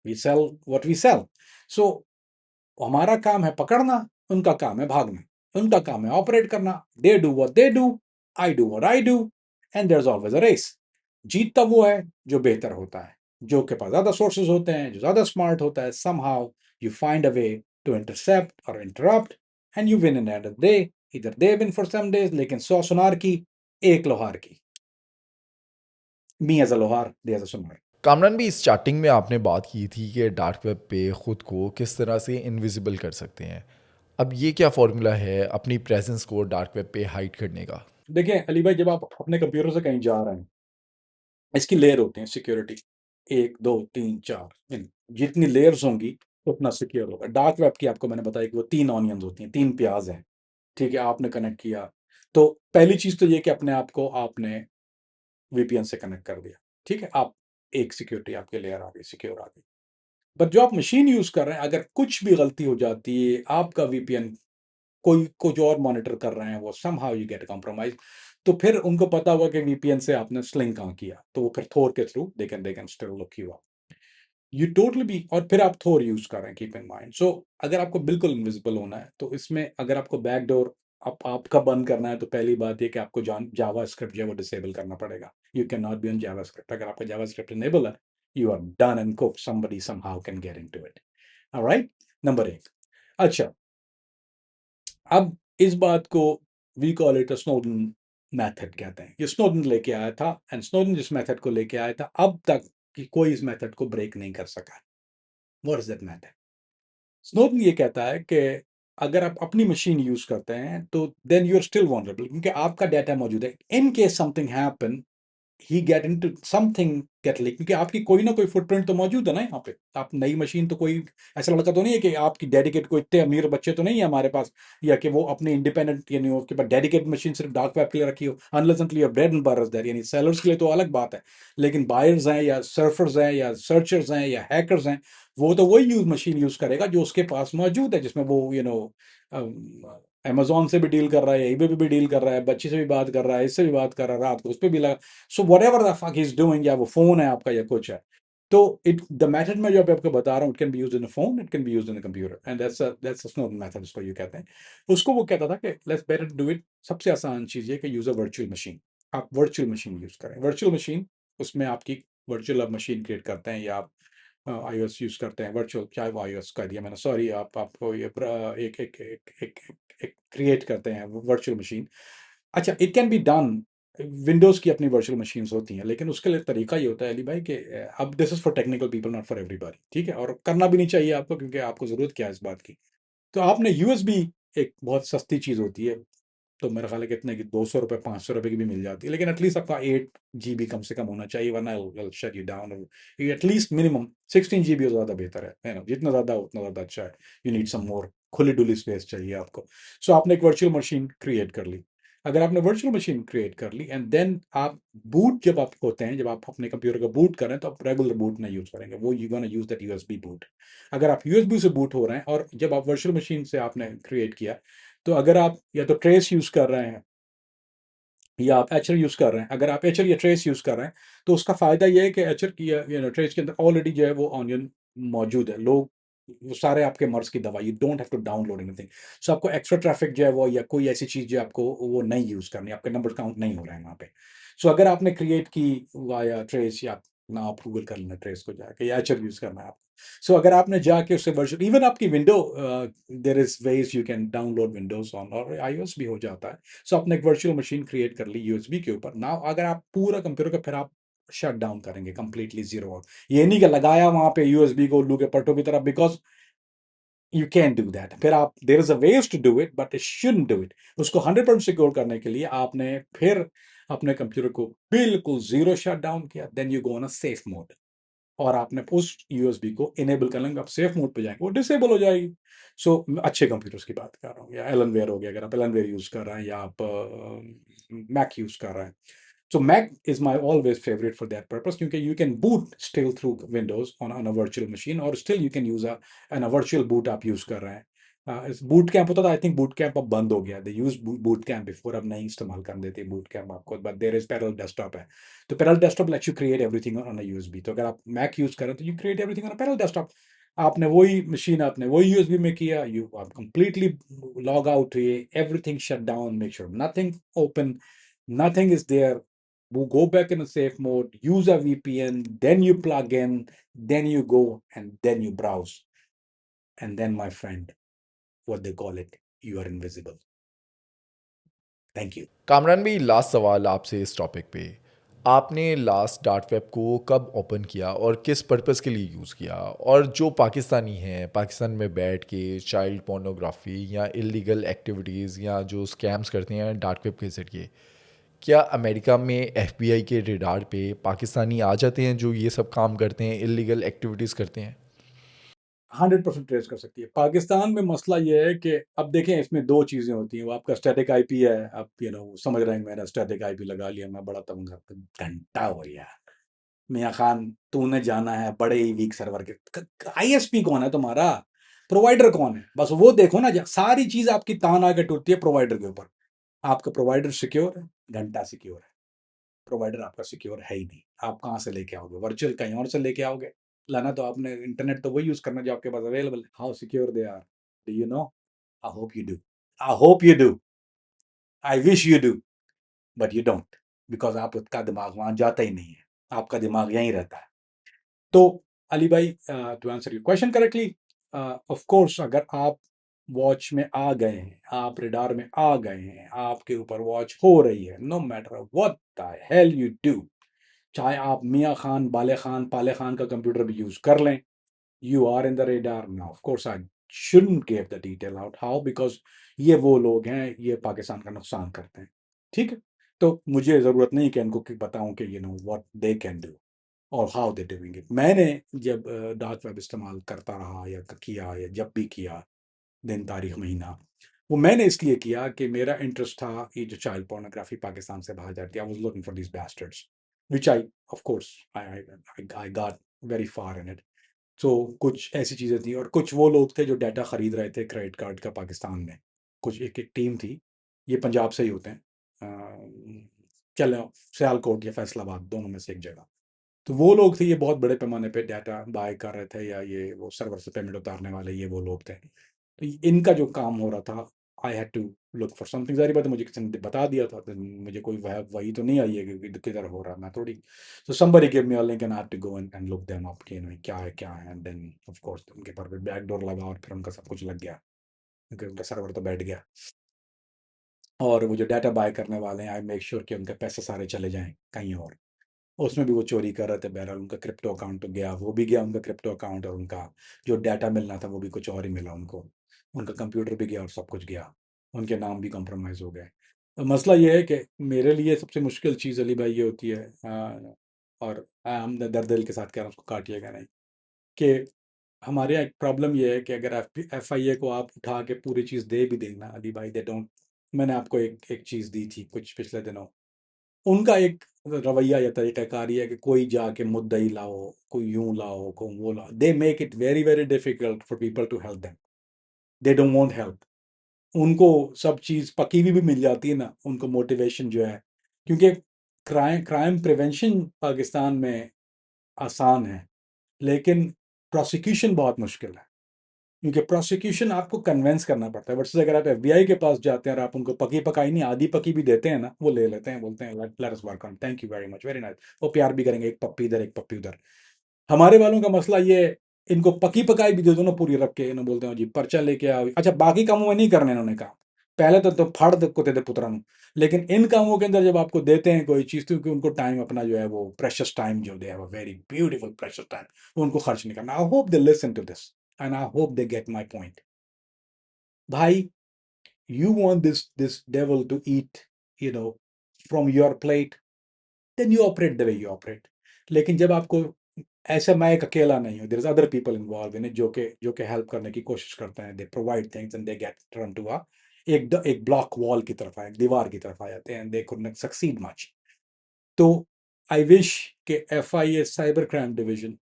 Speaker 2: we sell what we sell. So हमारा काम है पकड़ना, उनका काम है भागना, उनका काम है ऑपरेट करना। They do what they do, I do what I do, and there is always a race. जीतता वो है जो बेहतर होता है, जो के पास ज्यादा सोर्सेज होते हैं, जो ज्यादा स्मार्ट होता है। Somehow you find a way to intercept और interrupt, and you win in end of the day. इधर they win for some days, लेकिन 100 सुनार की, एक लोहार की। मी एज अ लोहार, दे एज अ सुनार।
Speaker 1: कामरान भी, इस चैटिंग में आपने बात की थी कि डार्क वेब पे ख़ुद को किस तरह से इनविजिबल कर सकते हैं। अब ये क्या फॉर्मूला है अपनी प्रेजेंस को डार्क वेब पे हाइड करने का?
Speaker 2: देखिए अली भाई, जब आप अपने कंप्यूटर से कहीं जा रहे हैं, इसकी लेयर होती है सिक्योरिटी, 1 2 3 4, जितनी लेयर्स होंगी उतना सिक्योर होगा। डार्क वेब की आपको मैंने बताया कि वो 3 ऑनियंस होती हैं, 3 प्याज हैं, ठीक है? आपने कनेक्ट किया, तो पहली चीज़ तो ये कि अपने आप को आपने वीपीएन से कनेक्ट कर दिया, ठीक है? आप एक सिक्योरिटी आपकी लेयर आ गई, सिक्योर आ गई। बट जो आप मशीन यूज़ कर रहे हैं, अगर कुछ भी गलती हो जाती है, आपका वीपीएन कोई कुछ और मॉनिटर कर रहे हैं, वो समहाउ यू गेट कॉम्प्रोमाइज, तो फिर उनको पता हुआ कि वीपीएन से आपने स्लिंग कहाँ किया, तो वो फिर थोर के through they can still look you up. You totally B, और फिर आप थोर यूज कर रहे हैं, कीप इन माइंड। सो अगर आपको बिल्कुल इनविजिबल होना है, तो इसमें अगर आपको बैकडोर आपका बंद करना है, तो पहली बात ये कि आपको जावा स्क्रिप्ट जो है वो डिसेबल करना पड़ेगा। You can not be on JavaScript. अगर आपका जावा स्क्रिप्ट इनेबल है, you are done and cook, somebody somehow can get into it. Alright, number 1। अच्छा, अब इस बात को we call it Snowden method कहते हैं। ये स्नोडन लेके आया था, एंड स्नोडन जिस मेथड को लेके आया था, अब तक कि कोई इस मेथड को ब्रेक नहीं कर सका। What is that method? Snowden ये कहता है कि अगर आप अपनी मशीन यूज करते हैं, तो then you are still vulnerable, क्योंकि आपका डाटा मौजूद है। In case something happen, he get into something get leak, क्योंकि आपकी कोई ना कोई फुटप्रिंट तो मौजूद है ना यहाँ पे। आप नई मशीन तो कोई ऐसा लड़का तो नहीं है कि आपकी डेडिकेट, कोई इतने अमीर बच्चे तो नहीं है हमारे पास, या कि वो अपने इंडिपेंडेंट, यानी उसके पास डेडिकेट मशीन सिर्फ डार्क वेब के लिए रखी हो। Unless and clear bread and butter there, यानी सेलर्स के लिए तो अलग बात है, लेकिन बायर्स हैं या सर्फर्स हैं या सर्चर्स हैं या हैकर्स हैं, वो तो वही मशीन यूज करेगा जो उसके पास मौजूद है, जिसमें वो अमेजोन से भी डील कर रहा है, ईबे पे भी डील कर रहा है, बच्ची से भी बात कर रहा है, इससे भी बात कर रहा है, रात को उस पर भी लगा। So whatever the fuck he is doing, या वो फोन है आपका या कुछ है, तो इट द मेथड में जो मैं आपको बता रहा हूँ, it can be used in a phone, it can be used in a computer, and that's a Snowden method उसको ये कहते हैं। उसको वो कहता था कि लेट्स बेटर डू इट, सबसे आसान चीज़ ये कि यूज अ वर्चुअल मशीन। आप वर्चुअल मशीन यूज करें। वर्चुअल मशीन, उसमें आपकी वर्चुअल आप मशीन क्रिएट करते हैं, या आप iOS यूज करते हैं वर्चुअल, चाहे वो iOS का दिया मैंने, सॉरी, आपको ये एक एक एक एक एक क्रिएट करते हैं वर्चुअल मशीन। अच्छा, it can be done, Windows की अपनी वर्चुअल मशीन्स होती हैं, लेकिन उसके लिए तरीका ये होता है अली भाई कि अब this is for technical people, not for everybody, ठीक है? और करना भी नहीं चाहिए आपको, क्योंकि आपको ज़रूरत क्या है इस बात की। तो आपने यूएसबी, एक बहुत सस्ती चीज़ होती है, तो मेरा ख्याल है कितने की, 200 रुपये, 500 रुपये की भी मिल जाती है, लेकिन एटलीस्ट आपका 8 जीबी कम से कम होना चाहिए, वरना it shut you down. At least minimum 16 GB हो, ज़्यादा बेहतर है ना? जितना ज़्यादा हो उतना ज़्यादा अच्छा है। यू नीड सम मोर, खुली डुली स्पेस चाहिए आपको। सो आपने एक वर्चुअल मशीन क्रिएट कर ली। अगर आपने वर्चुअल मशीन क्रिएट कर ली, एंड देन आप बूट जब आप होते हैं, जब आप अपने कंप्यूटर का बूट कर रहे हैं, तो आप रेगुलर बूट नहीं यूज करेंगे, वो you gonna use that USB boot. अगर आप यूएसबी से बूट हो रहे हैं, और जब आप वर्चुअल मशीन से आपने क्रिएट किया, तो अगर आप या तो ट्रेस यूज कर रहे हैं, या आप एचर यूज कर रहे हैं, अगर आप एचर या ट्रेस यूज कर रहे हैं, तो उसका फायदा यह है कि एचर की या ट्रेस के अंदर ऑलरेडी जो है वो ऑनियन मौजूद है। लोग वो सारे आपके मर्ज की दवा, you don't have to download anything. So आपको एक्स्ट्रा ट्रैफिक जो है वो, या कोई ऐसी चीज जो आपको वो नहीं यूज करनी, आपके नंबर काउंट नहीं हो रहे हैं वहाँ पे। सो अगर आपने क्रिएट की वाया ट्रेस या ना आप गूगल कर लेना ट्रेस को जाके, या एचर यूज़ करना है आपको। सो अगर आपने जाके उससे वर्चुअल, इवन आपकी window, there is ways you can download Windows on, और आईओएस भी हो जाता है। सो आपने एक वर्चुअल मशीन क्रिएट कर ली यूएसबी के ऊपर। नाउ अगर आप पूरा कंप्यूटर को फिर आप शट डाउन करेंगे कंप्लीटली ज़ीरो आउट। ये नहीं कि लगाया वहाँ पे यूएसबी को उल्लू के पट्टों की तरह, because you can do that. फिर आप, there is a way to do it but you shouldn't do it. उसको 100% सिक्योर करने के लिए आपने फिर अपने कंप्यूटर को बिल्कुल जीरो शट डाउन किया, then you go on a safe mode, और आपने उस यूएसबी को इनेबल कर लेंगे, आप सेफ मोड पे जाएंगे, वो डिसेबल हो जाएगी। सो अच्छे कंप्यूटर्स की बात कर रहा हूँ, या एलनवेयर हो गया, अगर आप एलनवेयर यूज कर रहे हैं, या आप मैक यूज कर रहे हैं। So Mac is my always favorite for that purpose, क्योंकि you can boot still through Windows on a virtual machine, और still you can use a virtual boot आप use कर रहे हैं। इस बूट कैंप होता था, आई थिंक बूट कैंप अब बंद हो गया। They use boot camp before, अब नहीं इस्तेमाल कर देते बूट कैंप आपको, but there is parallel desktop है। तो parallel desktop lets you create everything on a USB. तो अगर आप मैक यूज करें तो you create everything on a parallel desktop. आपने वही मशीन, आपने वही यूएसबी में किया, यू आप कंप्लीटली लॉग आउट हुए, everything shut down, make sure nothing open, nothing is there. Go back in a safe mode, use a VPN, then you plug in, then you go, and then you browse. And then, my friend, what they call it, you are invisible. Thank you.
Speaker 1: Kamran भाई, last सवाल आपसे इस topic पे। आपने last dark web को कब open किया और किस पर्पस के लिए यूज़ किया? और जो पाकिस्तानी हैं, पाकिस्तान में बैठ के चाइल्ड पोर्नोग्राफी या इलीगल एक्टिविटीज़ या जो स्कैम्स करते हैं डार्क वेब के ज़रिए, क्या अमेरिका में एफबीआई के रेडार पे पाकिस्तानी आ जाते हैं जो ये सब काम करते हैं, इलीगल एक्टिविटीज़ करते हैं?
Speaker 2: 100% ट्रेस कर सकती है। पाकिस्तान में मसला ये है कि अब देखें, इसमें दो चीज़ें होती हैं। वो आपका स्टैटिक आईपी है, आप समझ रहे हैं, मैंने स्टैटिक आईपी लगा लिया, मैं बड़ा तंग, घंटा हो यार। मियाँ खान, तूने जाना है बड़े ही वीक सर्वर के। आईएसपी कौन है तुम्हारा? प्रोवाइडर कौन है? बस वो देखो ना, सारी चीज़ आपकी तान आके टूटती है प्रोवाइडर के ऊपर। आपका प्रोवाइडर सिक्योर है, घंटा सिक्योर है। प्रोवाइडर आपका सिक्योर है ही नहीं। आप कहाँ से लेके आओगे? वर्चुअल कहीं और से लेके आओगे। लाना तो आपने इंटरनेट तो वही यूज़ करना जो आपके पास अवेलेबल है। How secure they are, do you know? I hope you do. I hope you do. I wish you do, but you don't, because आपका दिमाग वहाँ जाता ही नहीं है। आपका दिमाग यहीं रहता है। तो अली भाई, to answer your question correctly, of course अगर आप वॉच में आ गए हैं, आप रडार में आ गए हैं, आपके ऊपर वॉच हो रही है, no matter what the hell you do, चाहे आप मियाँ खान, बाले खान, पाले खान का कंप्यूटर भी यूज कर लें, you are in the radar now. Of course I shouldn't give the detail out, how, because ये वो लोग हैं, ये पाकिस्तान का नुकसान करते हैं। ठीक है, तो मुझे ज़रूरत नहीं कि इनको बताऊं कि व्हाट दे कैन डू और हाउ दे डूइंग इट। मैंने जब डार्क वेब इस्तेमाल करता रहा या किया, या जब भी किया, दिन तारीख महीना, वो मैंने इसलिए किया कि मेरा इंटरेस्ट था ये जो चाइल्ड पोर्नोग्राफी पाकिस्तान से बाहर जाती है। I was looking for this bastards, which I, of course, I got very far in it. So कुछ ऐसी चीज़ें थी, और कुछ वो लोग थे जो डाटा खरीद रहे थे क्रेडिट कार्ड का पाकिस्तान में। कुछ एक एक टीम थी, ये पंजाब से ही होते हैं, चलो सियालकोट या फैसलाबाद, दोनों में से एक जगह। तो वो लोग थे, ये बहुत बड़े पैमाने पे डाटा बाय कर रहे थे, या ये वो सर्वर से पेमेंट उतारने वाले, ये वो लोग थे। तो इनका जो काम हो रहा था, I had to look for something. सारी बात मुझे किसी ने बता दिया था, तो मुझे कोई वही तो नहीं आई है कि किधर हो रहा है, मैं थोड़ी। So somebody give me a link and I had to go and look them up कि क्या है, एंड देन ऑफ कोर्स उनके पर भी बैकडोर लगा, और फिर उनका सब कुछ लग गया, क्योंकि उनका सर्वर तो बैठ गया। और वो जो डाटा बाय करने वाले हैं, आई मेक श्योर कि उनके पैसे सारे चले जाएं कहीं और। उसमें भी वो चोरी कर रहे थे। बहरहाल उनका क्रिप्टो अकाउंट तो गया, वो भी गया उनका क्रिप्टो अकाउंट, और उनका जो डाटा मिलना था वो भी कुछ और ही मिला उनको। उनका कंप्यूटर भी गया और सब कुछ गया, उनके नाम भी कॉम्प्रोमाइज़ हो गए। तो मसला ये है कि मेरे लिए सबसे मुश्किल चीज़ अली भाई ये होती है, और हम दर्द दिल के साथ कह रहा हूँ, उसको काटिएगा नहीं, कि हमारे यहाँ एक प्रॉब्लम ये है कि अगर एफआईए को आप उठा के पूरी चीज़ दे भी देना अली भाई, दे डोंट। मैंने आपको एक एक चीज़ दी थी कुछ पिछले दिनों। उनका एक रवैया या तरीक़ाकार ये है कि कोई जाके मुद्दई लाओ, कोई यूँ लाओ, कोई वो लाओ। They make it very, very difficult for people to help them. They don't want help. उनको सब चीज़ पकी हुई भी मिल जाती है ना, उनको मोटिवेशन जो है, क्योंकि क्राइम प्रिवेंशन पाकिस्तान में आसान है, लेकिन प्रोसिक्यूशन बहुत मुश्किल है। क्योंकि प्रोसिक्यूशन आपको कन्विंस करना पड़ता है। वर्सेस अगर आप एफबीआई के पास जाते हैं और आप उनको पकी पकाई नहीं आधी पकी भी देते हैं ना, वो ले लेते हैं, बोलते हैं let us work on, thank you very much, very nice. वो प्यार भी करेंगे, एक पप्पी इधर एक पप्पी उधर। हमारे वालों का मसला ये है, इनको पकी पकाई भी दे दो ना पूरी रख के, इन्होंने बोलते हैं जी पर्चा लेके आओ। अच्छा बाकी कामों में नहीं करने इन्होंने कहा, पहले तो फाड़ को थे पुत्रा नु, लेकिन इन कामों के अंदर जब आपको देते हैं कोई चीज़, क्योंकि उनको टाइम अपना जो है वो प्रेशियस टाइम जो दे है, वेरी ब्यूटीफुल प्रेशियस टाइम, उनको खर्च नहीं करना। I hope they listen to this and I hope they get my point. भाई, you want this devil to eat, you know, from your plate, then you operate the way you operate। लेकिन जब आपको ऐसा, मैं एक अकेला नहीं हूँ, there is other people involve in it, जो कि हेल्प करने की कोशिश करते हैं, they provide things and they get turn to a एक ब्लॉक वॉल की तरफ एक दीवार की तरफ आ जाते हैं, they could not succeed much. तो आई विश के FIA cyber crime division,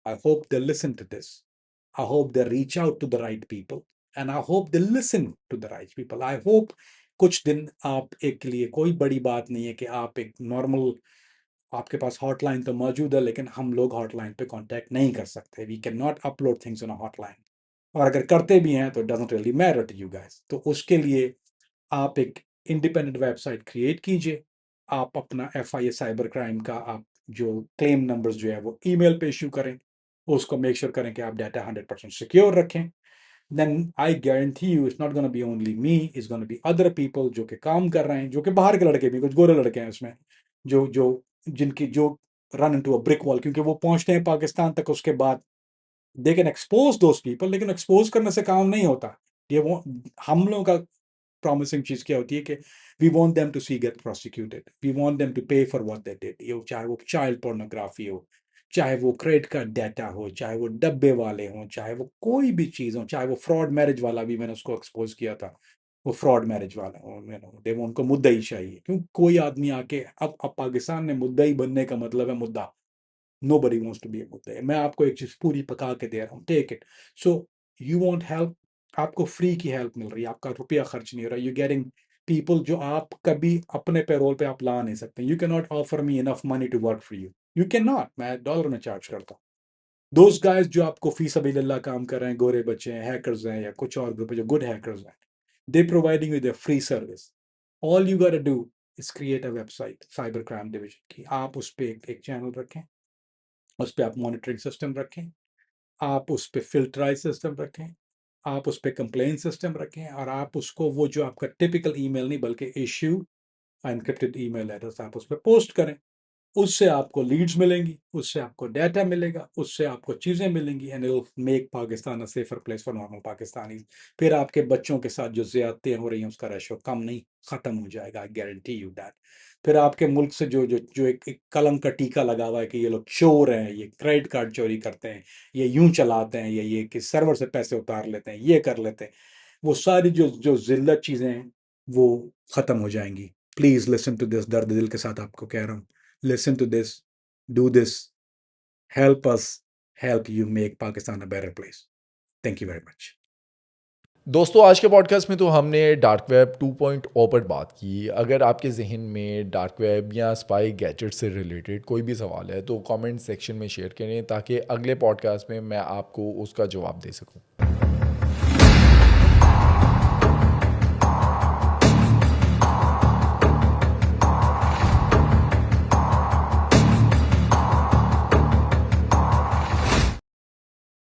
Speaker 2: I hope they listen to this. I hope they reach out to the right people and I hope they listen to the right people. I hope कुछ दिन आप एक लिए कोई बड़ी बात नहीं है कि आप एक नॉर्मल, आपके पास हॉटलाइन तो मौजूद है लेकिन हम लोग हॉटलाइन पे कांटेक्ट नहीं कर सकते। We can not upload things on a hotline, और अगर करते भी हैं तो doesn't really matter to you guys. तो उसके लिए आप एक इंडिपेंडेंट वेबसाइट क्रिएट कीजिए, आप अपना एफआईए साइबर क्राइम का आप जो क्लेम नंबर्स जो है वो ईमेल पे इशू करें, उसको मेक श्योर करें कि आप डाटा 100% सिक्योर रखें। Then I guarantee you it's not gonna be only me, it's gonna be other people जो कि काम कर रहे हैं, जो कि बाहर के लड़के भी, कुछ गोरे लड़के हैं उसमें, जो जो जिनकी जो run into a brick wall, क्योंकि वो पहुंचते हैं पाकिस्तान तक, उसके बाद they can expose those people, लेकिन एक्सपोज करने से काम नहीं होता। ये वो हम लोगों का प्रॉमिसिंग चीज़ क्या होती है कि we want them to see get prosecuted, we want them to pay for what they did. ये चाहे वो चाइल्ड पोर्नोग्राफी हो, चाहे वो क्रेडिट कार्ड डाटा हो, चाहे वो डब्बे वाले हों, चाहे वो कोई भी चीज़ हो, चाहे वो फ्रॉड मैरिज वाला भी मैंने उसको एक्सपोज किया था, वो फ्रॉड मैरिज वाला दे वो उनको मुद्दा ही चाहिए। क्यों कोई आदमी आके अब पाकिस्तान में मुद्दा ही बनने का मतलब है मुद्दा, nobody wants to be a मुद्दा। मैं आपको एक चीज़ पूरी पका के दे रहा हूँ, take it. So you want help, आपको फ्री की हेल्प मिल रही है, आपका रुपया खर्च नहीं हो रहा, यू गेटिंग पीपल जो आप कभी अपने पैरोल पे आप ला नहीं सकते। You can not offer me enough money to work for you, you can not, मैं डॉलर में चार्ज करता हूँ। दोज गाइज जो आपको फी सबीलिल्लाह काम कर रहे हैं, गोरे बच्चे हैं, हैकर्स हैं, या कुछ और ग्रुप है जो गुड हैकर्स हैं, they providing with free service. All you gotta do is create a website cyber crime division की, आप उस पर एक चैनल रखें, उस पर आप मॉनिटरिंग सिस्टम रखें, आप उस पर फिल्टराइज सिस्टम रखें, आप उस पर कंप्लेन सिस्टम रखें, और आप उसको वो जो आपका टिपिकल ईमेल नहीं बल्कि इश्यू एनक्रिप्टेड ईमेल एड्रेस आप उस पर पोस्ट करें। उससे आपको लीड्स मिलेंगी, उससे आपको डाटा मिलेगा, उससे आपको चीज़ें मिलेंगी, and it will make Pakistan a safer place for normal Pakistanis. फिर आपके बच्चों के साथ जो ज़्यादतियाँ हो रही हैं उसका रेशो कम नहीं, ख़त्म हो जाएगा, आई गारंटी यू दैट। फिर आपके मुल्क से जो एक कलंक का टीका लगा हुआ है कि ये लोग चोर हैं, ये क्रेडिट कार्ड चोरी करते हैं, ये यूं चलाते हैं, ये कि सर्वर से पैसे उतार लेते हैं, ये कर लेते हैं, वो सारी जो जिल्लत चीज़ें हैं वो ख़त्म हो जाएंगी। प्लीज़ लिसन टू दिस, दर्द दिल के साथ आपको कह रहा हूँ, listen to this, do this, help us help you make Pakistan a better place. Thank you very much.
Speaker 1: दोस्तों आज के पॉडकास्ट में तो हमने डार्क वेब 2.0 पर बात की। अगर आपके जहन में डार्क वेब या स्पाई गैजेट से रिलेटेड कोई भी सवाल है तो कमेंट सेक्शन में शेयर करें ताकि अगले पॉडकास्ट में मैं आपको उसका जवाब दे सकूं।